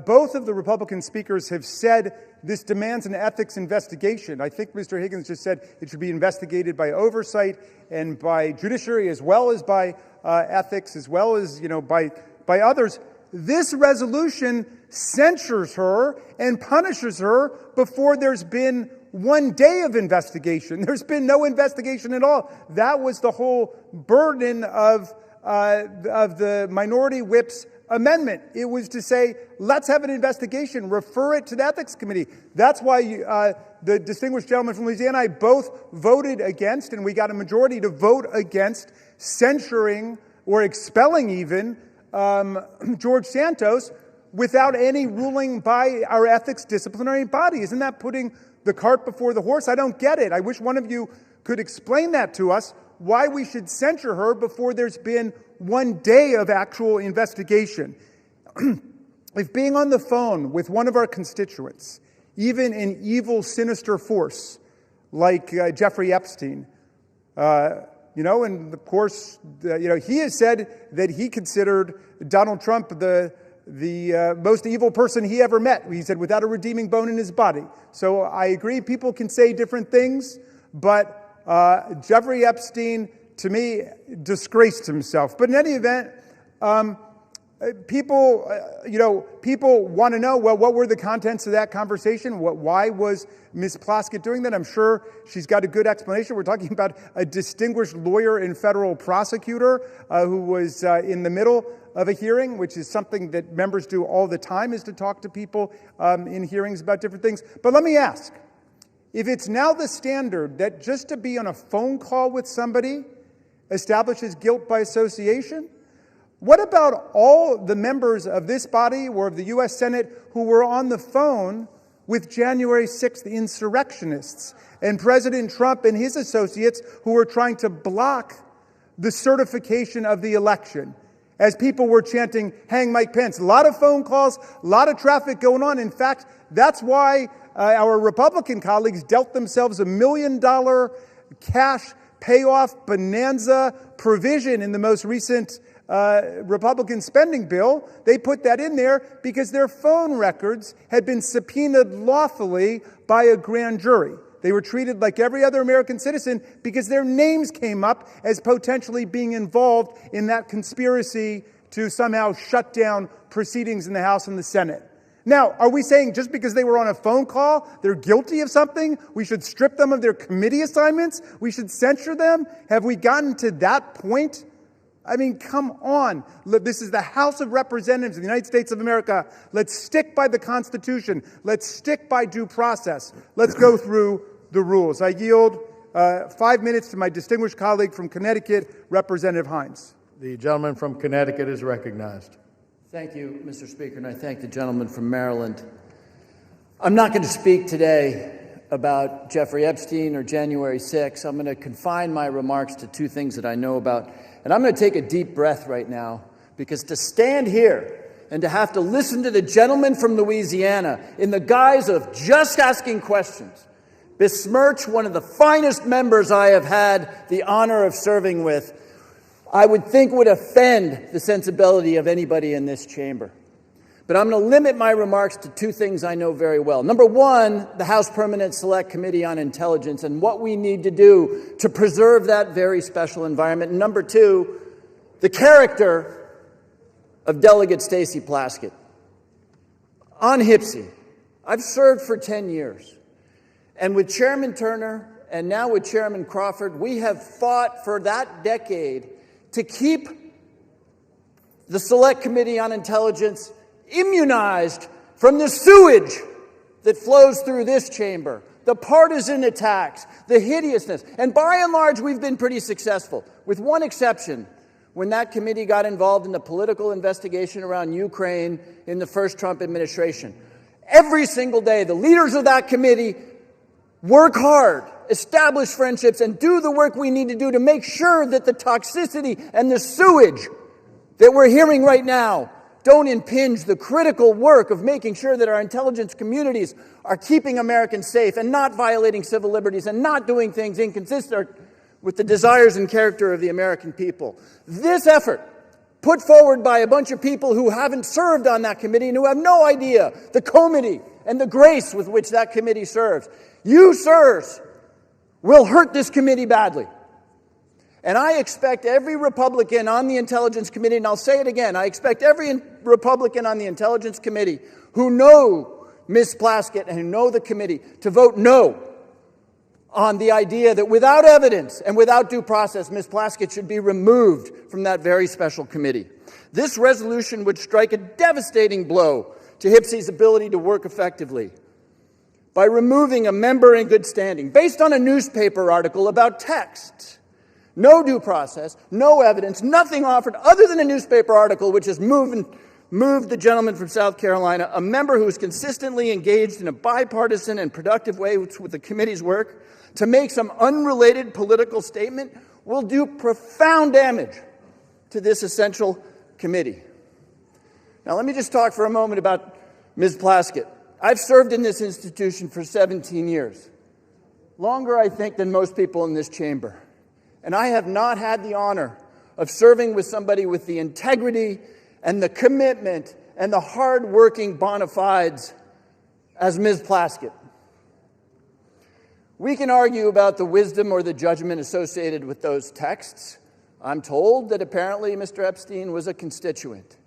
Both of the Republican speakers have said this demands an ethics investigation. I think Mr. Higgins just said it should be investigated by oversight and by judiciary, as well as by ethics, as well as by others. This resolution censures her and punishes her before there's been 1 day of investigation. There's been no investigation at all. That was the whole burden of the minority whip's amendment. It was to say, let's have an investigation, refer it to the Ethics Committee. That's why the distinguished gentleman from Louisiana and I both voted against, and we got a majority to vote against censuring or expelling even George Santos without any ruling by our ethics disciplinary body. Isn't that putting the cart before the horse? I don't get it. I wish one of you could explain that to us, why we should censure her before there's been 1 day of actual investigation. If being on the phone with one of our constituents, even an evil, sinister force like Jeffrey Epstein, and of course, he has said that he considered Donald Trump the most evil person he ever met. He said, without a redeeming bone in his body. So I agree, people can say different things, but Jeffrey Epstein, to me, disgraced himself. But in any event, people want to know, well, what were the contents of that conversation? Why was Ms. Plaskett doing that? I'm sure she's got a good explanation. We're talking about a distinguished lawyer and federal prosecutor who was in the middle of a hearing, which is something that members do all the time, is to talk to people in hearings about different things. But let me ask, if it's now the standard that just to be on a phone call with somebody establishes guilt by association, what about all the members of this body or of the U.S. Senate who were on the phone with January 6th insurrectionists and President Trump and his associates who were trying to block the certification of the election as people were chanting, "Hang Mike Pence"? A lot of phone calls, a lot of traffic going on. In fact, that's why our Republican colleagues dealt themselves $1 million cash payoff bonanza provision in the most recent Republican spending bill. They put that in there because their phone records had been subpoenaed lawfully by a grand jury. They were treated like every other American citizen because their names came up as potentially being involved in that conspiracy to somehow shut down proceedings in the House and the Senate. Now, are we saying just because they were on a phone call, they're guilty of something, we should strip them of their committee assignments? We should censure them? Have we gotten to that point? I mean, come on. This is the House of Representatives of the United States of America. Let's stick by the Constitution. Let's stick by due process. Let's go through the rules. I yield 5 minutes to my distinguished colleague from Connecticut, Representative Hines.
The gentleman from Connecticut is recognized.
Thank you, Mr. Speaker, and I thank the gentleman from Maryland. I'm not going to speak today about Jeffrey Epstein or January 6th. I'm going to confine my remarks to two things that I know about. And I'm going to take a deep breath right now Because to stand here and to have to listen to the gentleman from Louisiana in the guise of just asking questions, besmirch one of the finest members I have had the honor of serving with, I would think would offend the sensibility of anybody in this chamber. But I'm going to limit my remarks to two things I know very well. Number one, the House Permanent Select Committee on Intelligence and what we need to do to preserve that very special environment. And number two, the character of Delegate Stacey Plaskett. On HPSCI, I've served for 10 years. And with Chairman Turner and now with Chairman Crawford, we have fought for that decade to keep the Select Committee on Intelligence immunized from the sewage that flows through this chamber, the partisan attacks, the hideousness. And by and large, we've been pretty successful, with one exception, when that committee got involved in the political investigation around Ukraine in the first Trump administration. Every single day, the leaders of that committee work hard, establish friendships, and do the work we need to do to make sure that the toxicity and the sewage that we're hearing right now don't impinge the critical work of making sure that our intelligence communities are keeping Americans safe and not violating civil liberties and not doing things inconsistent with the desires and character of the American people. This effort, put forward by a bunch of people who haven't served on that committee and who have no idea the comity and the grace with which that committee serves. You, sirs, will hurt this committee badly. And I expect every Republican on the Intelligence Committee, and I'll say it again, I expect every Republican on the Intelligence Committee who know Ms. Plaskett and who know the committee to vote no on the idea that without evidence and without due process, Ms. Plaskett should be removed from that very special committee. This resolution would strike a devastating blow to HPSCI's ability to work effectively by removing a member in good standing based on a newspaper article about text. No due process, no evidence, nothing offered other than a newspaper article which has moved the gentleman from South Carolina, a member who is consistently engaged in a bipartisan and productive way with the committee's work, to make some unrelated political statement will do profound damage to this essential committee. Now let me just talk for a moment about Ms. Plaskett. I've served in this institution for 17 years, longer, I think, than most people in this chamber. And I have not had the honor of serving with somebody with the integrity and the commitment and the hard-working bona fides as Ms. Plaskett. We can argue about the wisdom or the judgment associated with those texts. I'm told that apparently Mr. Epstein was a constituent.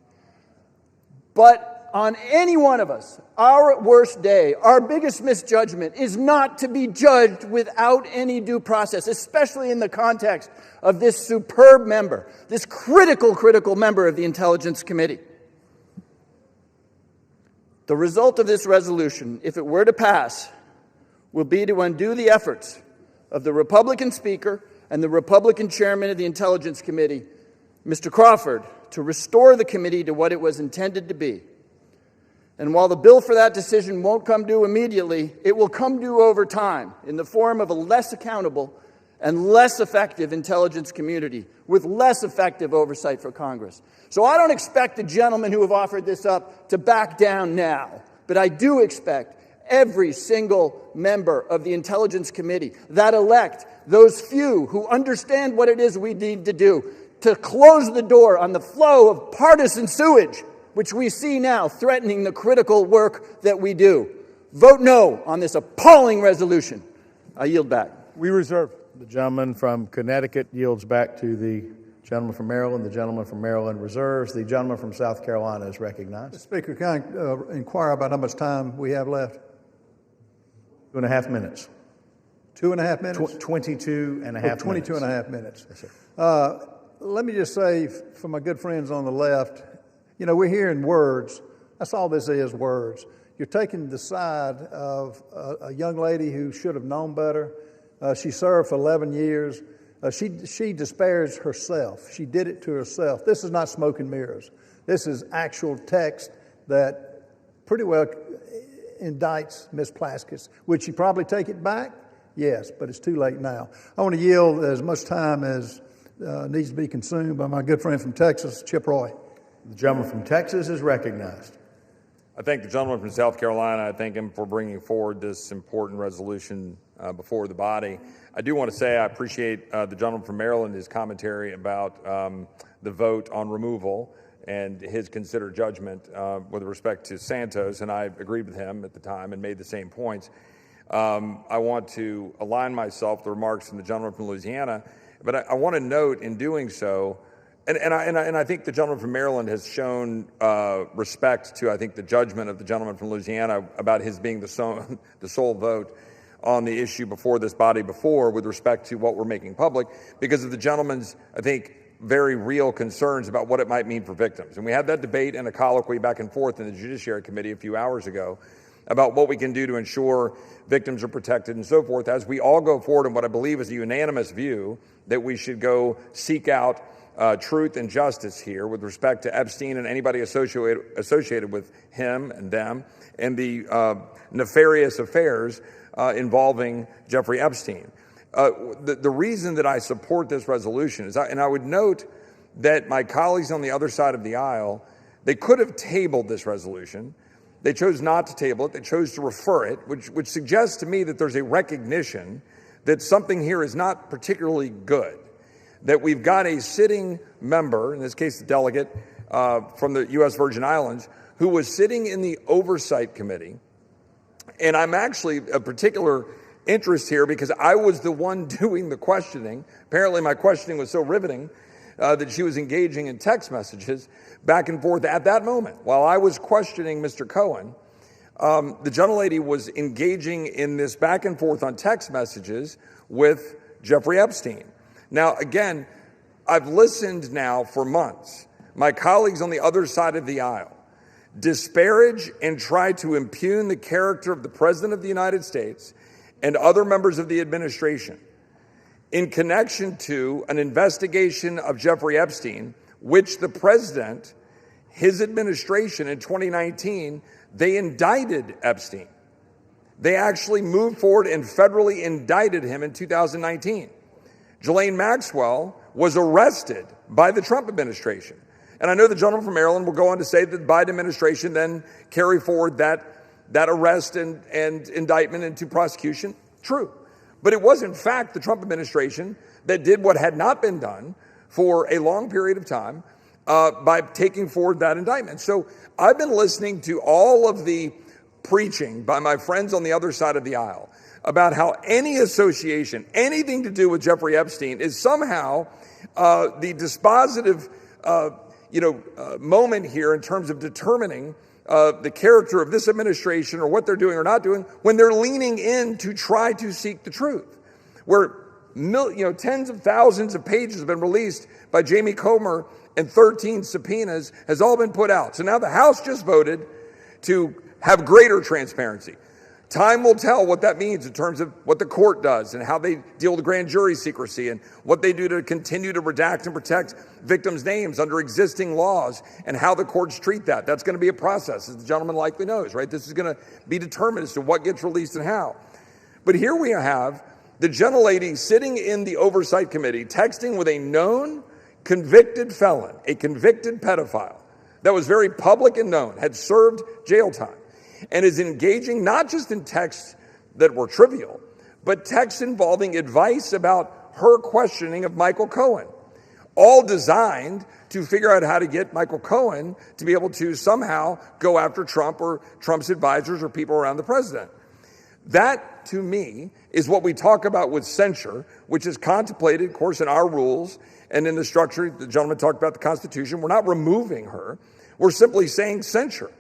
But on any one of us, our worst day, our biggest misjudgment is not to be judged without any due process, especially in the context of this superb member, this critical member of the Intelligence Committee. The result of this resolution, if it were to pass, will be to undo the efforts of the Republican Speaker and the Republican Chairman of the Intelligence Committee, Mr. Crawford, to restore the committee to what it was intended to be. And while the bill for that decision won't come due immediately, it will come due over time in the form of a less accountable and less effective intelligence community with less effective oversight for Congress. So I don't expect the gentlemen who have offered this up to back down now, but I do expect every single member of the Intelligence Committee that elect those few who understand what it is we need to do to close the door on the flow of partisan sewage which we see now threatening the critical work that we do. Vote no on this appalling resolution. I yield back.
We reserve.
The gentleman from Connecticut yields back to the gentleman from Maryland. The gentleman from Maryland reserves. The gentleman from South Carolina is recognized.
Speaker, can I inquire about how much time we have left?
2.5 minutes.
2.5 minutes?
22 and a half
22
minutes.
and a half minutes. Yes, sir. Let me just say, for my good friends on the left, you know, we're hearing words. That's all this is, words. You're taking the side of a young lady who should have known better. She served for 11 years. She disparaged herself. She did it to herself. This is not smoke and mirrors. This is actual text that pretty well indicts Ms. Plaskett. Would she probably take it back? Yes, but it's too late now. I want to yield as much time as needs to be consumed by my good friend from Texas, Chip Roy.
The gentleman from Texas is recognized.
I thank the gentleman from South Carolina. I thank him for bringing forward this important resolution before the body. I do want to say I appreciate the gentleman from Maryland, his commentary about the vote on removal and his considered judgment with respect to Santos, and I agreed with him at the time and made the same points. I want to align myself with the remarks from the gentleman from Louisiana, but I want to note in doing so, and I think the gentleman from Maryland has shown respect to, I think, the judgment of the gentleman from Louisiana about his being the sole vote on the issue before this body before with respect to what we're making public because of the gentleman's, I think, very real concerns about what it might mean for victims. And we had that debate and a colloquy back and forth in the Judiciary Committee a few hours ago about what we can do to ensure victims are protected and so forth as we all go forward in what I believe is a unanimous view that we should go seek out truth and justice here with respect to Epstein and anybody associated with him and them and the nefarious affairs involving Jeffrey Epstein. The reason that I support this resolution is, and I would note that my colleagues on the other side of the aisle, they could have tabled this resolution. They chose not to table it. They chose to refer it, which suggests to me that there's a recognition that something here is not particularly good, that we've got a sitting member, in this case the delegate from the U.S. Virgin Islands, who was sitting in the Oversight Committee. And I'm actually a particular interest here because I was the one doing the questioning. Apparently my questioning was so riveting that she was engaging in text messages back and forth at that moment. While I was questioning Mr. Cohen, the gentlelady was engaging in this back and forth on text messages with Jeffrey Epstein. Now, again, I've listened now for months. My colleagues on the other side of the aisle disparage and try to impugn the character of the President of the United States and other members of the administration in connection to an investigation of Jeffrey Epstein, which the President, his administration in 2019, they indicted Epstein. They actually moved forward and federally indicted him in 2019. Ghislaine Maxwell was arrested by the Trump administration. And I know the gentleman from Maryland will go on to say that the Biden administration then carry forward that arrest and indictment into prosecution. True. But it was, in fact, the Trump administration that did what had not been done for a long period of time by taking forward that indictment. So I've been listening to all of the preaching by my friends on the other side of the aisle about how any association, anything to do with Jeffrey Epstein is somehow the dispositive moment here in terms of determining the character of this administration or what they're doing or not doing when they're leaning in to try to seek the truth. Where tens of thousands of pages have been released by Jamie Comer and 13 subpoenas has all been put out. So now the House just voted to have greater transparency. Time will tell what that means in terms of what the court does and how they deal with grand jury secrecy and what they do to continue to redact and protect victims' names under existing laws and how the courts treat that. That's going to be a process, as the gentleman likely knows, right? This is going to be determined as to what gets released and how. But here we have the gentlelady sitting in the Oversight Committee texting with a known convicted felon, a convicted pedophile that was very public and known, had served jail time, and is engaging not just in texts that were trivial, but texts involving advice about her questioning of Michael Cohen, all designed to figure out how to get Michael Cohen to be able to somehow go after Trump or Trump's advisors or people around the president. That, to me, is what we talk about with censure, which is contemplated, of course, in our rules and in the structure. The gentleman talked about the Constitution. We're not removing her. We're simply saying censure.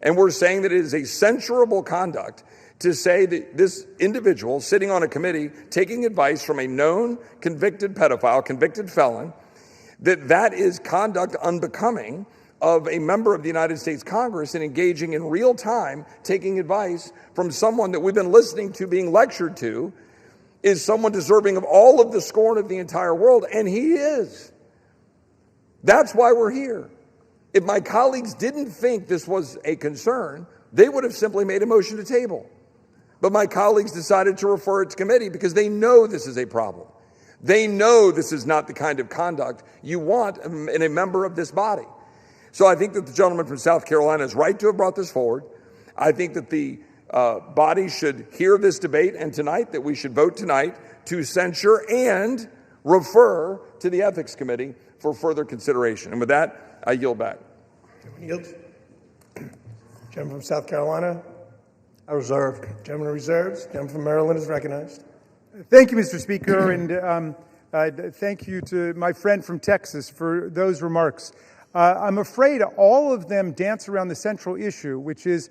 And we're saying that it is a censurable conduct to say that this individual sitting on a committee taking advice from a known convicted pedophile, convicted felon, that is conduct unbecoming of a member of the United States Congress and engaging in real time, taking advice from someone that we've been listening to, being lectured to, is someone deserving of all of the scorn of the entire world. And he is. That's why we're here. If my colleagues didn't think this was a concern, they would have simply made a motion to table. But my colleagues decided to refer it to committee because they know this is a problem. They know this is not the kind of conduct you want in a member of this body. So I think that the gentleman from South Carolina is right to have brought this forward. I think that the body should hear this debate, and tonight that we should vote tonight to censure and refer to the Ethics Committee for further consideration. And with that, I yield back.
Yield. Gentleman from South Carolina.
I reserve.
Gentleman reserves. Gentleman from Maryland is recognized.
Thank you, Mr. Speaker, and thank you to my friend from Texas for those remarks. I'm afraid all of them dance around the central issue, which is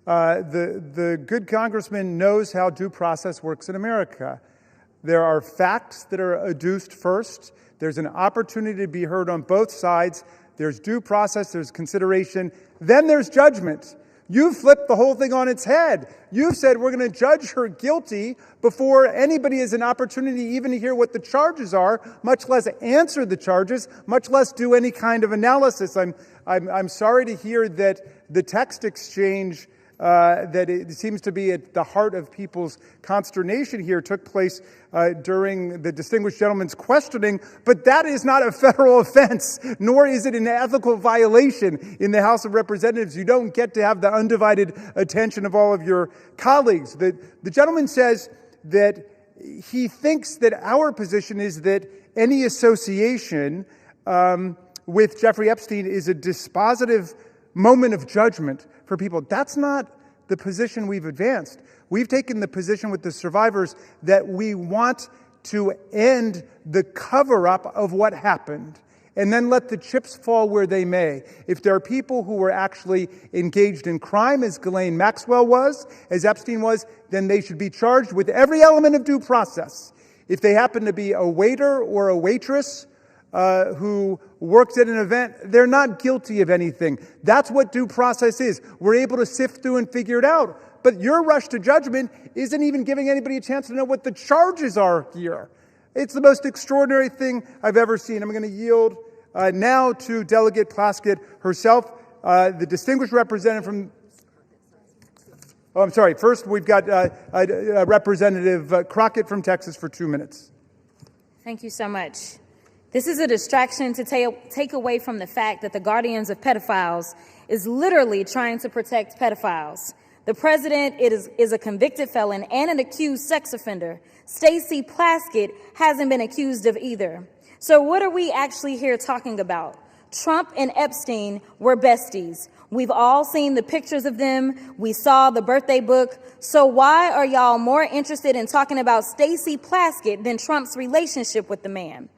the good congressman knows how due process works in America. There are facts that are adduced first. There's an opportunity to be heard on both sides. There's due process, there's consideration, then there's judgment. You've flipped the whole thing on its head. You've said we're going to judge her guilty before anybody has an opportunity even to hear what the charges are, much less answer the charges, much less do any kind of analysis. I'm sorry to hear that the text exchange that it seems to be at the heart of people's consternation here took place during the distinguished gentleman's questioning, but that is not a federal offense, nor is it an ethical violation in the House of Representatives. You don't get to have the undivided attention of all of your colleagues. The gentleman says that he thinks that our position is that any association with Jeffrey Epstein is a dispositive moment of judgment for people. That's not the position we've advanced. We've taken the position with the survivors that we want to end the cover-up of what happened and then let the chips fall where they may. If there are people who were actually engaged in crime, as Ghislaine Maxwell was, as Epstein was, then they should be charged with every element of due process. If they happen to be a waiter or a waitress who worked at an event, they're not guilty of anything. That's what due process is. We're able to sift through and figure it out. But your rush to judgment isn't even giving anybody a chance to know what the charges are here. It's the most extraordinary thing I've ever seen. I'm going to yield now to Delegate Plaskett herself, the distinguished representative from... Oh, I'm sorry. First, we've got Representative Crockett from Texas for 2 minutes.
Thank you so much. This is a distraction to take away from the fact that the Guardians of Pedophiles is literally trying to protect pedophiles. The president is a convicted felon and an accused sex offender. Stacey Plaskett hasn't been accused of either. So what are we actually here talking about? Trump and Epstein were besties. We've all seen the pictures of them. We saw the birthday book. So why are y'all more interested in talking about Stacey Plaskett than Trump's relationship with the man?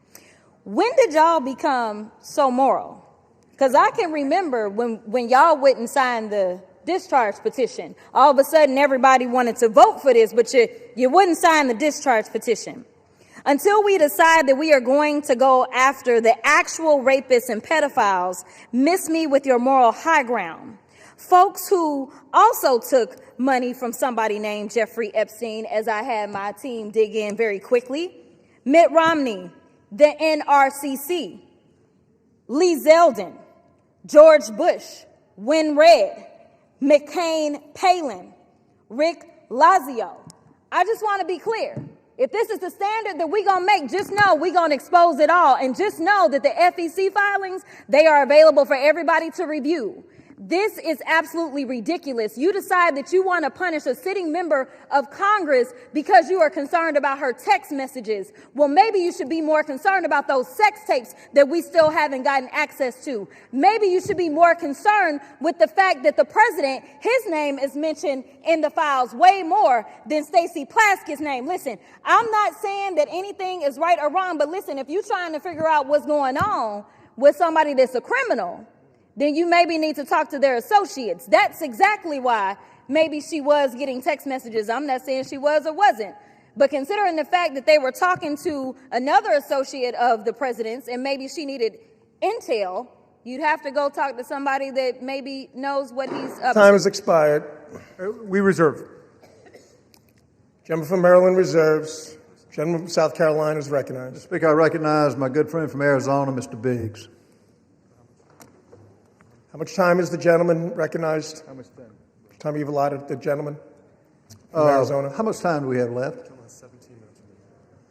When did y'all become so moral? Because I can remember when y'all wouldn't sign the discharge petition. All of a sudden, everybody wanted to vote for this, but you wouldn't sign the discharge petition. Until we decide that we are going to go after the actual rapists and pedophiles, miss me with your moral high ground. Folks who also took money from somebody named Jeffrey Epstein, as I had my team dig in very quickly. Mitt Romney, the NRCC, Lee Zeldin, George Bush, Win Red, McCain Palin, Rick Lazio. I just want to be clear. If this is the standard that we're going to make, just know we're going to expose it all. And just know that the FEC filings, they are available for everybody to review. This is absolutely ridiculous. You decide that you want to punish a sitting member of Congress because you are concerned about her text messages. Well, maybe you should be more concerned about those sex tapes that we still haven't gotten access to. Maybe you should be more concerned with the fact that the president, his name is mentioned in the files way more than Stacey Plaskett's name. Listen, I'm not saying that anything is right or wrong, but listen, if you're trying to figure out what's going on with somebody that's a criminal, then you maybe need to talk to their associates. That's exactly why maybe she was getting text messages. I'm not saying she was or wasn't. But considering the fact that they were talking to another associate of the president's and maybe she needed intel, you'd have to go talk to somebody that maybe knows what he's up to.
Time has expired.
We reserve.
Gentleman from Maryland reserves. Gentleman from South Carolina is recognized.
Speaker, I recognize my good friend from Arizona, Mr. Biggs.
How much time is the gentleman recognized? How much time? Time you've allotted the gentleman from Arizona?
How much time do we have left?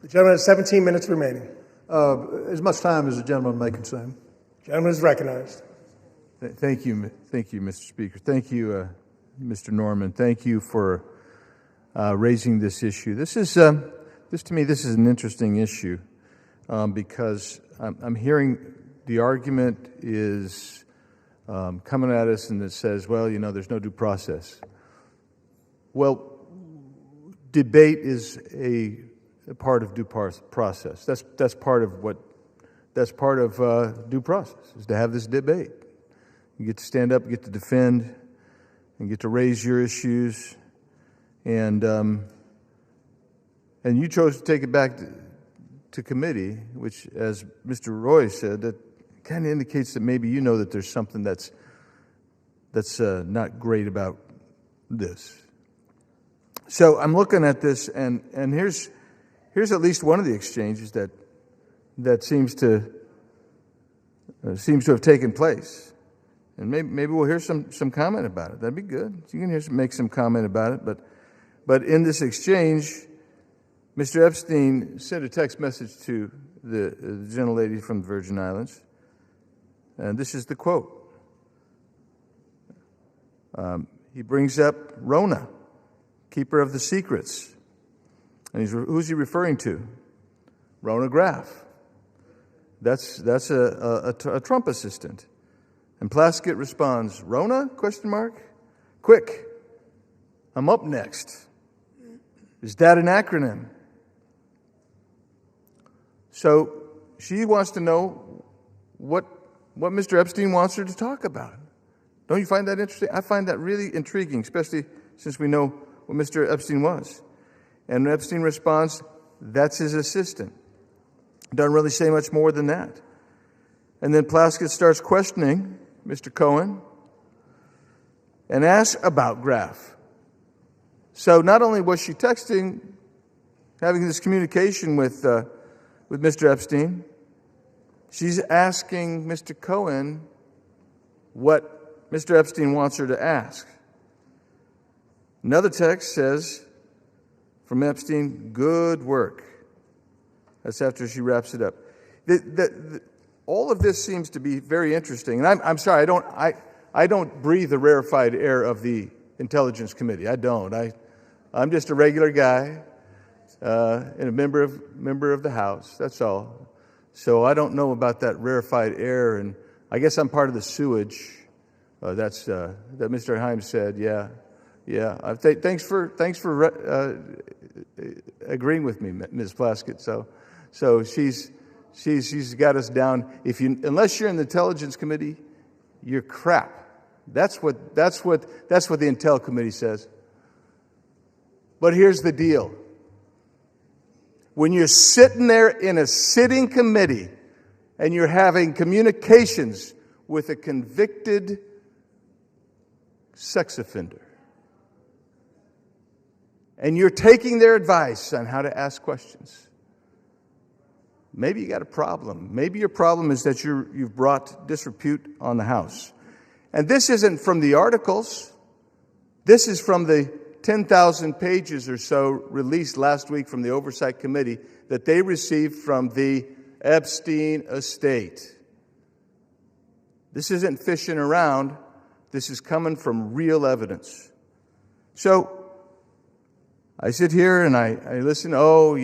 The gentleman has 17 minutes remaining.
As much time as the gentleman may consume.
Gentleman is recognized.
Thank you, Mr. Speaker. Thank you, Mr. Norman. Thank you for raising this issue. This is, to me, this is an interesting issue because I'm hearing the argument is coming at us and it says, well, you know, there's no due process. Well, debate is a part of due process. That's part of due process, is to have this debate. You get to stand up, get to defend, and get to raise your issues. And you chose to take it back to committee, which, as Mr. Roy said, that kind of indicates that maybe you know that there's something that's not great about this. So I'm looking at this, and here's at least one of the exchanges that seems to have taken place. And maybe we'll hear some comment about it. That'd be good. You can make some comment about it. But in this exchange, Mr. Epstein sent a text message to the gentlelady from the Virgin Islands, and this is the quote. He brings up Rona, keeper of the secrets. And who's he referring to? Rona Graff. That's a Trump assistant. And Plaskett responds, Rona? ? Quick, I'm up next. Is that an acronym? So she wants to know what Mr. Epstein wants her to talk about. Don't you find that interesting? I find that really intriguing, especially since we know what Mr. Epstein was. And Epstein responds, that's his assistant. Doesn't really say much more than that. And then Plaskett starts questioning Mr. Cohen and asks about Graff. So not only was she texting, having this communication with Mr. Epstein, she's asking Mr. Cohen what Mr. Epstein wants her to ask. Another text says from Epstein, good work. That's after she wraps it up. All of this seems to be very interesting. And I'm sorry, I don't breathe the rarefied air of the Intelligence Committee. I don't. I'm just a regular guy and a member of the House. That's all. So I don't know about that rarefied air, and I guess I'm part of the sewage. That Mr. Himes said. Yeah. Thanks for agreeing with me, Ms. Plaskett. So she's got us down. Unless you're in the Intelligence Committee, you're crap. That's what the Intel Committee says. But here's the deal. When you're sitting there in a sitting committee and you're having communications with a convicted sex offender, and you're taking their advice on how to ask questions, maybe you got a problem. Maybe your problem is that you've brought disrepute on the House. And this isn't from the articles. This is from the 10,000 pages or so released last week from the Oversight Committee that they received from the Epstein estate. This isn't fishing around. This is coming from real evidence. So I sit here and I listen. Oh,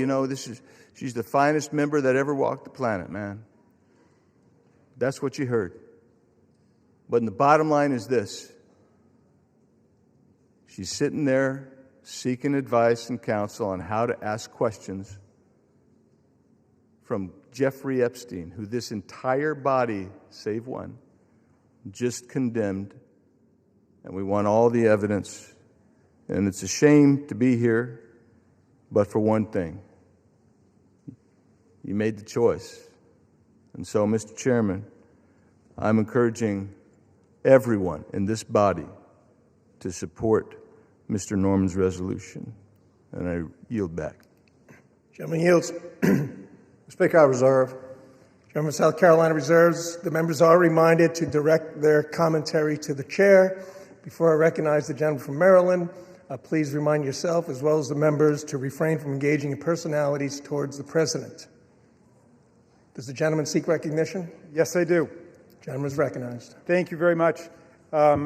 she's the finest member that ever walked the planet, man. That's what you heard. But the bottom line is this. She's sitting there seeking advice and counsel on how to ask questions from Jeffrey Epstein, who this entire body, save one, just condemned. And we want all the evidence. And it's a shame to be here, but for one thing, you made the choice. And so, Mr. Chairman, I'm encouraging everyone in this body to support Mr. Norman's resolution. And I yield back.
Gentleman yields. Speaker, I reserve. Gentleman, South Carolina reserves. The members are reminded to direct their commentary to the chair. Before I recognize the gentleman from Maryland, please remind yourself, as well as the members, to refrain from engaging in personalities towards the president. Does the gentleman seek recognition?
Yes, I do.
Gentleman is recognized.
Thank you very much. I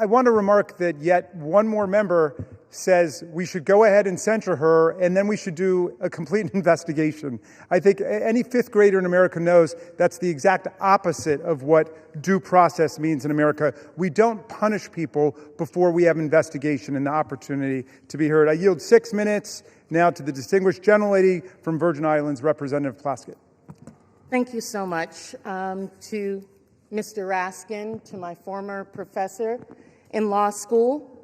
want to remark that yet one more member says we should go ahead and censure her, and then we should do a complete investigation. I think any fifth grader in America knows that's the exact opposite of what due process means in America. We don't punish people before we have investigation and the opportunity to be heard. I yield 6 minutes now to the distinguished gentlelady from Virgin Islands, Representative Plaskett.
Thank you so much to Mr. Raskin, to my former professor in law school,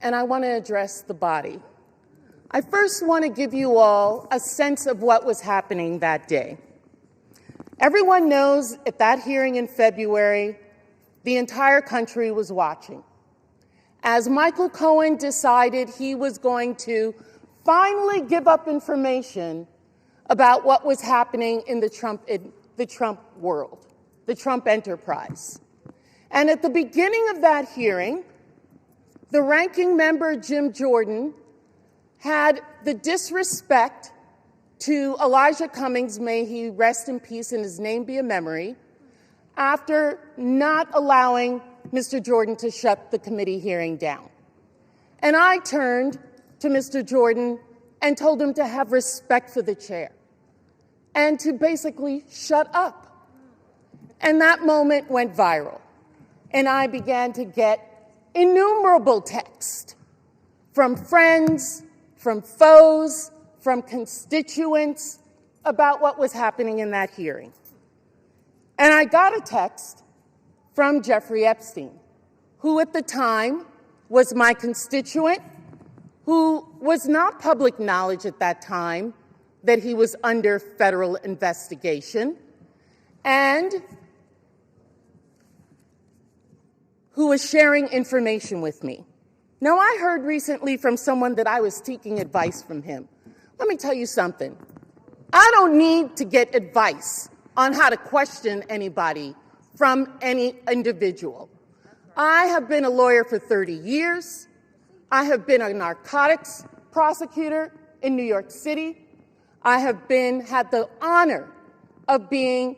and I want to address the body. I first want to give you all a sense of what was happening that day. Everyone knows at that hearing in February, the entire country was watching. As Michael Cohen decided he was going to finally give up information about what was happening in the Trump world, the Trump enterprise. And at the beginning of that hearing, the ranking member, Jim Jordan, had the disrespect to Elijah Cummings, may he rest in peace and his name be a memory, after not allowing Mr. Jordan to shut the committee hearing down. And I turned to Mr. Jordan and told him to have respect for the chair and to basically shut up. And that moment went viral. And I began to get innumerable texts from friends, from foes, from constituents about what was happening in that hearing. And I got a text from Jeffrey Epstein, who at the time was my constituent, who was not public knowledge at that time that he was under federal investigation, and who was sharing information with me. Now, I heard recently from someone that I was seeking advice from him. Let me tell you something. I don't need to get advice on how to question anybody from any individual. I have been a lawyer for 30 years. I have been a narcotics prosecutor in New York City. I have had the honor of being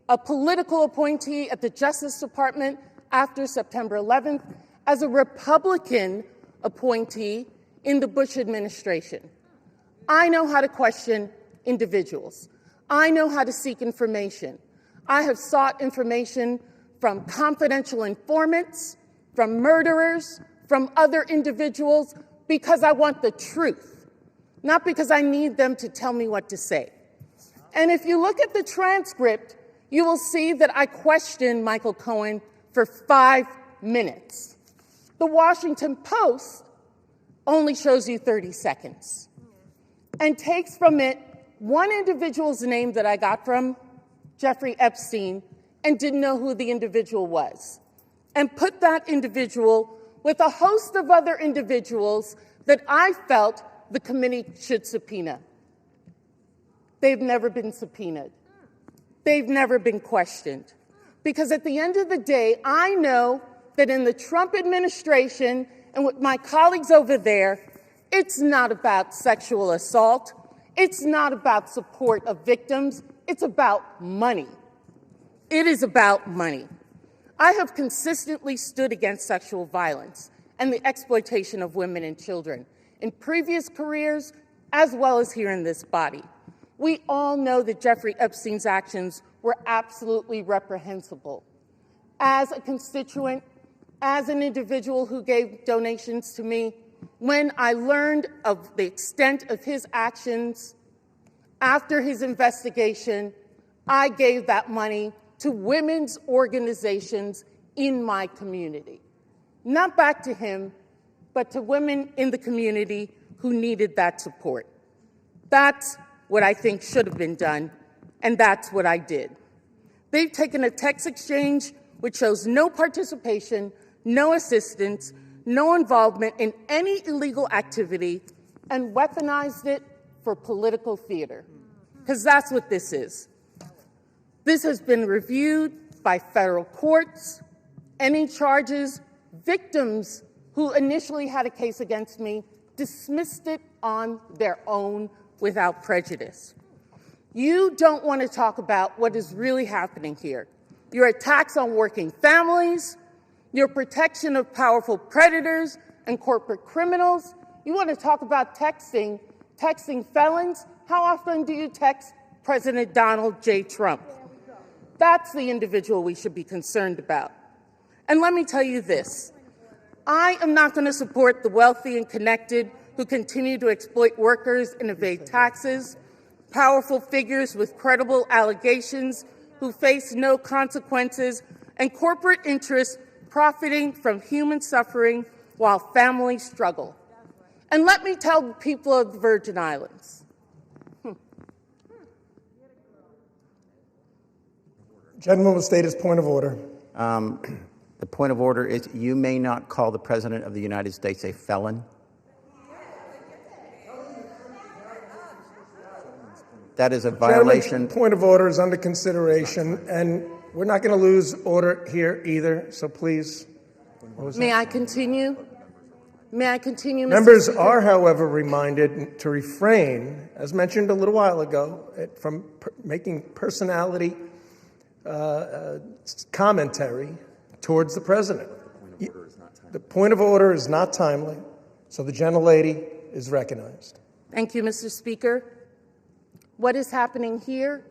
a political appointee at the Justice Department after September 11th as a Republican appointee in the Bush administration. I know how to question individuals. I know how to seek information. I have sought information from confidential informants, from murderers, from other individuals, because I want the truth, not because I need them to tell me what to say. And if you look at the transcript, you will see that I questioned Michael Cohen for 5 minutes. The Washington Post only shows you 30 seconds and takes from it one individual's name that I got from Jeffrey Epstein and didn't know who the individual was, and put that individual with a host of other individuals that I felt the committee should subpoena. They've never been subpoenaed. They've never been questioned. Because at the end of the day, I know that in the Trump administration and with my colleagues over there, it's not about sexual assault. It's not about support of victims. It's about money. It is about money. I have consistently stood against sexual violence and the exploitation of women and children in previous careers as well as here in this body. We all know that Jeffrey Epstein's actions were absolutely reprehensible. As a constituent, as an individual who gave donations to me, when I learned of the extent of his actions after his investigation, I gave that money to women's organizations in my community. Not back to him, but to women in the community who needed that support. That's what I think should have been done, and that's what I did. They've taken a text exchange which shows no participation, no assistance, no involvement in any illegal activity, and weaponized it for political theater, because that's what this is. This has been reviewed by federal courts. Any charges, victims who initially had a case against me dismissed it on their own without prejudice. You don't want to talk about what is really happening here. Your attacks on working families, your protection of powerful predators and corporate criminals. You want to talk about texting felons? How often do you text President Donald J. Trump? That's the individual we should be concerned about. And let me tell you this. I am not going to support the wealthy and connected who continue to exploit workers and evade taxes, powerful figures with credible allegations who face no consequences, and corporate interests profiting from human suffering while families struggle. And let me tell the people of the Virgin Islands.
Gentleman will state his point of order.
The point of order is you may not call the President of the United States a felon. That is a violation.
Point of order is under consideration, and we're not going to lose order here either, so please.
May I continue? May I continue, Mr.
Members
Speaker?
are, however, reminded to refrain, as mentioned a little while ago, from making personality commentary towards the president. The point of order is not timely, so the gentlelady is recognized.
Thank you, Mr. Speaker. What is happening here?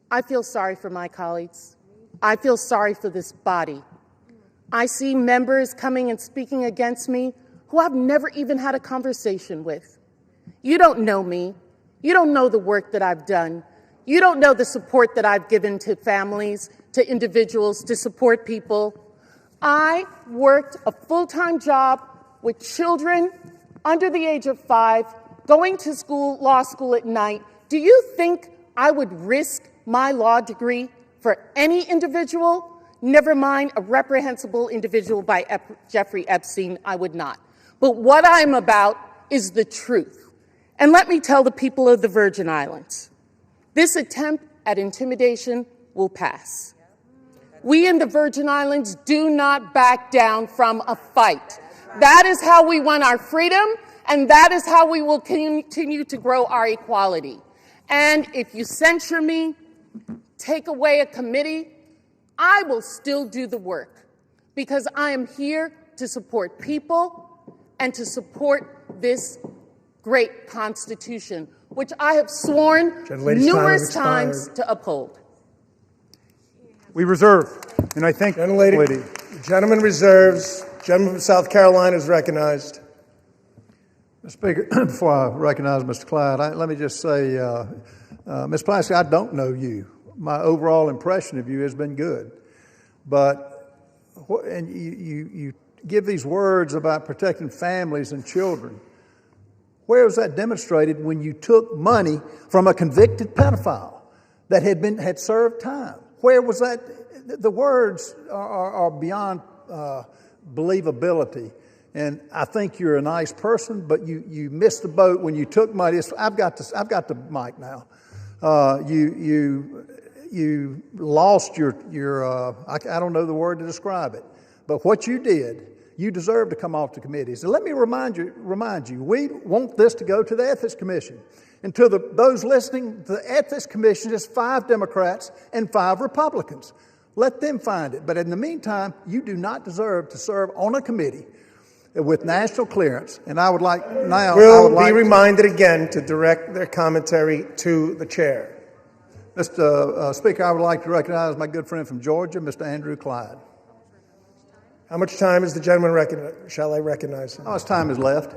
I feel sorry for my colleagues. I feel sorry for this body. I see members coming and speaking against me who I've never even had a conversation with. You don't know me. You don't know the work that I've done. You don't know the support that I've given to families, to individuals, to support people. I worked a full-time job with children under the age of 5, going to school, law school at night. Do you think I would risk my law degree for any individual? Never mind a reprehensible individual by Jeffrey Epstein, I would not. But what I'm about is the truth. And let me tell the people of the Virgin Islands, this attempt at intimidation will pass. We in the Virgin Islands do not back down from a fight. That is how we won our freedom, and that is how we will continue to grow our equality. And if you censure me, take away a committee, I will still do the work because I am here to support people and to support this great Constitution, which I have sworn numerous times to uphold.
We reserve, and I thank the lady.
The gentleman reserves. Gentleman from South Carolina is recognized.
Mr. Speaker, before I recognize Mr. Clyde, let me just say, Ms. Plasky, I don't know you. My overall impression of you has been good. But and you give these words about protecting families and children. Where was that demonstrated when you took money from a convicted pedophile that had served time? Where was that? The words are beyond believability. And I think you're a nice person, but you missed the boat when you took money. I've got the mic now. You lost your I don't know the word to describe it, but what you did, you deserve to come off the committees. And let me remind you, we want this to go to the Ethics Commission. And to those listening, the Ethics Commission is 5 Democrats and 5 Republicans. Let them find it. But in the meantime, you do not deserve to serve on a committee with national clearance. And I would like now...
Will be reminded again to direct their commentary to the chair.
Mr. Speaker, I would like to recognize my good friend from Georgia, Mr. Andrew Clyde.
How much time is the gentleman shall I recognize him?
How much time is left?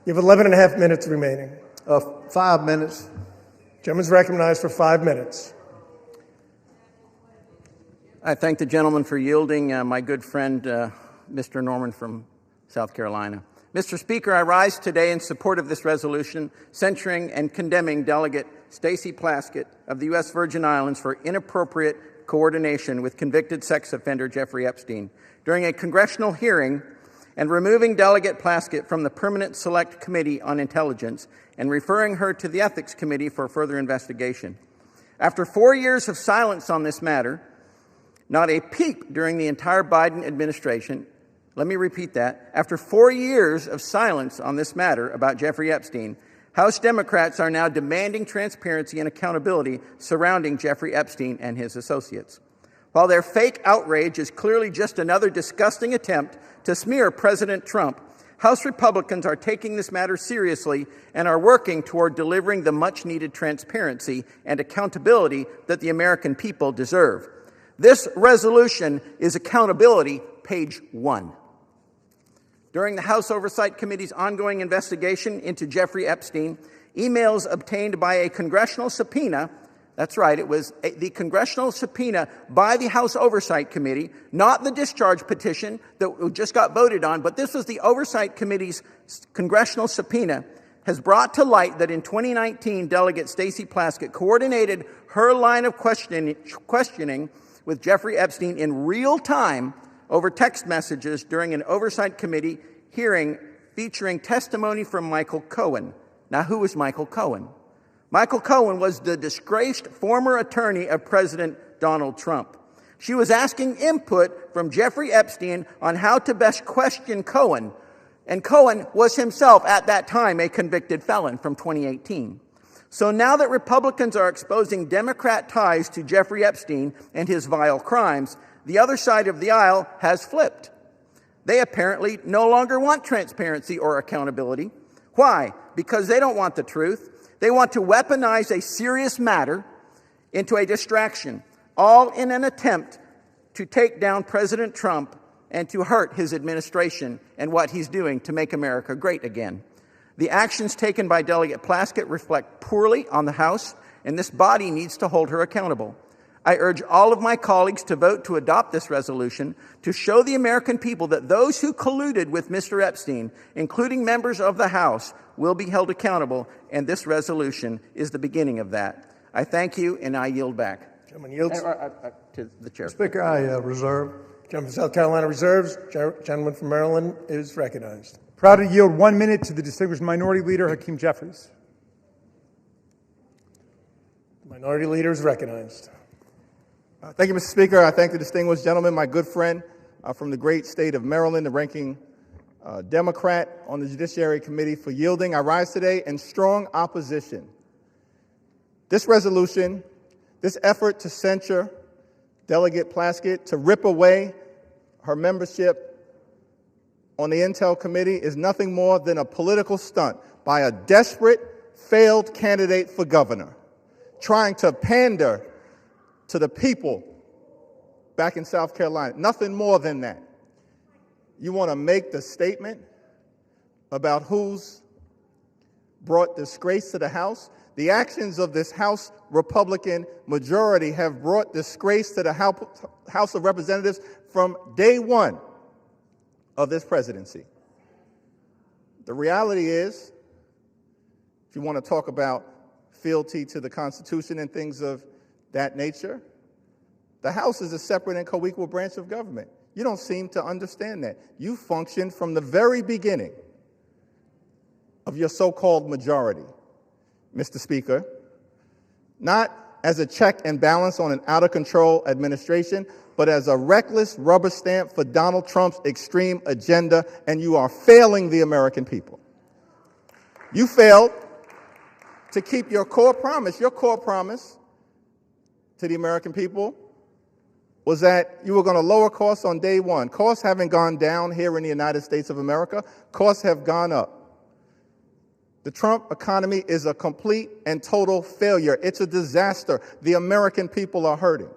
You have 11 and a half minutes remaining.
5 minutes.
Gentleman's recognized for 5 minutes.
I thank the gentleman for yielding. My good friend, Mr. Norman from South Carolina. Mr. Speaker, I rise today in support of this resolution censuring and condemning Delegate Stacey Plaskett of the U.S. Virgin Islands for inappropriate coordination with convicted sex offender Jeffrey Epstein during a congressional hearing and removing Delegate Plaskett from the Permanent Select Committee on Intelligence and referring her to the Ethics Committee for further investigation. After 4 years of silence on this matter, not a peep during the entire Biden administration, let me repeat that, after 4 years of silence on this matter about Jeffrey Epstein, House Democrats are now demanding transparency and accountability surrounding Jeffrey Epstein and his associates. While their fake outrage is clearly just another disgusting attempt to smear President Trump, House Republicans are taking this matter seriously and are working toward delivering the much-needed transparency and accountability that the American people deserve. This resolution is accountability, page 1. During the House Oversight Committee's ongoing investigation into Jeffrey Epstein, emails obtained by a congressional subpoena, that's right, it was the congressional subpoena by the House Oversight Committee, not the discharge petition that just got voted on, but this was the Oversight Committee's congressional subpoena, has brought to light that in 2019, Delegate Stacey Plaskett coordinated her line of questioning with Jeffrey Epstein in real time over text messages during an Oversight Committee hearing featuring testimony from Michael Cohen. Now, who was Michael Cohen? Michael Cohen was the disgraced former attorney of President Donald Trump. She was asking input from Jeffrey Epstein on how to best question Cohen, and Cohen was himself at that time a convicted felon from 2018. So now that Republicans are exposing Democrat ties to Jeffrey Epstein and his vile crimes, the other side of the aisle has flipped. They apparently no longer want transparency or accountability. Why? Because they don't want the truth. They want to weaponize a serious matter into a distraction, all in an attempt to take down President Trump and to hurt his administration and what he's doing to make America great again. The actions taken by Delegate Plaskett reflect poorly on the House, and this body needs to hold her accountable. I urge all of my colleagues to vote to adopt this resolution to show the American people that those who colluded with Mr. Epstein, including members of the House, will be held accountable, and this resolution is the beginning of that. I thank you, and I yield back.
Gentleman yields.
To the chair.
Speaker, I reserve. Gentleman from South Carolina reserves. Gentleman from Maryland is recognized.
Proud to yield 1 minute to the distinguished Minority Leader, Hakeem Jeffries.
The Minority Leader is recognized.
Thank you, Mr. Speaker. I thank the distinguished gentleman, my good friend from the great state of Maryland, the ranking Democrat on the Judiciary Committee, for yielding. I rise today in strong opposition. This resolution, this effort to censure Delegate Plaskett, to rip away her membership on the Intel Committee, is nothing more than a political stunt by a desperate, failed candidate for governor, trying to pander to the people back in South Carolina. Nothing more than that. You want to make the statement about who's brought disgrace to the House? The actions of this House Republican majority have brought disgrace to the House of Representatives from day one of this presidency. The reality is, if you want to talk about fealty to the Constitution and things of that nature, the House is a separate and co-equal branch of government. You don't seem to understand that. You functioned from the very beginning of your so-called majority, Mr. Speaker, not as a check and balance on an out-of-control administration, but as a reckless rubber stamp for Donald Trump's extreme agenda, and you are failing the American people. You failed to keep your core promise. Your core promise to the American people was that you were going to lower costs on day one. Costs haven't gone down here in the United States of America. Costs have gone up. The Trump economy is a complete and total failure. It's a disaster. The American people are hurting.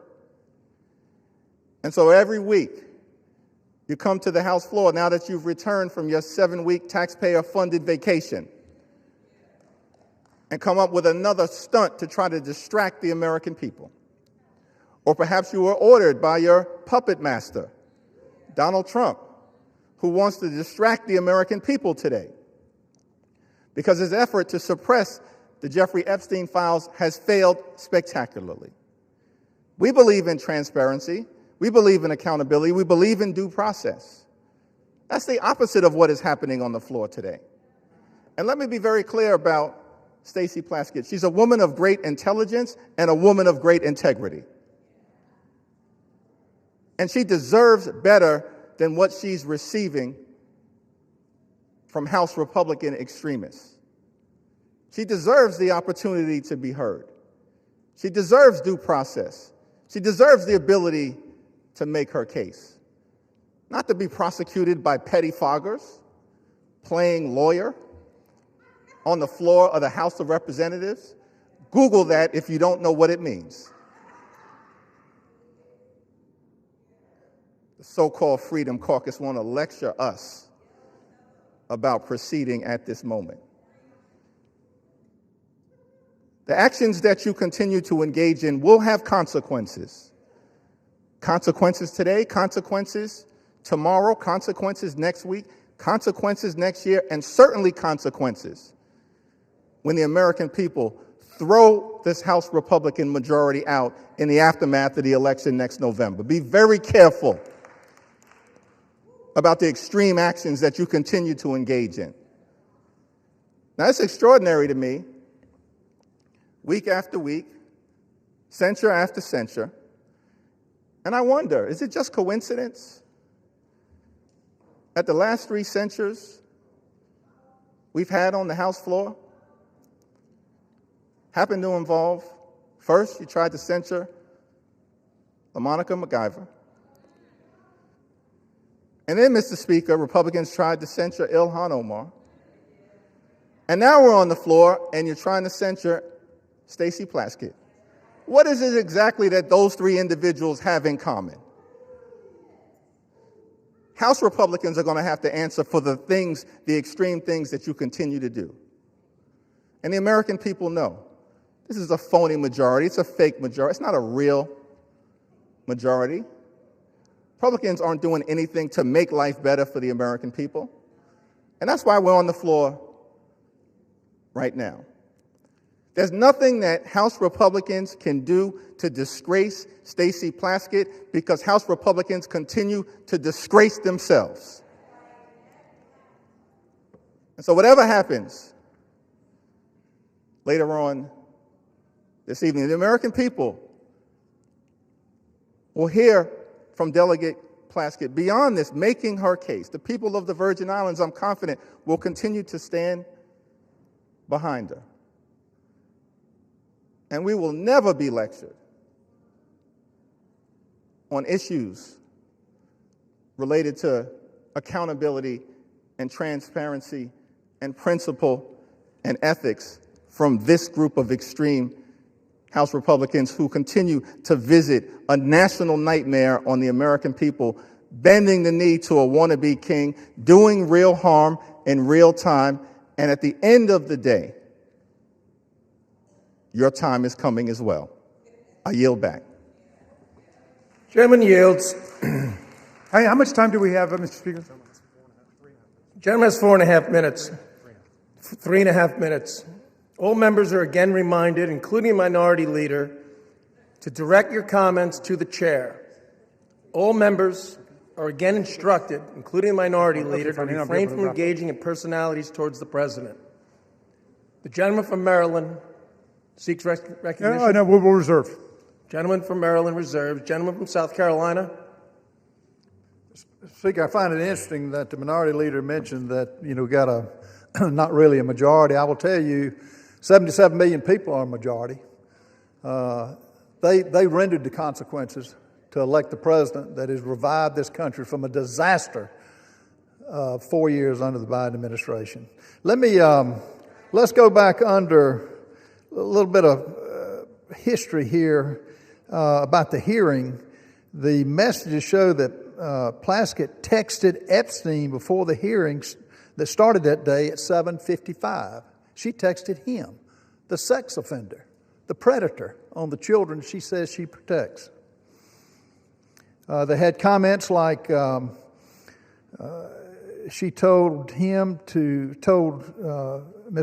And so every week, you come to the House floor now that you've returned from your 7-week taxpayer-funded vacation and come up with another stunt to try to distract the American people. Or perhaps you were ordered by your puppet master, Donald Trump, who wants to distract the American people today because his effort to suppress the Jeffrey Epstein files has failed spectacularly. We believe in transparency. We believe in accountability. We believe in due process. That's the opposite of what is happening on the floor today. And let me be very clear about Stacey Plaskett. She's a woman of great intelligence and a woman of great integrity. And she deserves better than what she's receiving from House Republican extremists.
She deserves the opportunity to be heard. She deserves due process. She deserves the ability to make her case, not to be prosecuted by petty foggers playing lawyer on the floor of the House of Representatives. Google that if you don't know what it means. The so-called Freedom Caucus want to lecture us about proceeding at this moment. The actions that you continue to engage in will have consequences. Consequences today, consequences tomorrow, consequences next week, consequences next year, and certainly consequences when the American people throw this House Republican majority out in the aftermath of the election next November. Be very careful about the extreme actions that you continue to engage in. Now, it's extraordinary to me, week after week, censure after censure, and I wonder, is it just coincidence that the last 3 censures we've had on the House floor happen to involve, first, you tried to censure LaMonica MacGyver. And then, Mr. Speaker, Republicans tried to censure Ilhan Omar. And now we're on the floor, and you're trying to censure Stacey Plaskett. What is it exactly that those 3 individuals have in common? House Republicans are going to have to answer for the things, the extreme things that you continue to do. And the American people know this is a phony majority. It's a fake majority. It's not a real majority. Republicans aren't doing anything to make life better for the American people. And that's why we're on the floor right now. There's nothing that House Republicans can do to disgrace Stacey Plaskett because House Republicans continue to disgrace themselves. And so whatever happens later on this evening, the American people will hear from Delegate Plaskett beyond this, making her case. The people of the Virgin Islands, I'm confident, will continue to stand behind her. And we will never be lectured on issues related to accountability and transparency and principle and ethics from this group of extreme House Republicans who continue to visit a national nightmare on the American people, bending the knee to a wannabe king, doing real harm in real time, and at the end of the day, your time is coming as well. I yield back.
Chairman yields.
How much time do we have, Mr. Speaker?
Gentleman has 4.5 minutes. 3.5 minutes. All members are again reminded, including Minority Leader, to direct your comments to the chair. All members are again instructed, including Minority Leader, to refrain from engaging in personalities towards the President. The gentleman from Maryland seeks recognition.
No, we'll reserve.
Gentleman from Maryland reserves. Gentleman from South Carolina.
Speaker, I find it interesting that the Minority Leader mentioned that, we got a not really a majority. I will tell you, 77 million people are a majority. They rendered the consequences to elect the president that has revived this country from a disaster 4 years under the Biden administration. Let's go back under a little bit of history here about the hearing. The messages show that Plaskett texted Epstein before the hearings that started that day at 7:55. She texted him, the sex offender, the predator on the children she says she protects. They had comments like she told Ms.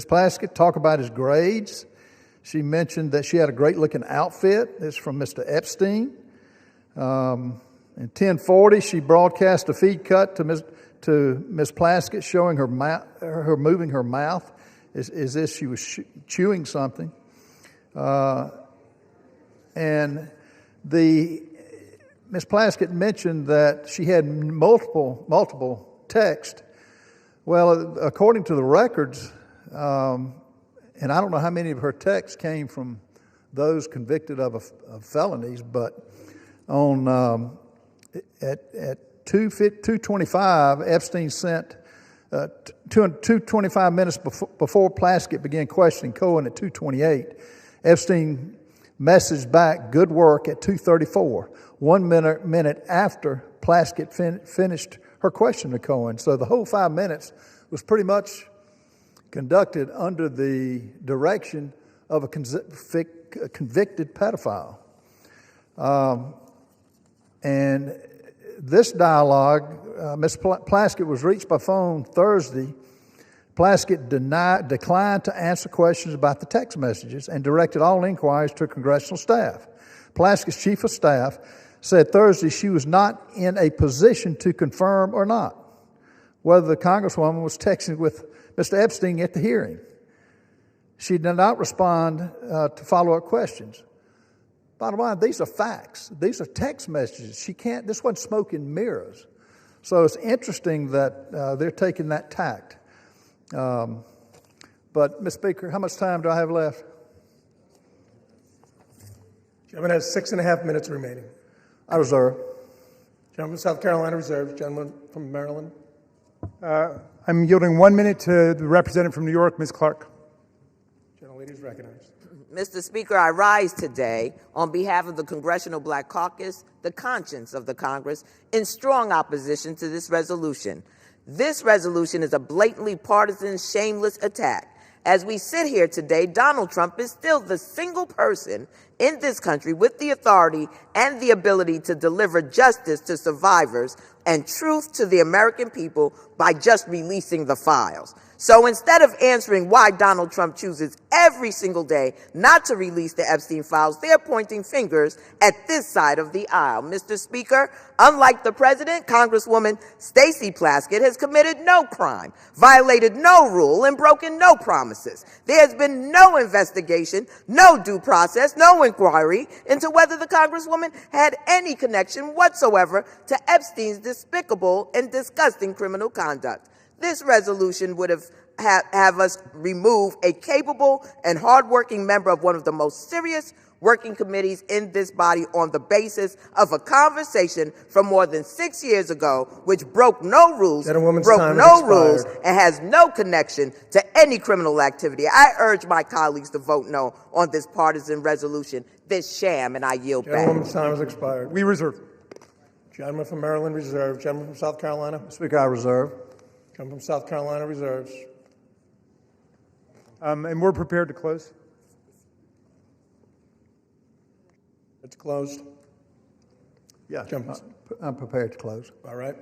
Plaskett talk about his grades. She mentioned that she had a great-looking outfit. This is from Mr. Epstein. In 10:40, she broadcast a feed cut to Ms. Plaskett showing her moving her mouth as if she was chewing something. And Ms. Plaskett mentioned that she had multiple texts. Well, according to the records, and I don't know how many of her texts came from those convicted of felonies, but on at 2:25, Epstein sent 2:25 minutes before Plaskett began questioning Cohen at 2:28. Epstein messaged back, "Good work," at 2:34, 1 minute after Plaskett finished her question to Cohen. So the whole 5 minutes was pretty much conducted under the direction of a convicted pedophile. And this dialogue, Ms. Plaskett was reached by phone Thursday. Plaskett declined to answer questions about the text messages and directed all inquiries to congressional staff. Plaskett's chief of staff said Thursday she was not in a position to confirm or not whether the Congresswoman was texting with Mr. Epstein at the hearing. She did not respond to follow-up questions. Bottom line, these are facts. These are text messages. This wasn't smoke and mirrors. So it's interesting that they're taking that tact. But, Ms. Speaker, how much time do I have left?
Gentleman has 6.5 minutes remaining.
I reserve.
Gentleman from South Carolina reserves. Gentleman from Maryland.
I'm yielding 1 minute to the representative from New York, Ms. Clark.
Gentlelady is recognized.
Mr. Speaker, I rise today on behalf of the Congressional Black Caucus, the conscience of the Congress, in strong opposition to this resolution. This resolution is a blatantly partisan, shameless attack. As we sit here today, Donald Trump is still the single person in this country with the authority and the ability to deliver justice to survivors and truth to the American people by just releasing the files. So instead of answering why Donald Trump chooses every single day not to release the Epstein files, they're pointing fingers at this side of the aisle. Mr. Speaker, unlike the president, Congresswoman Stacey Plaskett has committed no crime, violated no rule, and broken no promises. There has been no investigation, no due process, no inquiry into whether the Congresswoman had any connection whatsoever to Epstein's despicable and disgusting criminal conduct. This resolution would have us remove a capable and hardworking member of one of the most serious working committees in this body on the basis of a conversation from more than 6 years ago, which broke no rules, and has no connection to any criminal activity. I urge my colleagues to vote no on this partisan resolution, this sham, and I yield back.
Gentlewoman's time has expired.
We reserve.
Gentleman from Maryland reserved. Gentleman from South Carolina.
Speaker, I reserve.
Gentleman from South Carolina reserves.
And we're prepared to close.
It's closed.
Yeah, I'm prepared to close.
All right.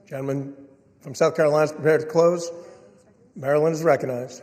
Gentleman from South Carolina is prepared to close. Maryland is recognized.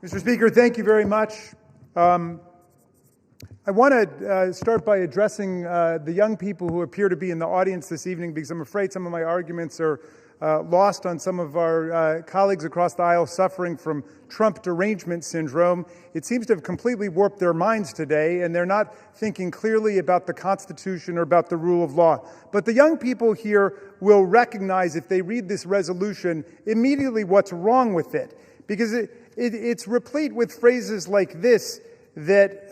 Mr. Speaker, thank you very much. I want to start by addressing the young people who appear to be in the audience this evening, because I'm afraid some of my arguments are lost on some of our colleagues across the aisle suffering from Trump derangement syndrome. It seems to have completely warped their minds today, and they're not thinking clearly about the Constitution or about the rule of law. But the young people here will recognize, if they read this resolution, immediately what's wrong with it, because it's replete with phrases like this, that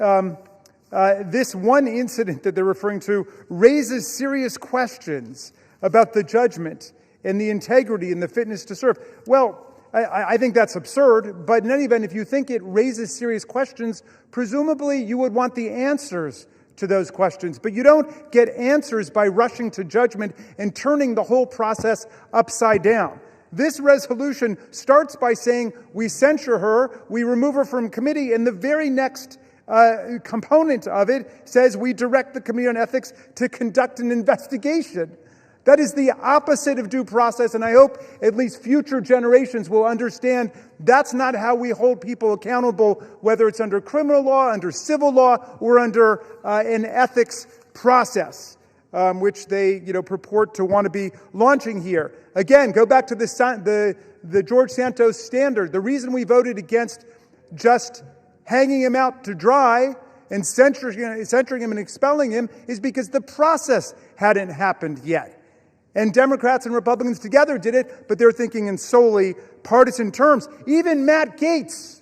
this one incident that they're referring to raises serious questions about the judgment and the integrity and the fitness to serve. Well, I think that's absurd, but in any event, if you think it raises serious questions, presumably you would want the answers to those questions. But you don't get answers by rushing to judgment and turning the whole process upside down. This resolution starts by saying we censure her, we remove her from committee, and the very next component of it says we direct the Committee on Ethics to conduct an investigation. That is the opposite of due process, and I hope at least future generations will understand that's not how we hold people accountable, whether it's under criminal law, under civil law, or under an ethics process, which they purport to want to be launching here. Again, go back to the George Santos standard. The reason we voted against just hanging him out to dry and censuring him and expelling him is because the process hadn't happened yet. And Democrats and Republicans together did it, but they're thinking in solely partisan terms. Even Matt Gaetz,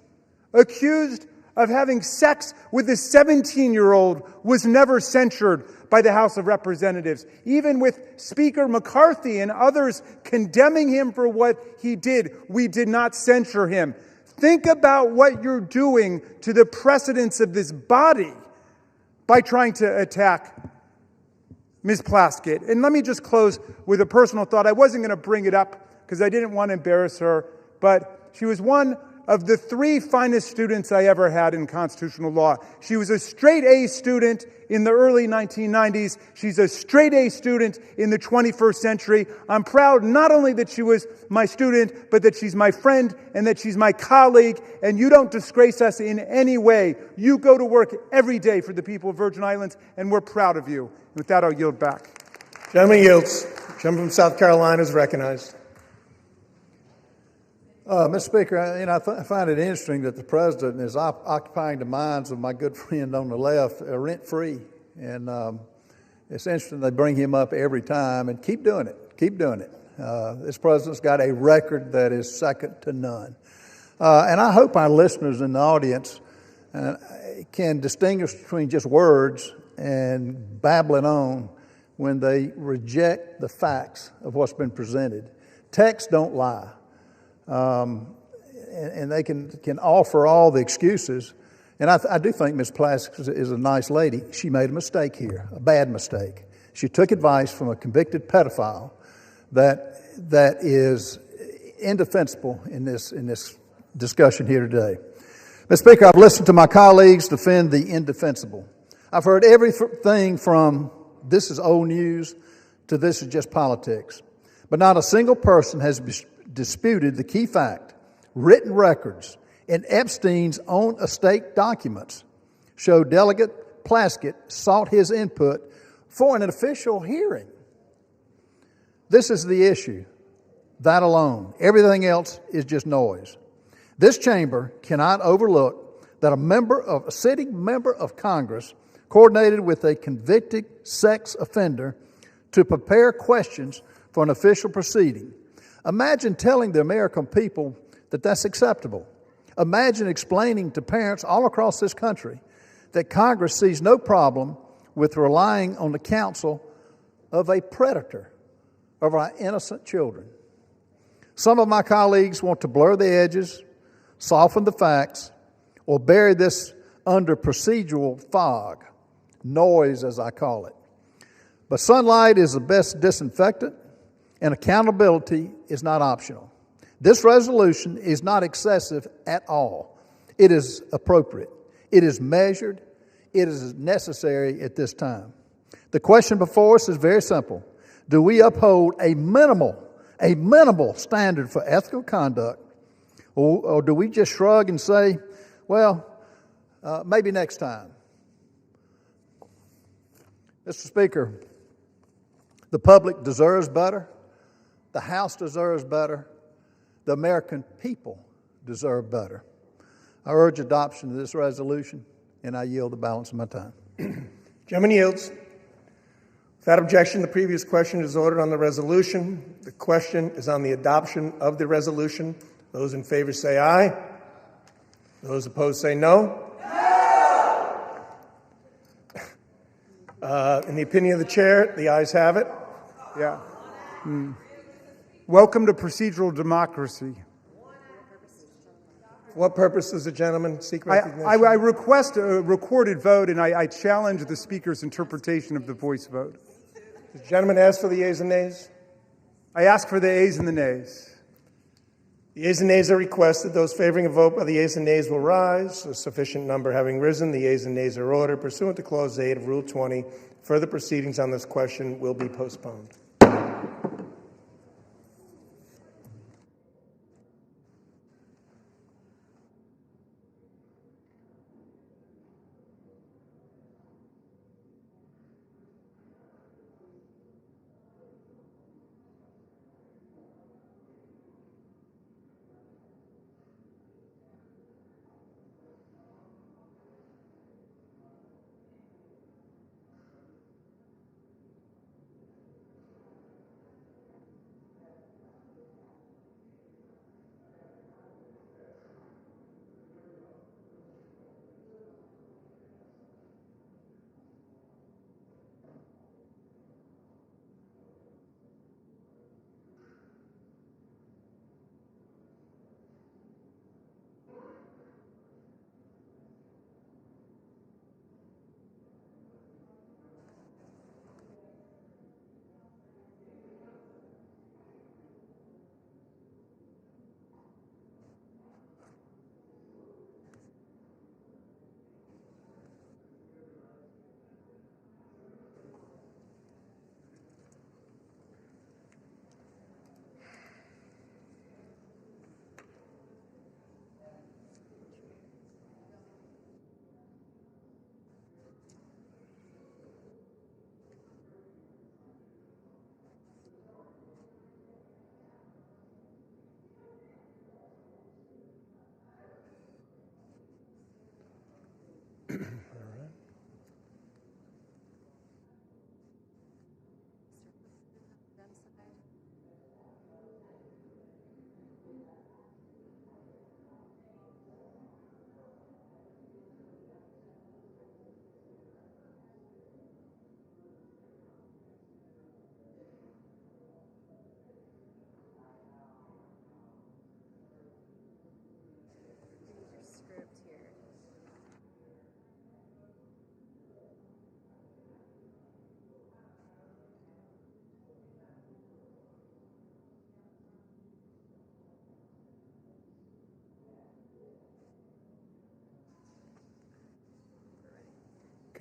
accused of having sex with a 17-year-old was never censured by the House of Representatives. Even with Speaker McCarthy and others condemning him for what he did, we did not censure him. Think about what you're doing to the precedents of this body by trying to attack Ms. Plaskett. And let me just close with a personal thought. I wasn't going to bring it up because I didn't want to embarrass her, but she was one of the 3 finest students I ever had in constitutional law. She was a straight A student in the early 1990s. She's a straight A student in the 21st century. I'm proud not only that she was my student, but that she's my friend and that she's my colleague, and you don't disgrace us in any way. You go to work every day for the people of Virgin Islands, and we're proud of you. With that, I'll yield back.
Gentleman yields. Gentleman from South Carolina is recognized.
Mr. Speaker, I find it interesting that the president is occupying the minds of my good friend on the left rent-free. And it's interesting they bring him up every time, and keep doing it. Keep doing it. This president's got a record that is second to none. And I hope our listeners in the audience can distinguish between just words and babbling on when they reject the facts of what's been presented. Texts don't lie. And they can offer all the excuses. And I do think Ms. Plaskett is a nice lady. She made a mistake here, a bad mistake. She took advice from a convicted pedophile that is indefensible in this discussion here today. Mr. Speaker, I've listened to my colleagues defend the indefensible. I've heard everything from this is old news to this is just politics. But not a single person has disputed the key fact. Written records in Epstein's own estate documents show Delegate Plaskett sought his input for an official hearing. This is the issue. That alone. Everything else is just noise. This chamber cannot overlook that a sitting member of Congress coordinated with a convicted sex offender to prepare questions for an official proceeding. Imagine telling the American people that that's acceptable. Imagine explaining to parents all across this country that Congress sees no problem with relying on the counsel of a predator of our innocent children. Some of my colleagues want to blur the edges, soften the facts, or bury this under procedural fog, noise as I call it. But sunlight is the best disinfectant, and accountability is not optional. This resolution is not excessive at all. It is appropriate. It is measured. It is necessary at this time. The question before us is very simple. Do we uphold a minimal standard for ethical conduct, or do we just shrug and say, well, maybe next time? Mr. Speaker, the public deserves better. The House deserves better. The American people deserve better. I urge adoption of this resolution, and I yield the balance of my time.
Gentleman yields. Without objection, the previous question is ordered on the resolution. The question is on the adoption of the resolution. Those in favor say aye. Those opposed say no. In the opinion of the chair, the ayes have it.
Yeah. Welcome to procedural democracy.
For what purpose does the gentleman seek recognition?
I request a recorded vote, and I challenge the Speaker's interpretation of the voice vote.
Does the gentleman ask for the yeas and nays?
I ask for the ayes and the nays.
The yeas and nays are requested. Those favoring a vote by the yeas and nays will rise. A sufficient number having risen, the yeas and nays are ordered. Pursuant to Clause 8 of Rule 20, further proceedings on this question will be postponed.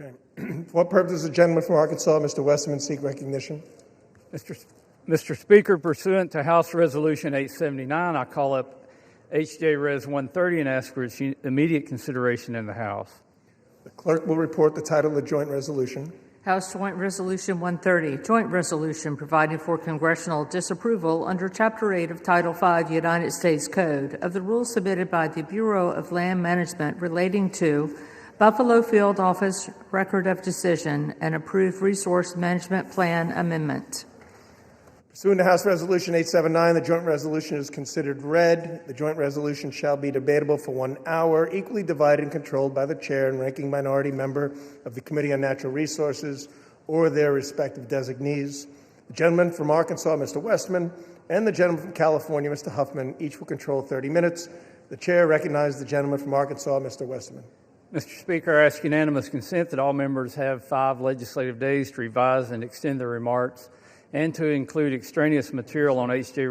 Okay. For what purpose does the gentleman from Arkansas, Mr. Westerman, seek recognition?
Mr. Speaker, pursuant to House Resolution 879, I call up H.J. Res. 130 and ask for its immediate consideration in the House.
The clerk will report the title of the joint resolution.
House Joint Resolution 130, Joint Resolution providing for congressional disapproval under Chapter 8 of Title 5 United States Code of the rules submitted by the Bureau of Land Management relating to Buffalo Field Office Record of Decision and Approved Resource Management Plan Amendment.
Pursuant to House Resolution 879, the joint resolution is considered read. The joint resolution shall be debatable for 1 hour, equally divided and controlled by the chair and ranking minority member of the Committee on Natural Resources or their respective designees. The gentleman from Arkansas, Mr. Westman, and the gentleman from California, Mr. Huffman, each will control 30 minutes. The chair recognizes the gentleman from Arkansas, Mr. Westman.
Mr. Speaker, I ask unanimous consent that all members have 5 legislative days to revise and extend their remarks and to include extraneous material on H.J.